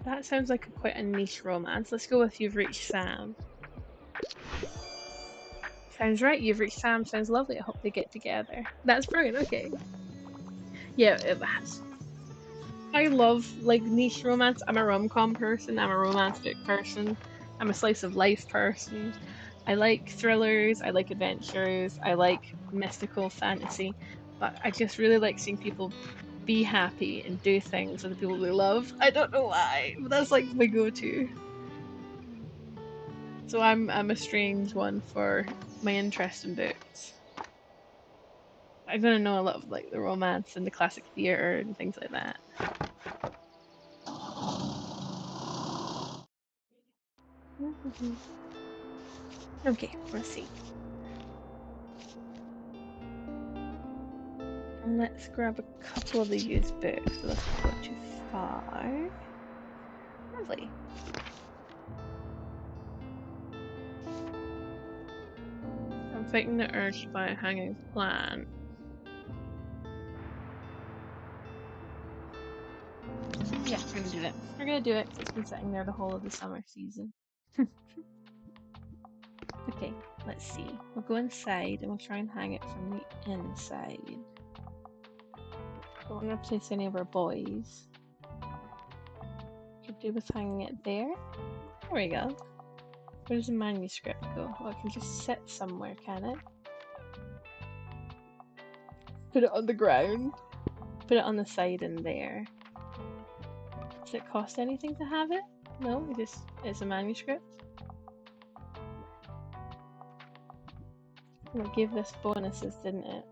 That sounds like quite a niche romance. Let's go with You've Reached Sam. Sounds right. You've Reached Sam. Sounds lovely. I hope they get together. That's brilliant. Okay. Yeah, I love like niche romance. I'm a rom-com person. I'm a romantic person. I'm a slice of life person. I like thrillers. I like adventures. I like mystical fantasy. But I just really like seeing people be happy and do things with the people they love. I don't know why, but that's like my go-to. So I'm a strange one for my interest in books. I'm gonna know a lot of like the romance and the classic theatre and things like that. Okay, let's see. Let's grab a couple of the used books, so let's go too far. Lovely. I'm fighting the urge to buy a hanging plant. Yeah, we're gonna do that. We're gonna do it because it's been sitting there the whole of the summer season. Okay, let's see. We'll go inside and we'll try and hang it from the inside. Don't want to place any of our boys. Could do with hanging it there. There we go. Where does the manuscript go? Oh, it can just sit somewhere, can it? Put it on the ground. Put it on the side in there. Does it cost anything to have it? No, it's a manuscript. Well, it gave this bonuses, didn't it?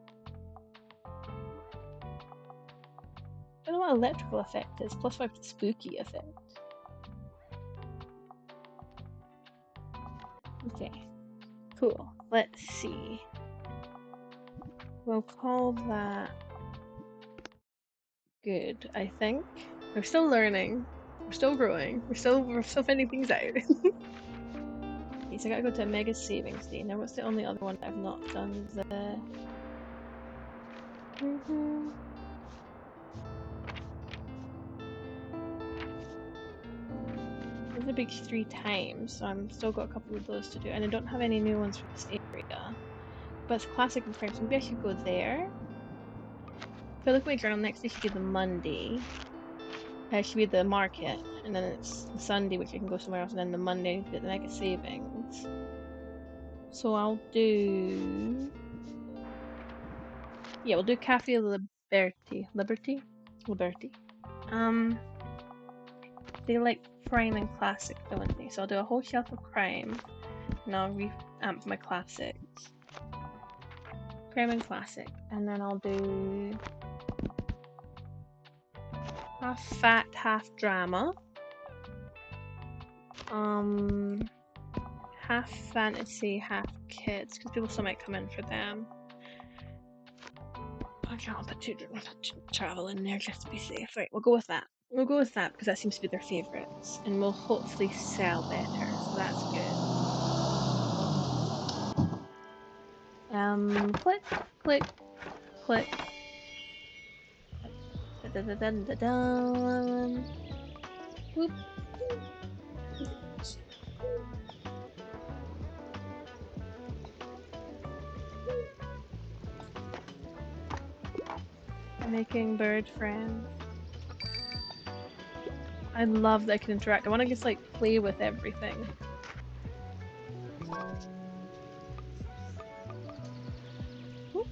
I don't know what electrical effect is. +5 to spooky effect. Okay, cool. Let's see. We'll call that good, I think. We're still learning. We're still growing. We're still finding things out. Okay, so I gotta go to a mega savings day. Now what's the only other one I've not done? There's a big 3 times, so I'm still got a couple of those to do, and I don't have any new ones for this area. But it's classic and so maybe I should go there. If I look at my journal, next day should be the Monday. It should be the market, and then it's the Sunday, which I can go somewhere else, and then the Monday, the mega savings. So I'll do... Yeah, we'll do Cafe Liberty. Liberty? They like crime and classic, don't they? So I'll do a whole shelf of crime, and I'll revamp my classics. Crime and classic, and then I'll do half fat, half drama. Half fantasy, half kids, because people still might come in for them. Okay, I'll put two travel in there just to be safe. Right, we'll go with that. We'll go with that because that seems to be their favourites, and we'll hopefully sell better, so that's good. Click, click, click. Da-da-da-da-da-dum. Whoop. Making bird friends. I love that I can interact. I want to just like play with everything. Ooh,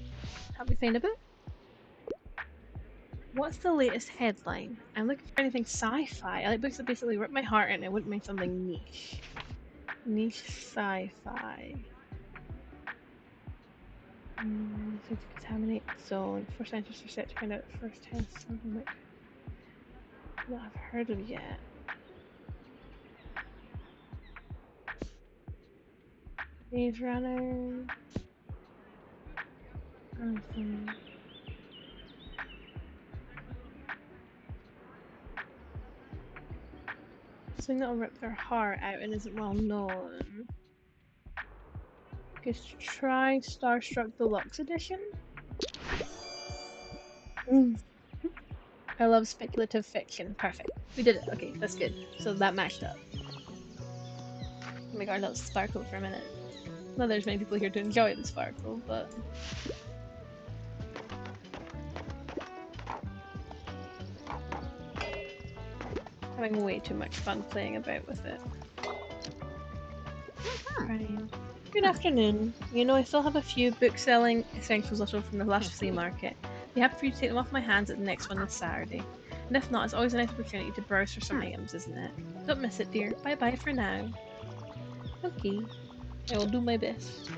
have we found a book? What's the latest headline? I'm looking for anything sci-fi. I like books that basically rip my heart and I wouldn't mind something niche. Niche sci-fi. To contaminate zone. For scientists are set to find out first hand something that I've heard of yet. Maze Runner. Something that'll rip their heart out and isn't well known. Just try Starstruck Deluxe Edition. I love speculative fiction. Perfect. We did it. Okay, that's good. So that matched up. Oh my god, that was sparkle for a minute. Not there's many people here to enjoy the sparkle, but... having way too much fun playing about with it. Right. Good afternoon. You know, I still have a few book-selling essentials left over from the last flea market. Be happy for you to take them off my hands at the next one this Saturday. And if not, it's always a nice opportunity to browse for some items, isn't it? Don't miss it, dear. Bye-bye for now. Okay. I will do my best.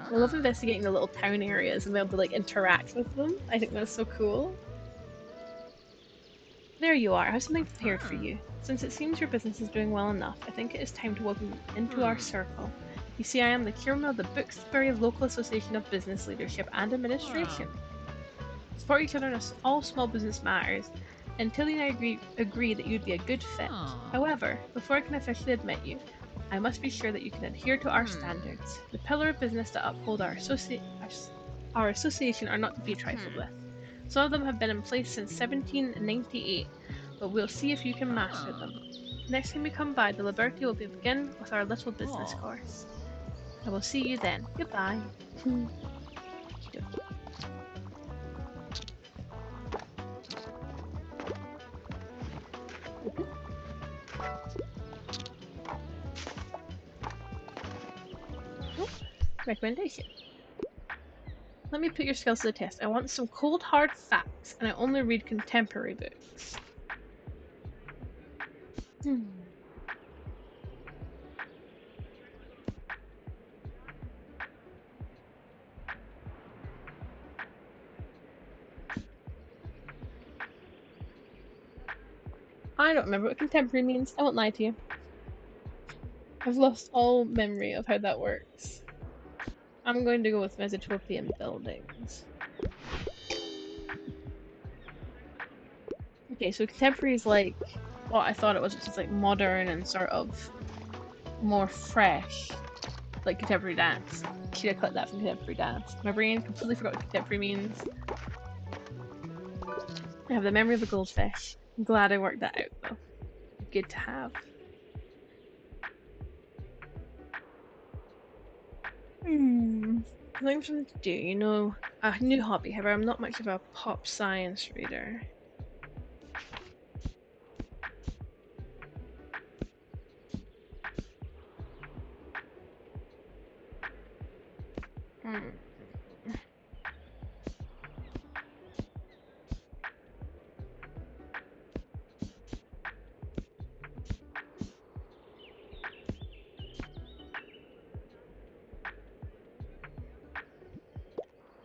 I love investigating the little town areas and being able to like interact with them. I think that's so cool. There you are. I have something prepared for you. Since it seems your business is doing well enough, I think it is time to welcome you into our circle. You see, I am the chairman of the Booksbury Local Association of Business Leadership and Administration. Support each other in all small business matters until you and I agree that you'd be a good fit. However, before I can officially admit you, I must be sure that you can adhere to our standards. The pillar of business that uphold our association are not to be trifled with. Some of them have been in place since 1798, but we'll see if you can master them. Next time we come by, the Liberty will begin with our little business course. I will see you then. Goodbye. Oh, recommendation. Let me put your skills to the test. I want some cold hard facts, and I only read contemporary books. I don't remember what contemporary means. I won't lie to you. I've lost all memory of how that works. I'm going to go with Mesotropian buildings. Okay, so contemporary is like what I thought it was, which is like modern and sort of more fresh, like contemporary dance. Should have cut that from contemporary dance. My brain completely forgot what contemporary means. I have the memory of a goldfish. I'm glad I worked that out though. Good to have. Something for them to do, you know, a new hobby. However, I'm not much of a pop science reader.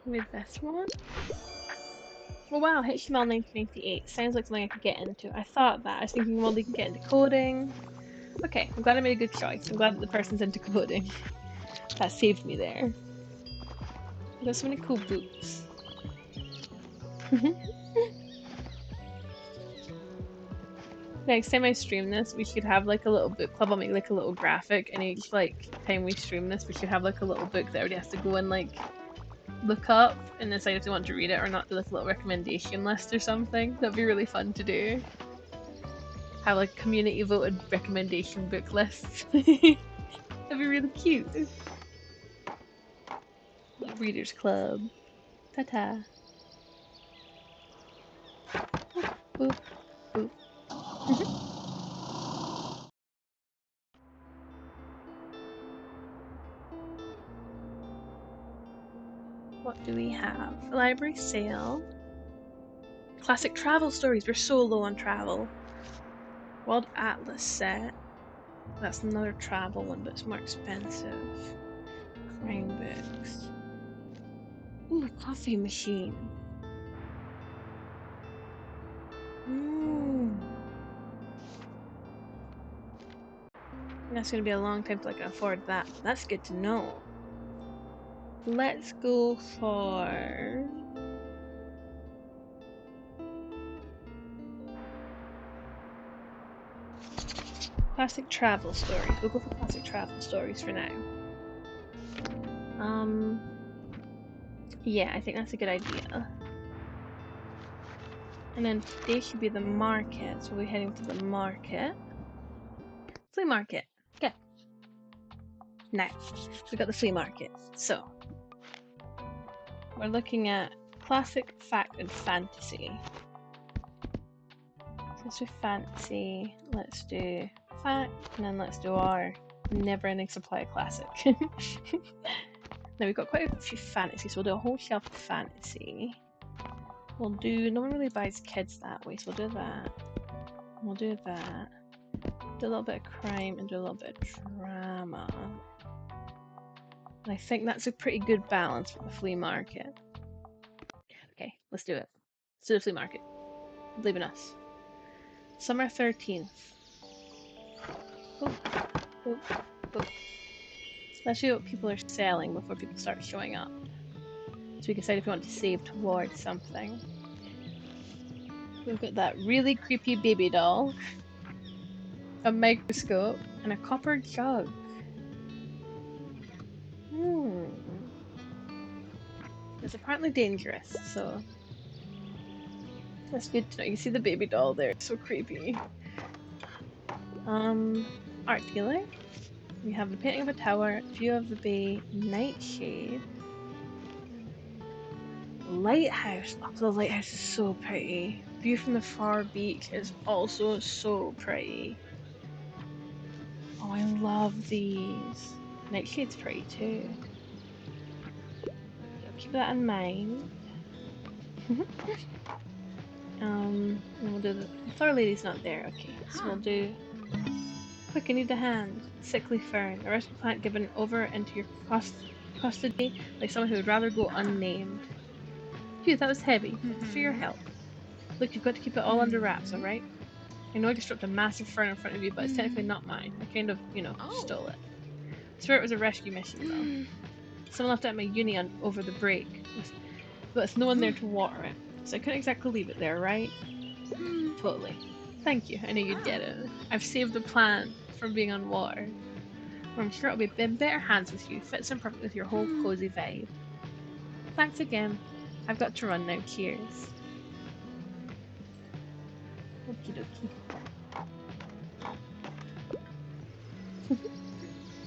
With this one. Oh wow, HTML 1998. Sounds like something I could get into. I thought that. I was thinking, well, they can get into coding. Okay, I'm glad I made a good choice. I'm glad that the person's into coding. That saved me there. I've got so many cool books. Next time I stream this, we should have like a little book club. I'll make like a little graphic, and each like time we stream this, we should have like a little book that everybody has to go and like look up and decide if they want to read it or not. Do like a little recommendation list or something. That'd be really fun to do. Have like community voted recommendation book lists. That'd be really cute. Readers Club. Ta-ta. Boop, boop, boop. What do we have? Library sale. Classic travel stories. We're so low on travel. World Atlas set. That's another travel one, but it's more expensive. Crime books. Ooh, coffee machine. That's gonna be a long time till I can afford that. That's good to know. Let's go for classic travel stories. We'll go for classic travel stories for now. Yeah, I think that's a good idea. And then today should be the market, so we're heading to the market. Flea market. Okay. Now, we got the flea market. So, we're looking at classic, fact, and fantasy. So let's do fantasy, let's do fact, and then let's do our never-ending supply of classic. Now we've got quite a few fantasy, so we'll do a whole shelf of fantasy. We'll do, no one really buys kids that way, so we'll do that. We'll do that. Do a little bit of crime and do a little bit of drama. And I think that's a pretty good balance for the flea market. Okay, let's do it. Let's do the flea market. Believe in us. Summer 13th. Oh, oh, oh. Especially what people are selling before people start showing up. So we decide if we want to save towards something. We've got that really creepy baby doll, a microscope, and a copper jug. It's apparently dangerous, so that's good to know. You see the baby doll there, it's so creepy. Art dealer. We have the painting of a tower, view of the bay, nightshade, lighthouse. Oh, the lighthouse is so pretty. View from the far beach is also so pretty. Oh, I love these. Nightshade's pretty too. I'll keep that in mind. And we'll do the flower lady's not there. Okay, so we'll do. Quick, I need a hand. Sickly fern. A rescue plant given over into your custody, like someone who would rather go unnamed. Phew, that was heavy. Thanks for your help. Look, you've got to keep it all under wraps, alright? I know I just dropped a massive fern in front of you, but it's technically not mine. I kind of, stole it. I swear it was a rescue mission, though. Someone left it at my uni over the break, but with no one there to water it, so I couldn't exactly leave it there, right? Totally. Thank you, I knew you'd get it. I've saved the plant from being unwatered. Well, I'm sure it'll be in better hands with you. Fits in perfectly with your whole cozy vibe. Thanks again. I've got to run now. Cheers. Okie dokie.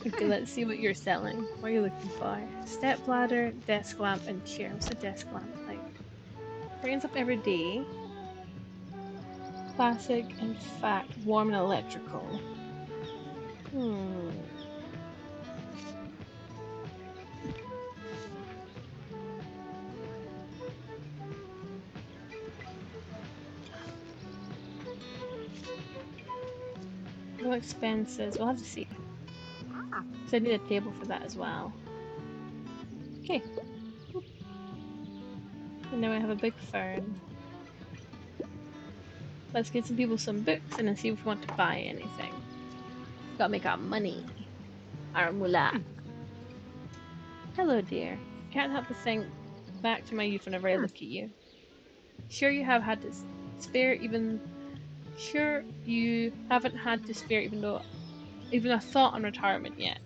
Okay, let's see what you're selling. What are you looking for? Step ladder, desk lamp, and chair. What's a desk lamp like? Brightens up every day. Classic, in fact, warm and electrical. No expenses. We'll have to see. Because I need a table for that as well. Okay. And now I have a big fern. Let's get some people some books and then see if we want to buy anything. Gotta make our money. Our moolah. Hello, dear. Can't help but think back to my youth whenever I look at you. Sure you have had to spare even... Sure you haven't had to spare even a thought on retirement yet.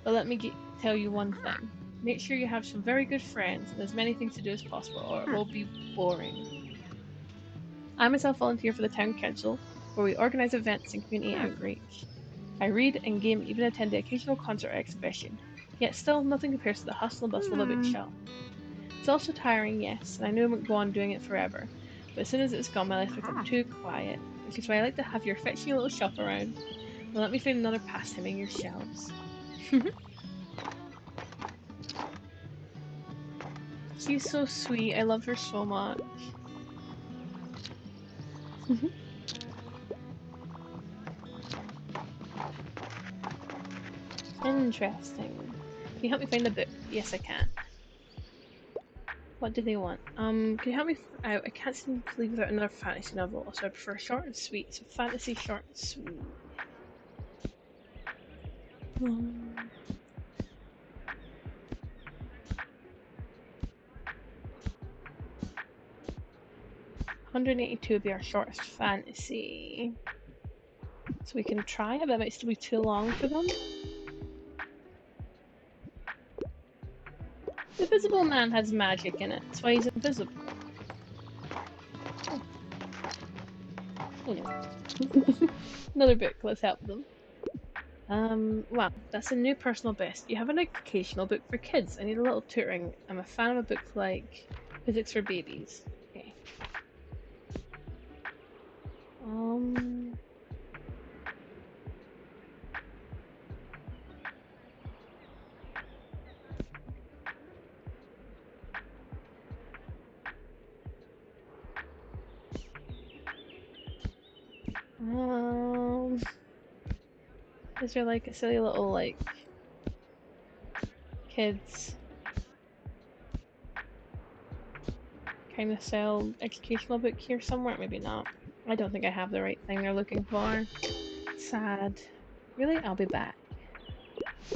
But let me tell you one thing. Make sure you have some very good friends and as many things to do as possible, or it will be boring. I myself volunteer for the town council, where we organise events and community outreach. I read and game, even attend the occasional concert or exhibition. Yet still, nothing compares to the hustle and bustle of a bookshop. It's also tiring, yes, and I know I won't go on doing it forever, but as soon as it's gone, my life becomes too quiet, which is why I like to have your fetching little shop around. Well, let me find another pastime in your shelves. She's so sweet. I love her so much. Interesting. Can you help me find the book? Yes, I can. What do they want? Can you help me out? I can't seem to leave without another fantasy novel, so I prefer short and sweet. So fantasy, short and sweet. 182 would be our shortest fantasy. So we can try it, but it might still be too long for them. The Visible Man has magic in it, that's why he's invisible. You know. Another book, let's help them. Well, that's a new personal best. You have an occasional book for kids. I need a little tutoring. I'm a fan of a book like Physics for Babies. Okay. Is there like a silly little like kids kind of sell educational book here somewhere? Maybe not. I don't think I have the right thing they're looking for. Sad. Really? I'll be back.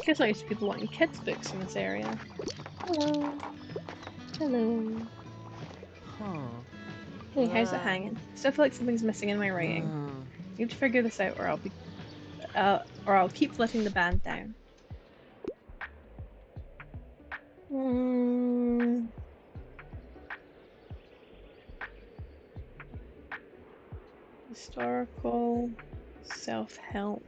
Guess not used to people wanting kids books in this area. Hello. Hello. Hey, how's it hanging? Still feel like something's missing in my writing. I need to figure this out, or I'll keep letting the band down. Historical, self-help.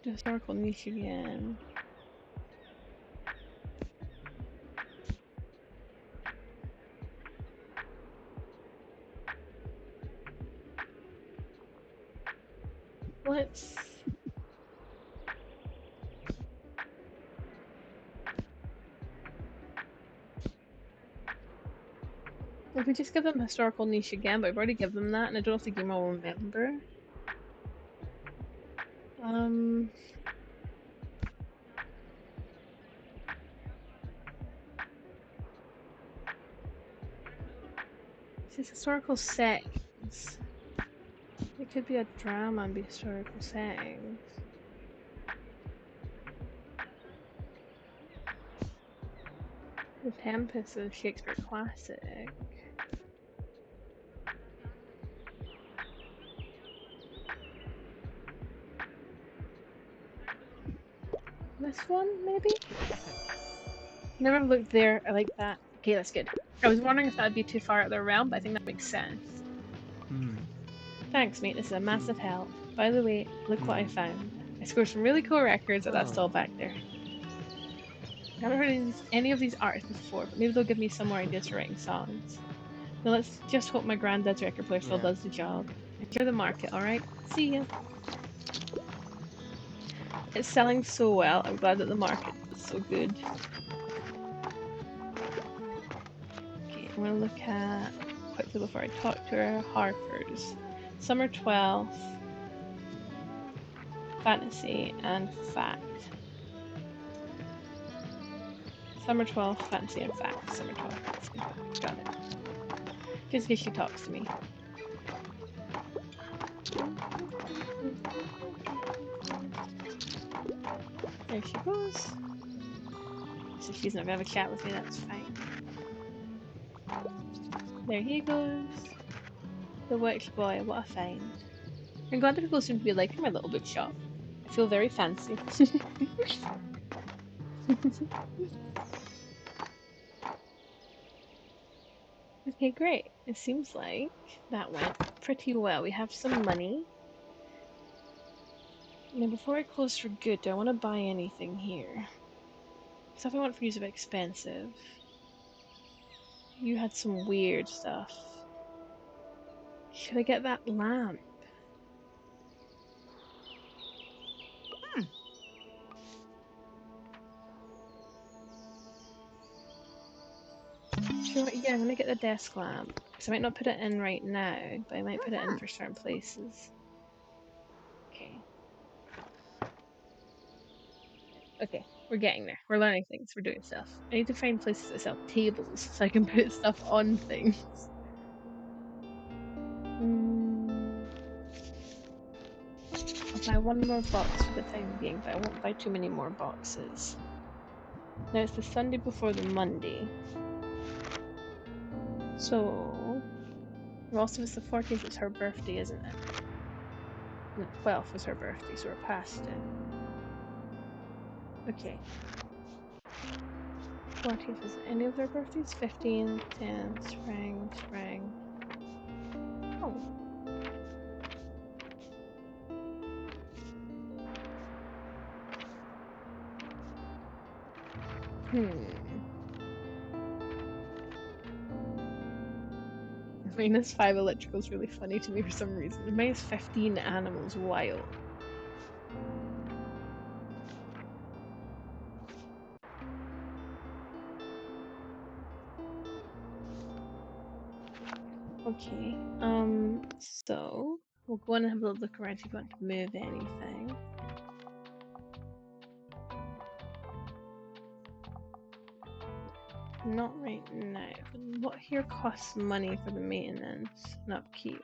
Historical niche again. Let's... If we just give them historical niche again, but I've already given them that, and I don't know if the game will remember. This is historical settings. It could be a drama and be historical settings. The Tempest is Shakespeare classic. This one, maybe? Never looked there. I like that. Okay, that's good. I was wondering if that would be too far out of their realm, but I think that makes sense. Thanks, mate. This is a massive help. By the way, look what I found. I scored some really cool records, that's still back there. I haven't heard any of these artists before, but maybe they'll give me some more ideas for writing songs. Now let's just hope my granddad's record player still does the job. Enjoy the market, alright? See ya! It's selling so well, I'm glad that the market is so good. Okay, I'm gonna look at, quickly before I talk to her, Harper's. Summer 12th, Fantasy, and Fact. Summer 12th, Fantasy, and Fact. Summer 12th, Fantasy, and Fact. Got it. Just in case she talks to me. There she goes. So she's not gonna have a chat with me, that's fine. There he goes. The witch boy, what a find. I'm glad that people seem to be liking my little bookshop. I feel very fancy. Okay, great. It seems like that went pretty well. We have some money. Now, before I close for good, do I want to buy anything here? Stuff I want for you is a bit expensive. You had some weird stuff. Should I get that lamp? Sure, yeah, I'm gonna get the desk lamp. Because I might not put it in right now, but I might put it in for certain places. Okay. Okay, we're getting there. We're learning things. We're doing stuff. I need to find places that sell tables so I can put stuff on things. I'll buy one more box for the time being, but I won't buy too many more boxes. Now it's the Sunday before the Monday. So, also it's the 14th, it's her birthday, isn't it? The 12th was her birthday, so we're past it. Okay. 14th is any of their birthdays? 15th, 10th, spring. Oh. -5 electrical is really funny to me for some reason. -15 animals wild. Okay, so we'll go and have a look around if you want to move anything. Not right now. What here costs money for the maintenance and upkeep?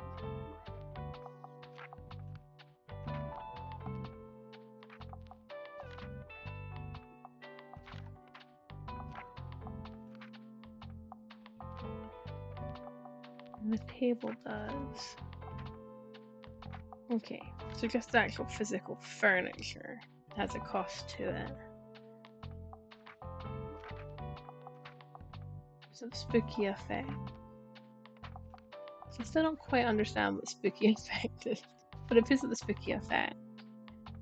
And the table does. Okay, so just the actual physical furniture has a cost to it. So spooky effect. So I still don't quite understand what spooky effect is, but it feels like the spooky effect.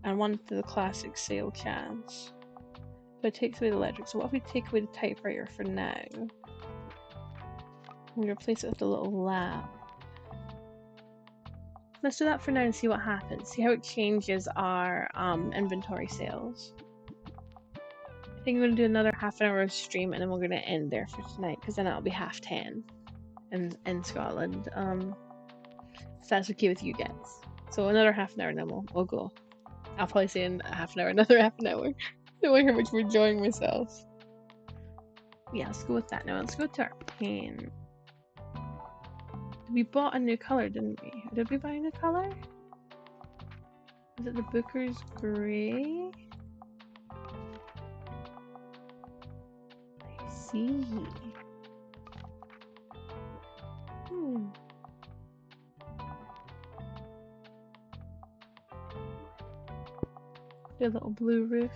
and one to the classic sale chance. So it takes away the electric. So what if we take away the typewriter for now? We replace it with a little lamp. Let's do that for now and see what happens. See how it changes our inventory sales. I think I'm going to do another half an hour of stream and then we're going to end there for tonight because then it'll be 10:30 in Scotland. If that's okay with you guys. So another half an hour and then we'll go. I'll probably say in half an hour, another half an hour. Don't know how much we're enjoying myself. Yeah, let's go with that now. Let's go to our paint. We bought a new color, didn't we? Did we buy a new color? Is it the Booker's Grey? I see. The little blue roof.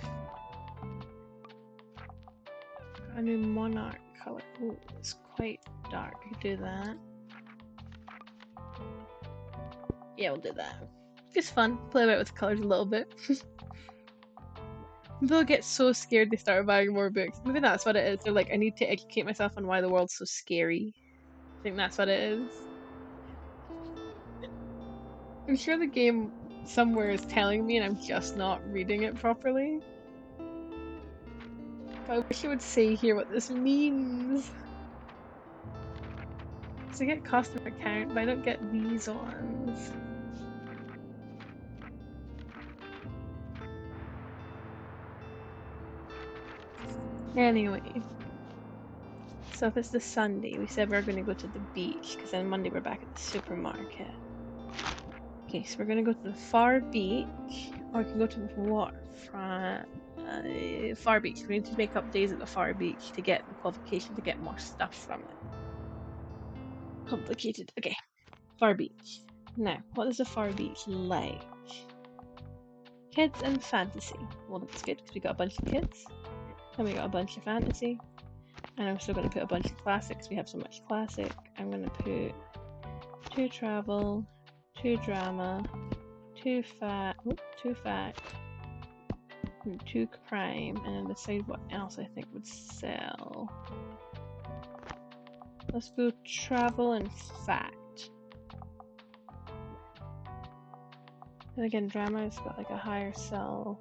Got a new monarch color. Oh, it's quite dark. We could do that. Yeah, we'll do that. Just fun. Play about with the colours a little bit. People get so scared they start buying more books. Maybe that's what it is. They're like, I need to educate myself on why the world's so scary. I think that's what it is. I'm sure the game somewhere is telling me and I'm just not reading it properly. But I wish it would say here what this means. So I get customer account, but I don't get these ones. Anyway. So if it's the Sunday, we said we're going to go to the beach, because then Monday we're back at the supermarket. Okay, so we're going to go to the far beach, or we can go to the waterfront. Far beach. We need to make up days at the far beach to get the qualification to get more stuff from it. Complicated. Okay, far beach. Now, what is the far beach like? Kids and fantasy. Well, that's good because we got a bunch of kids, and we got a bunch of fantasy. And I'm still going to put a bunch of classics. We have so much classic. I'm going to put 2 travel, 2 drama, 2 fact, and 2 crime, and then decide what else I think would sell. Let's go travel and fact. And again, drama has got like a higher sell.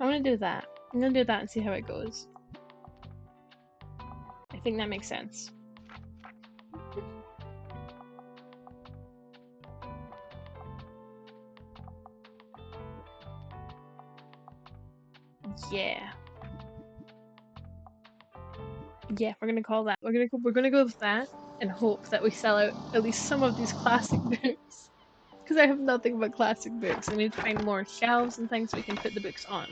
I'm gonna do that. I'm gonna do that and see how it goes. I think that makes sense. Yeah. Yeah, we're gonna call that. We're gonna go with that and hope that we sell out at least some of these classic books. Because I have nothing but classic books. I need to find more shelves and things so we can put the books on.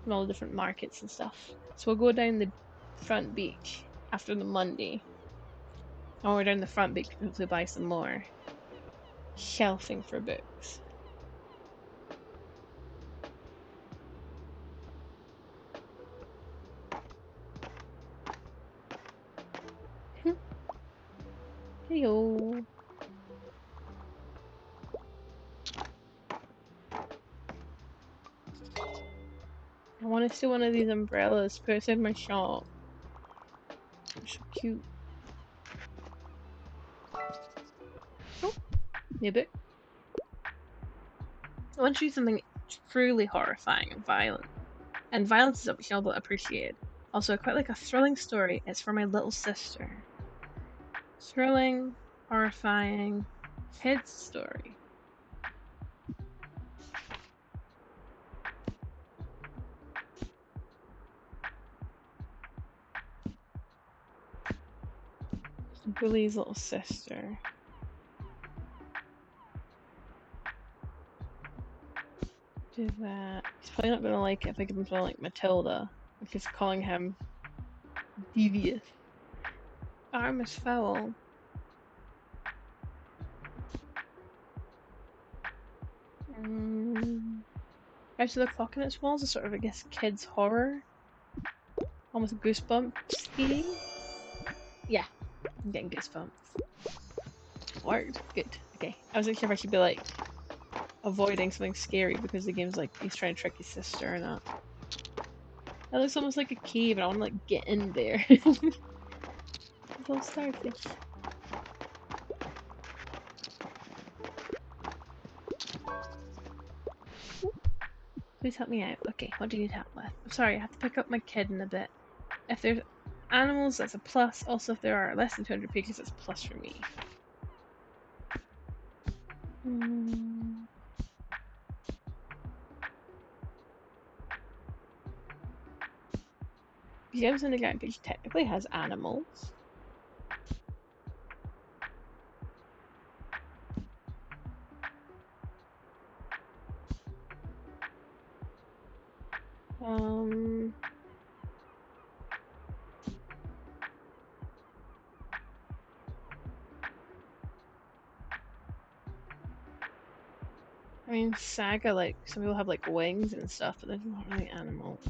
And all the different markets and stuff. So we'll go down the front beach after the Monday. And we're down the front beach to hopefully buy some more shelving for books. Heyo. I want to steal one of these umbrellas, put it in my shop. They're so cute. Oh, new book. I want to do something truly horrifying and violent. And violence is something I'll appreciate. Also, I quite like a thrilling story. It's for my little sister. Thrilling, horrifying, kids story. Billy's little sister. Do that. He's probably not gonna like it if I give him something like Matilda, which is calling him devious. Arm is foul. Rise of the Clock in its walls is sort of, I guess, kids horror. Almost goosebumps-y. Yeah, I'm getting goosebumps. Worked. Good. Okay. I wasn't sure if I should be like avoiding something scary because the game's like he's trying to trick his sister or not. That looks almost like a cave and I want to like get in there. Little starfish. Please help me out. Okay, what do you need help with? I'm sorry, I have to pick up my kid in a bit. If there's animals, that's a plus. Also, if there are less than 200 pages, that's a plus for me. Gems in the ground page technically has animals. I mean, Saga, like, some people have, like, wings and stuff, but they're not really animals.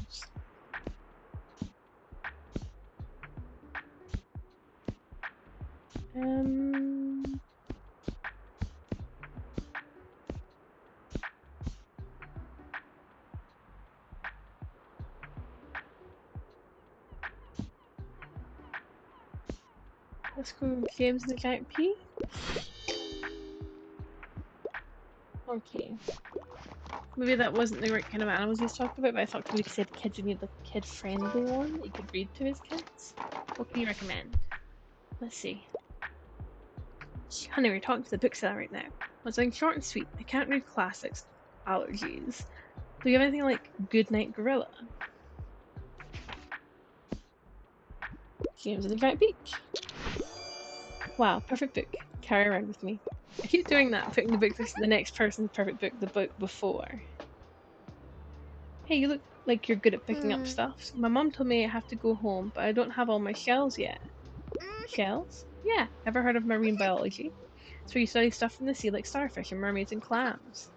Let's go games in the giant P. Okay. Maybe that wasn't the right kind of animals he's talking about, but I thought because he said kids, you need like a kid-friendly one that you could read to his kids. What can you recommend? Let's see. Honey, we're talking to the bookseller right now. Well, something short and sweet. I can't read classics. Allergies. Do you have anything like Goodnight Gorilla? James in the Giant Peak. Wow, perfect book. Carry around with me. I keep doing that, putting the book next to the next person's perfect book the book before. Hey, you look like you're good at picking up stuff. My mom told me I have to go home, but I don't have all my shells yet. Shells? Yeah, ever heard of marine biology? It's where you study stuff from the sea like starfish and mermaids and clams.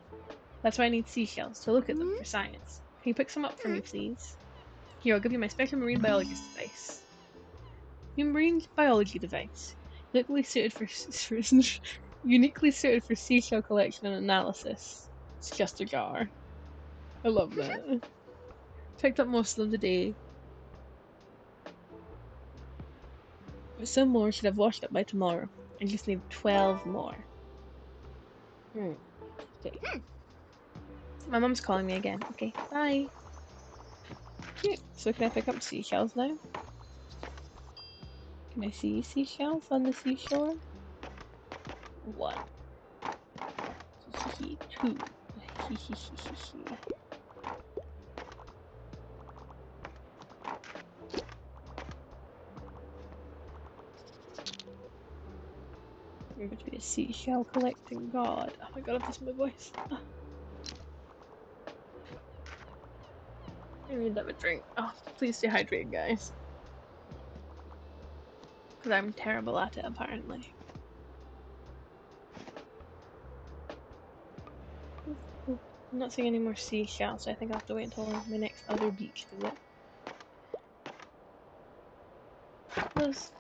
That's why I need seashells, to look at them for science. Can you pick some up for me, please? Here, I'll give you my special marine biologist device. Your marine biology device. Uniquely suited for uniquely suited for seashell collection and analysis. It's just a jar. I love that. Picked up most of them today. But some more should have washed up by tomorrow. I just need 12 more. Okay. My mum's calling me again. Okay, bye. Okay, so can I pick up seashells now? Can I see seashells on the seashore? 1. 2. I'm going to be a seashell collecting god. Oh my god, I've lost my voice. I need to have a drink. Oh, please stay hydrated, guys. Because I'm terrible at it, apparently. I'm not seeing any more seashells, so I think I'll have to wait until my next other beach visit. Buzz.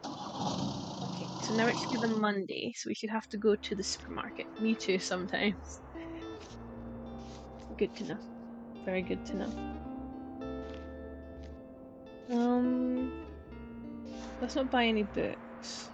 Okay, so now it should be the Monday, so we should have to go to the supermarket. Me too, sometimes. Good to know. Very good to know. Let's not buy any books.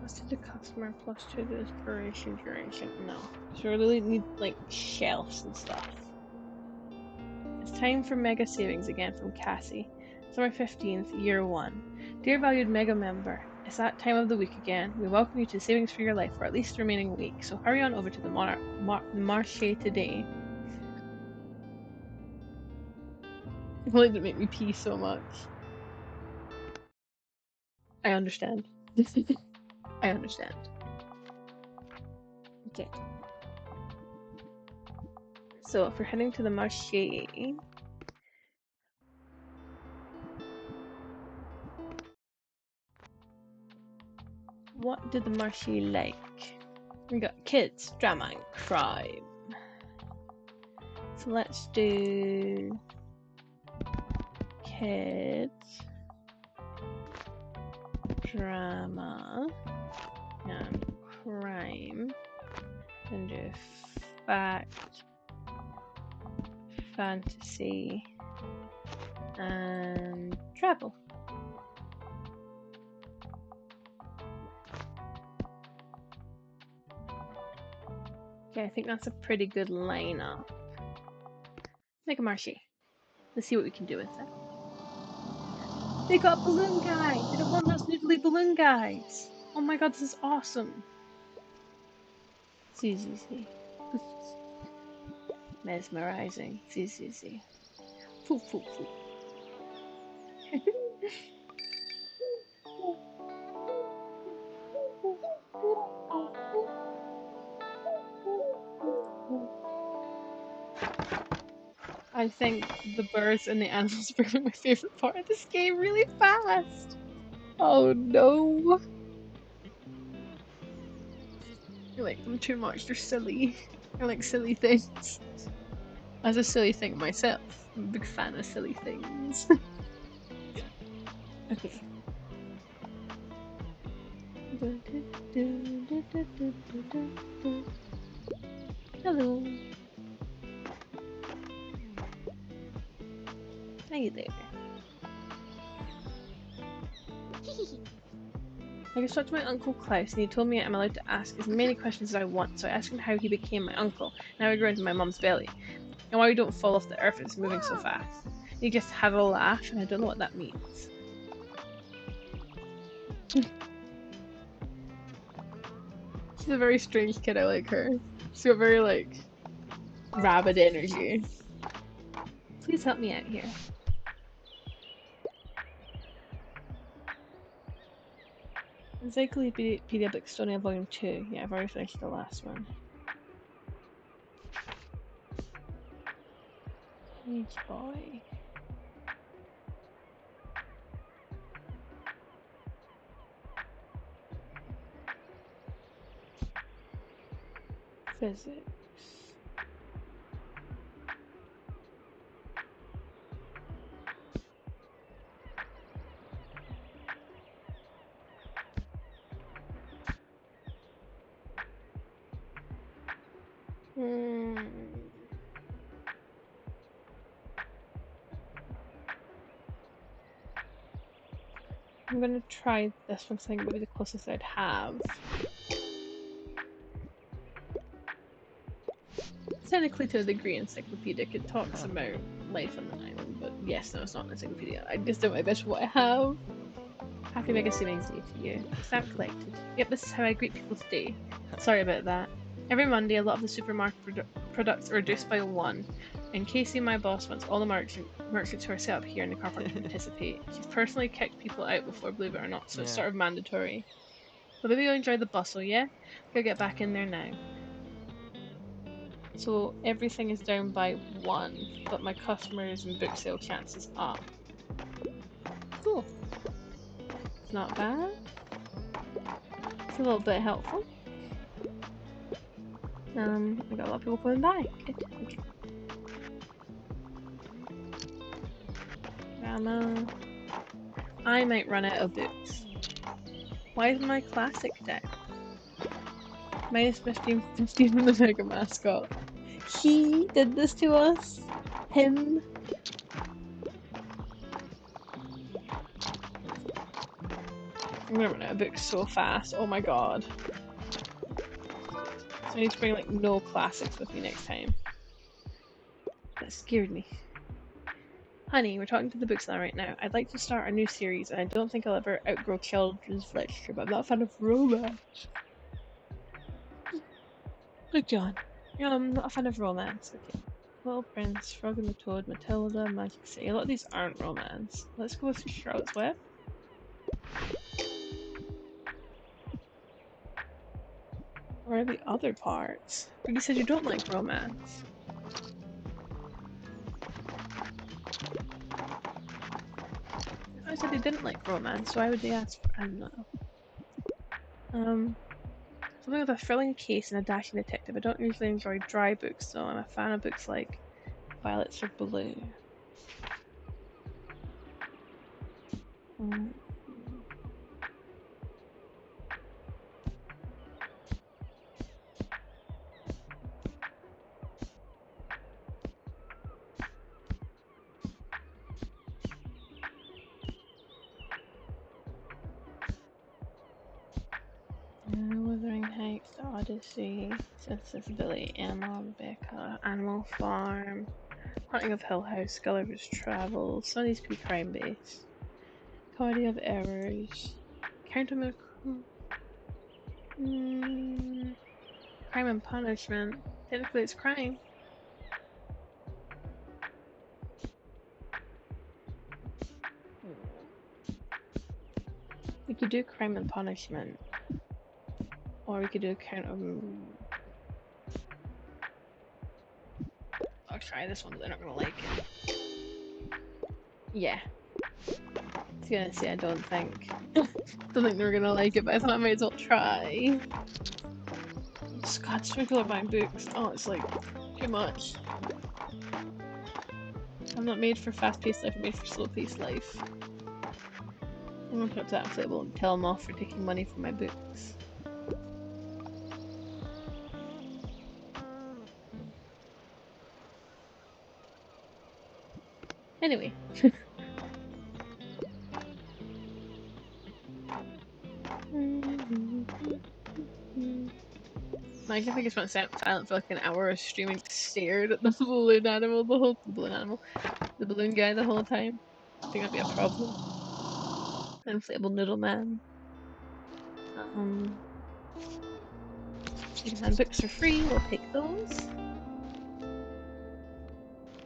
Let's do the customer plus 2 the inspiration duration. No. So we really need like shelves and stuff. It's time for mega savings again from Cassie. Summer 15th, year 1. Dear valued mega member, it's that time of the week again. We welcome you to savings for your life for at least the remaining week, so hurry on over to the marché today. It really didn't make me pee so much. I understand. I understand. Okay. So if we're heading to the marché, What did the Marshy like? We got kids, drama, and crime. So let's do kids, drama, and crime. And do fact, fantasy, and travel. Okay, I think that's a pretty good lineup. Make a Marshy. Let's see what we can do with it. They got balloon guy! They don't want those noodly balloon guys! Oh my god, this is awesome! See. Mesmerizing. See. Foo. I think the birds and the animals are my favorite part of this game really fast. Oh no. I like them too much, they're silly. I like silly things. As a silly thing myself, I'm a big fan of silly things. Okay. Hello. Hi there. I just talked to my Uncle Klaus and he told me I'm allowed to ask as many questions as I want, so I asked him how he became my uncle, now I grew into my mum's belly, and why we don't fall off the earth if it's moving so fast. And he just had a laugh, and I don't know what that means. She's a very strange kid, I like her. She's got very, like, rabid energy. Please help me out here. Encyclopedia Bookstonia Volume 2. Yeah, I've already finished the last one. Page boy. Physics. I'm gonna try this one because I think it would be the closest I'd have. Technically, to a degree, encyclopedic. It talks about life on the island, but yes, no, it's not an encyclopedia. I just do my best with what I have. Happy Mega Savings Day to you. Stamp collected. Yep, this is how I greet people today. Sorry about that. Every Monday, a lot of the supermarket products are reduced by 1. And Casey, my boss, wants all the merchants who are set up here in the car park to participate. She's personally kicked people out before, believe it or not, so it's sort of mandatory. But maybe you'll enjoy the bustle, yeah? Go get back in there now. So everything is down by 1, but my customers and book sale chance is up. Cool. It's not bad. It's a little bit helpful. I got a lot of people coming by. Good. Okay. Drama. I might run out of books. Why is my classic deck? Minus 15 from the Mega Mascot. He did this to us? Him? I'm gonna run out of books so fast. Oh my god. So I need to bring like no classics with me next time. That scared me. Honey, we're talking to the bookseller right now. I'd like to start a new series, and I don't think I'll ever outgrow children's literature, but I'm not a fan of romance. Look, John. I'm not a fan of romance. Okay. Little Prince, Frog and the Toad, Matilda, Magic City. A lot of these aren't romance. Let's go with Charlotte's Web. Where are the other parts? You said you don't like romance. I said they didn't like romance, so why would they ask for... I don't know. Something with a thrilling case and a dashing detective. I don't usually enjoy dry books, so I'm a fan of books like Violets or Blue. Wuthering Heights, The Odyssey, Sensibility, Emma, Rebecca, Animal Farm, Haunting of Hill House, Gulliver's Travels. Some of these could be crime based. Comedy of Errors, Count of Crime and Punishment. Technically, it's crime. We could do Crime and Punishment, or we could do Count of. I'll try this one, but they're not gonna like it. Yeah. I was gonna say I don't think they're gonna like it, but I thought I might as well try. Scotch regular buying books. Oh, it's like too much. I'm not made for fast-paced life. I'm made for slow-paced life. I'm gonna put up to that inflatable and tell them off for taking money from my books. Anyway. Imagine if I just went silent for like an hour of streaming, stared at the balloon animal, the balloon guy the whole time. I think that'd be a problem. Inflatable noodle man. Secondhand books are free, we'll take those.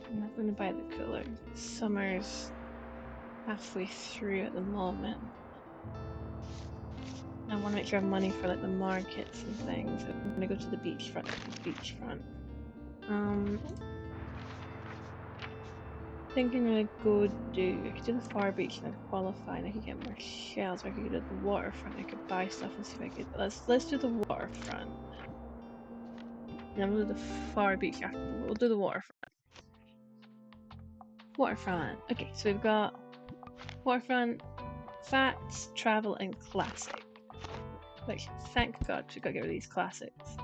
I'm not going to buy the cooler. Summer's halfway through at the moment. I want to make sure I have money for like the markets and things. I'm going to go to the beachfront. Thinking I'm gonna I could do the far beach and I'd qualify and I could get more shells, or I could go to the waterfront, I could buy stuff and see if I could. Let's do the waterfront. And then we'll do the far beach after. We'll do the waterfront. Waterfront. Okay, so we've got waterfront, facts, travel, and classic. Which, thank God, we gotta get rid of these classics.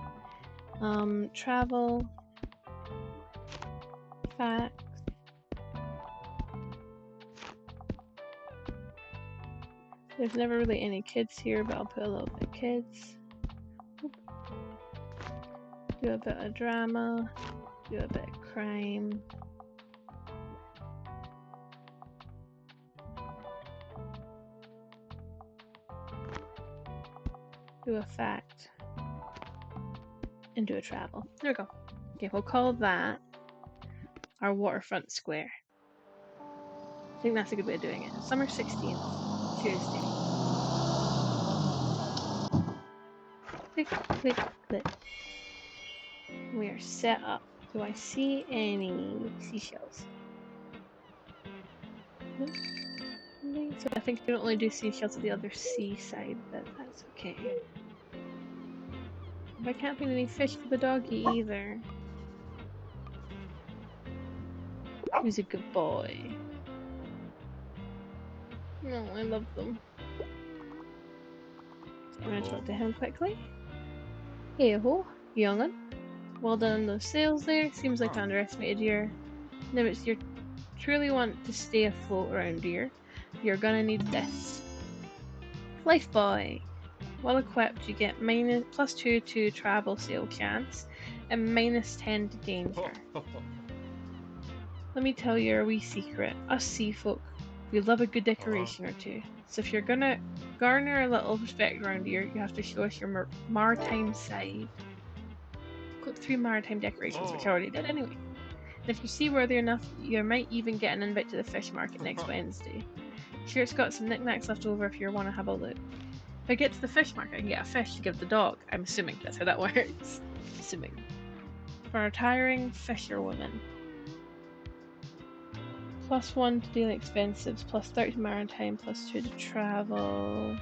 Travel, facts. There's never really any kids here, but I'll put a little bit of kids. Do a bit of drama, do a bit of crime. Do a fact. And do a travel. There we go. Okay, we'll call that our waterfront square. I think that's a good way of doing it. Summer 16th, Tuesday. Click, click, click. We are set up. Do I see any seashells? Nope. So I think you don't only do seashells at the other seaside, but that's okay. I can't find any fish for the doggy either. Who's a good boy? No, I love them. So I'm gonna talk to him quickly. Hey ho, young'un. Well done on those sales there. Seems like I underestimated your limits. You truly want to stay afloat around here. You're gonna need this. Life Boy. Well equipped, you get +2 to travel sale chance and -10 to danger. Let me tell you a wee secret. Us sea folk, we love a good decoration or two. So if you're gonna garner a little respect around here, you have to show us your maritime side. Click through maritime decorations, which I already did anyway. And if you see worthy enough, you might even get an invite to the fish market next Wednesday. Sure, it's got some knickknacks left over if you want to have a look. If I get to the fish market, I can get a fish to give the dog. I'm assuming that's how that works. Assuming. For a retiring fisherwoman. +1 to daily expenses, +30 to maritime, +2 to travel.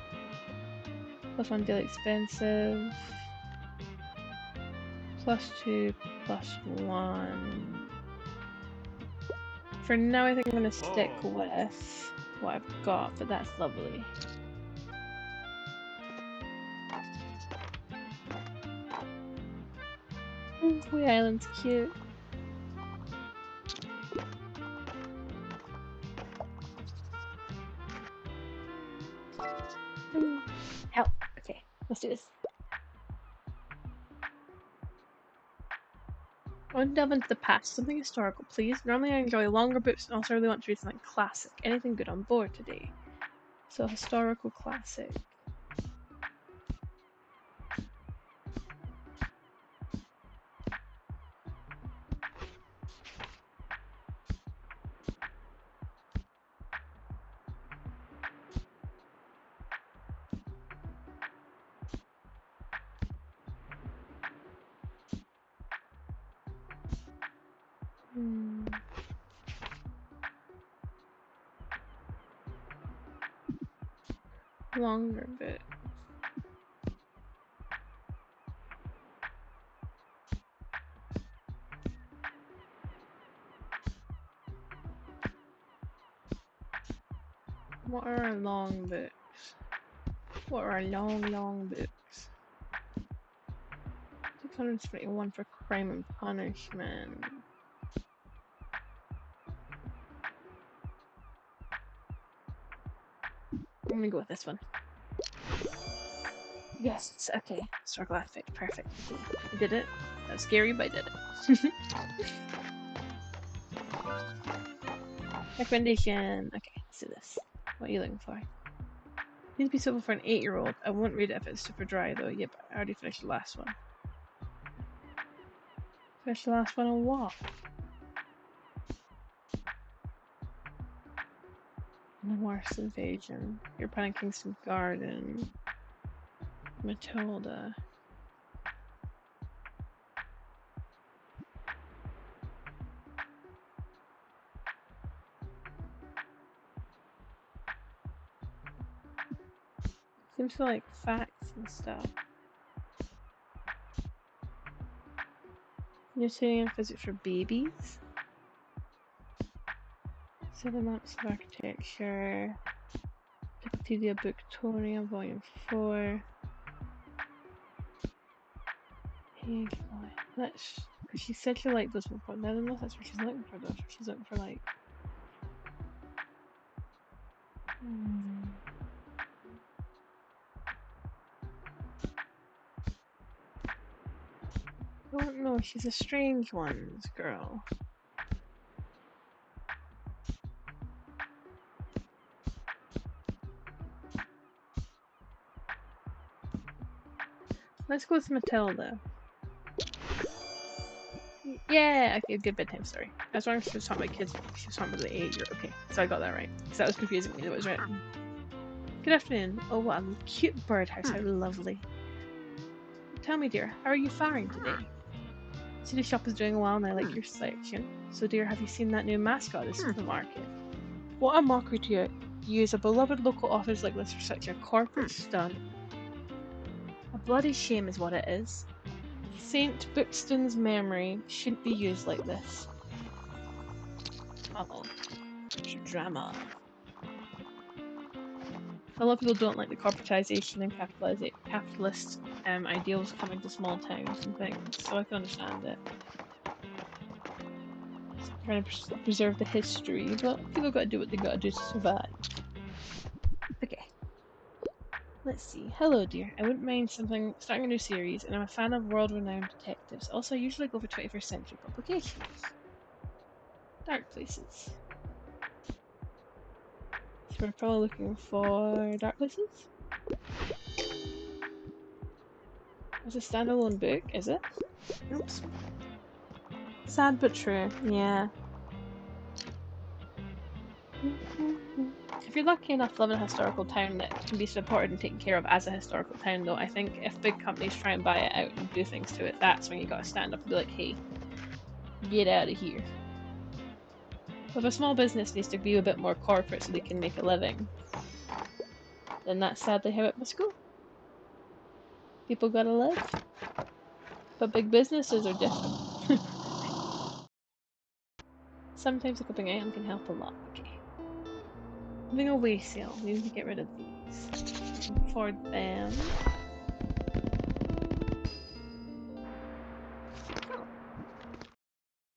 +1 daily expensive. +2, +1. For now, I think I'm going to stick with what I've got, but that's lovely. The island's cute. Help. Okay, let's do this. I want to delve into the past, something historical, please. Normally I enjoy longer books and also really want to read something classic. Anything good on board today? So, historical classic. Longer bit. What are our long books? What are our long books? 621 for crime and punishment. I'm gonna go with this one. Yes, okay. Circle effect, perfect. Okay. I did it. That was scary, but I did it. Recommendation. Okay, let's do this. What are you looking for? Needs to be suitable for an 8-year-old. I won't read it if it's super dry though. Yep, I already finished the last one. Finished the last one on what? The Mars Invasion. You're planning Kingston Garden. Matilda. Seems to like facts and stuff. You're sitting in physics for babies? 7 Months of Architecture. Wikipedia Booktoria, Volume 4. Hey, boy. Let's. Because she said she liked this one, but I don't know if that's what she's looking for though. She's looking for like. I don't know, she's a strange ones girl. Let's go with Matilda. Yeah, okay, good bedtime story. As long as she was talking about kids, she was talking about the 8-year. Okay, so I got that right. Because that was confusing me, that was right. Good afternoon. Oh, what a cute birdhouse, how lovely. Tell me, dear, how are you faring today? City Shop is doing well and I like your selection. So, dear, have you seen that new mascot at the supermarket? What a mockery to use a beloved local authors like this for such a corporate stunt. A bloody shame is what it is. Saint Buxton's memory shouldn't be used like this. Uh-oh. Drama. A lot of people don't like the corporatization and capitalist ideals coming to small towns and things, so I can understand it. Trying to preserve the history, but people gotta do what they gotta do to survive. Okay. Let's see. Hello, dear. I wouldn't mind starting a new series, and I'm a fan of world-renowned detectives. Also, I usually go for 21st century publications. Dark Places. So we're probably looking for Dark Places? It's a standalone book, is it? Oops. Sad but true, yeah. If you're lucky enough to live in a historical town that can be supported and taken care of as a historical town, though, I think if big companies try and buy it out and do things to it, that's when you gotta stand up and be like, hey, get out of here. But if a small business needs to be a bit more corporate so they can make a living, then that's sadly how it must go. People gotta live. But big businesses are different. Sometimes a clipping item can help a lot. Okay. Having a way sale. We need to get rid of these. For them.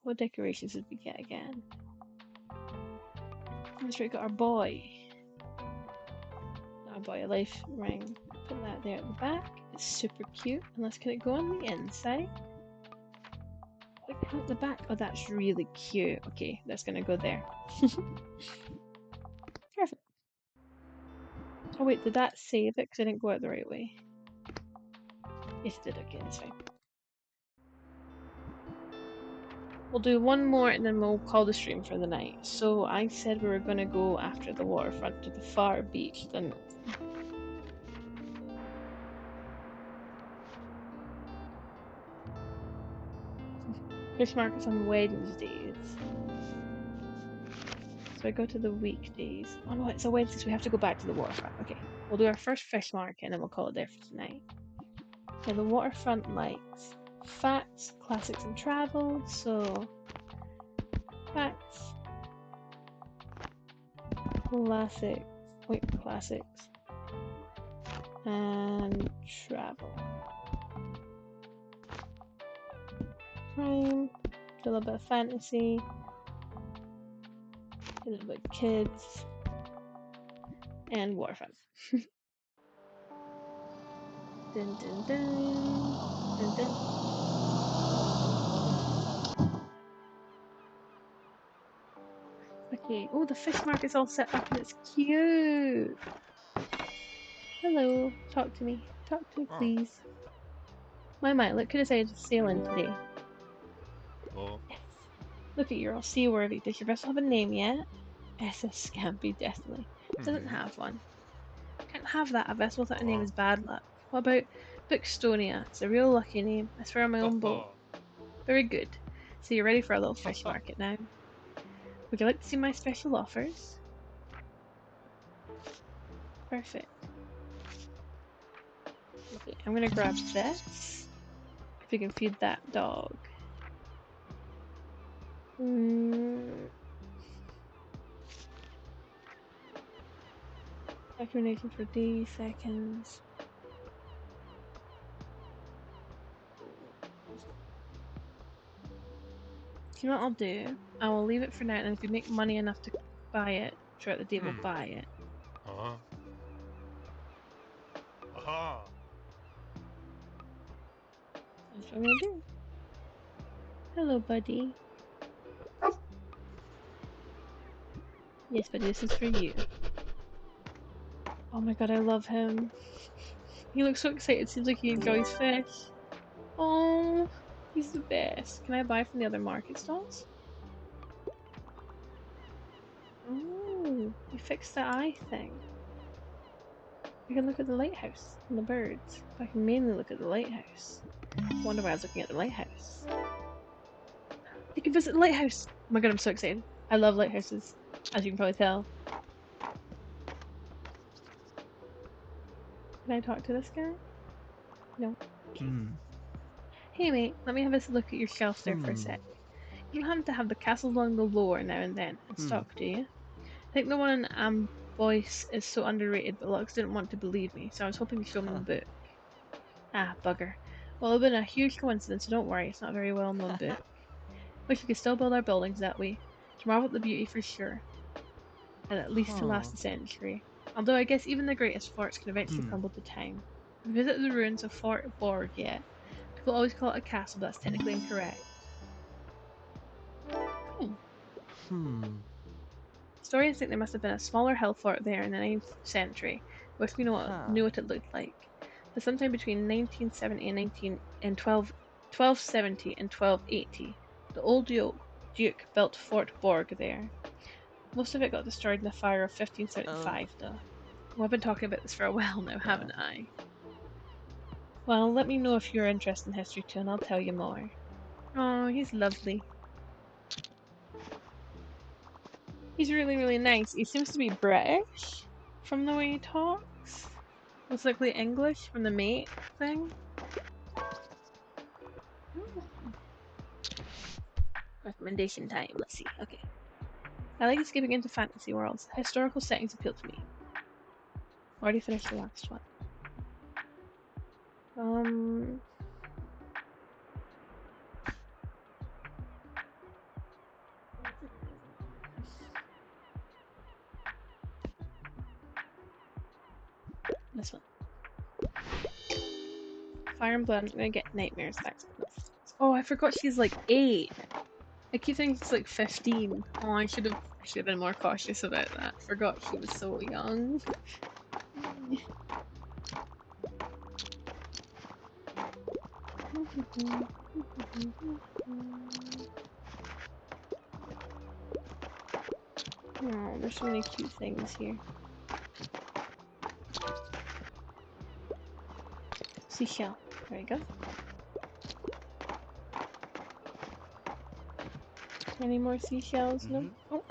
What decorations did we get again? That's right, we got our boy. Our boy, a life ring. Put that there at the back. It's super cute. And let's get it go on the inside. Look at the back. Oh, that's really cute. Okay, that's gonna go there. Perfect. Oh wait, did that save it? Because I didn't go out the right way. Yes, it did. Okay, that's fine. We'll do one more and then we'll call the stream for the night. So I said we were going to go after the waterfront to the far beach. Then fish markets on Wednesdays. So I go to the weekdays. Oh no, it's a Wednesday, so we have to go back to the waterfront. Okay, we'll do our first fish market and then we'll call it there for tonight. Okay, the waterfront likes facts, classics, and travel. So facts, classics, and travel. Crime, a little bit of fantasy, a little bit of kids, and waterfront. Dun, dun, dun. Dun, dun. Okay, oh, the fish market's all set up and it's cute. Hello, talk to me. Talk to me, please. My, look who decided to sail in today.
Oh.
Yes. Look at you, all seaworthy. Does your vessel have a name yet? SS Scampy, definitely. Doesn't have one. Can't have that. A vessel without a name is bad luck. What about Bookstonia? It's a real lucky name. I swear on my own boat. Very good. So you're ready for a little fish market now. Would you like to see my special offers? Perfect. Okay, I'm gonna grab this. If we can feed that dog. Recommendation for D seconds. You know what I'll do? I will leave it for now, and if you make money enough to buy it throughout the day, we'll buy it. That's what I'm gonna do. Hello, buddy. Yes, buddy, this is for you. Oh my god, I love him. He looks so excited. Seems like he enjoys fish. Oh, he's the best. Can I buy from the other market stalls? Oh, you fixed the eye thing. I can look at the lighthouse and the birds. I can mainly look at the lighthouse. Wonder why I was looking at the lighthouse. You can visit the lighthouse! Oh my god, I'm so excited. I love lighthouses, as you can probably tell. Can I talk to this guy? No. Okay. Hey mate, let me have a look at your shelf there for a sec. You don't happen to have the castles along the lower now and then in stock, do you? I think the one in Amboise is so underrated, but Lux didn't want to believe me, so I was hoping to show him the book. Ah, bugger. Well, it would have been a huge coincidence, so don't worry, it's not a very well-known book. Wish we could still build our buildings that way. To marvel at the beauty for sure. And at least to last a century. Although I guess even the greatest forts can eventually crumble to time. Have you visited the ruins of Fort Borg yet? People always call it a castle, but that's technically incorrect. Historians think there must have been a smaller hill fort there in the 9th century. Wish we knew what it looked like. But sometime between 1970 and 1270 and 1280, the old Duke built Fort Borg there. Most of it got destroyed in the fire of 1575, though. Well, I've been talking about this for a while now, haven't I? Well, let me know if you're interested in history too, and I'll tell you more. Oh, he's lovely. He's really, really nice. He seems to be British from the way he talks. Most likely English from the mate thing. Recommendation time. Let's see. Okay. I like escaping into fantasy worlds. Historical settings appeal to me. Already finished the last one. This one. Fire and Blood. I'm gonna get nightmares next. Oh, I forgot she's like 8. I keep thinking she's like 15. Oh, I should have been more cautious about that. Forgot she was so young. Oh, there's so many cute things here. Seashell. There you go. Any more seashells? No? Oh.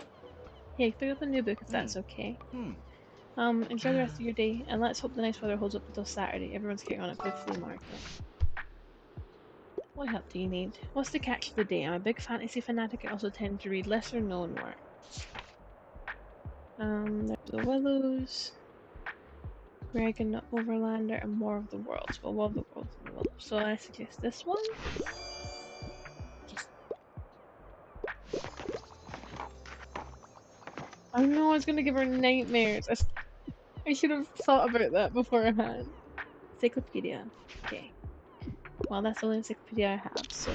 Hey, pick up a new book if that's okay. Enjoy the rest of your day, and let's hope the nice weather holds up until Saturday. Everyone's getting on it for the flea market. What help do you need? What's the catch of the day? I'm a big fantasy fanatic. I also tend to read lesser known works. There's the Willows, Regan Overlander, and War of the Worlds. Well, War of the Worlds and the Willows. So I suggest this one. Yes. I know I was gonna give her nightmares. I should have thought about that beforehand. Encyclopedia. Okay. Well, that's the only encyclopedia I have, so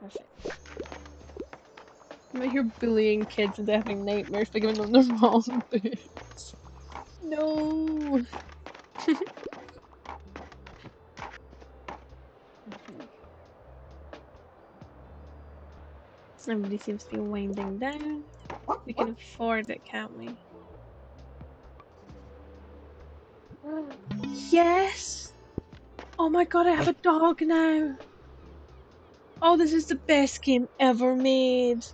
perfect. I'm out here bullying kids into having nightmares by giving them the wrong books. No. Everybody seems to be winding down. We can afford it, can't we? Yes! Oh my god, I have a dog now! Oh, this is the best game ever made!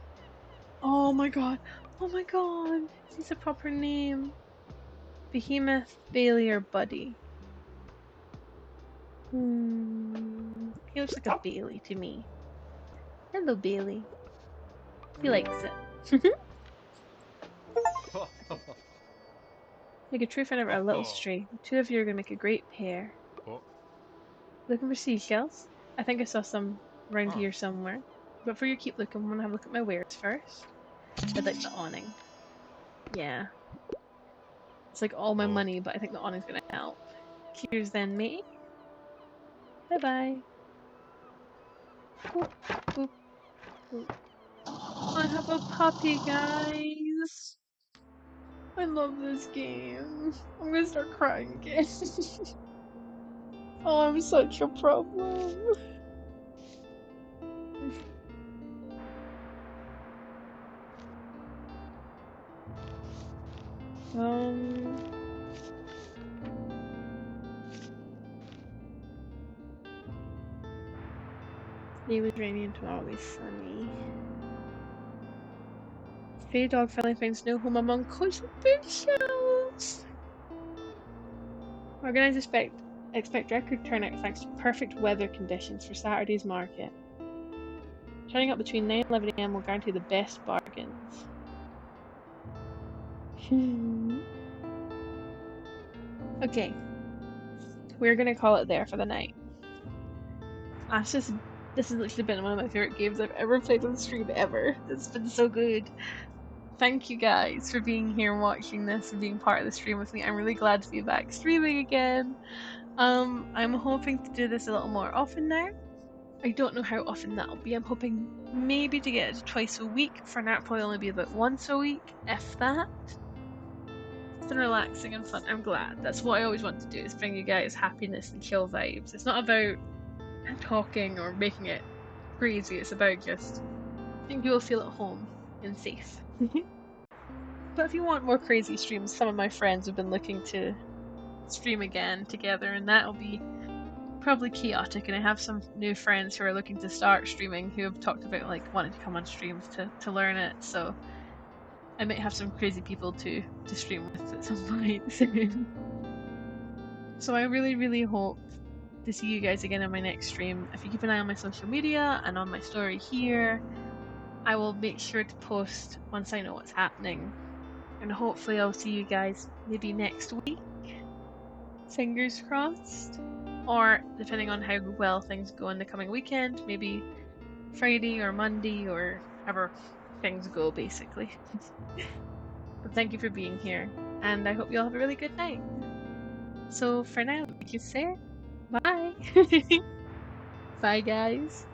Oh my god. Oh my god. Is a proper name? Behemoth, Bailey, or Buddy? He looks like a Bailey to me. Hello, Bailey. He likes it. Like a true friend or a little stray. The two of you are gonna make a great pair. Looking for seashells? I think I saw some around here somewhere. But before you keep looking, I'm gonna have a look at my wares first. I'd like the awning. Yeah. It's like all my money, but I think the awning's gonna help. Cheers then, mate. Bye bye. Boop, boop, boop. I have a puppy, guys. I love this game. I'm gonna start crying again. Oh, I'm such a problem. Today was rainy and tomorrow will be sunny. Stray dog finally finds no home among cozy bookshelves. Organizers expect record turnout thanks to perfect weather conditions for Saturday's market. Turning up between 9 and 11 AM will guarantee the best bargains. Okay. We're gonna call it there for the night. This has literally been one of my favorite games I've ever played on stream ever. It's been so good. Thank you guys for being here and watching this and being part of the stream with me. I'm really glad to be back streaming again. I'm hoping to do this a little more often now. I don't know how often that'll be. I'm hoping maybe to get it to twice a week. For now, it'll probably only be about once a week, if that. It's been relaxing and fun. I'm glad. That's what I always want to do, is bring you guys happiness and chill vibes. It's not about talking or making it crazy. It's about just making people feel at home and safe. But if you want more crazy streams, some of my friends have been looking to stream again together, and that'll be probably chaotic. And I have some new friends who are looking to start streaming who have talked about like wanting to come on streams to learn it. So I might have some crazy people to stream with at some point soon. So I really, really hope to see you guys again in my next stream. If you keep an eye on my social media and on my story here, I will make sure to post once I know what's happening. And hopefully I'll see you guys maybe next week. Fingers crossed. Or depending on how well things go in the coming weekend, maybe Friday or Monday or however things go basically. But thank you for being here, and I hope you all have a really good night. So for now, like you say, bye. Bye guys.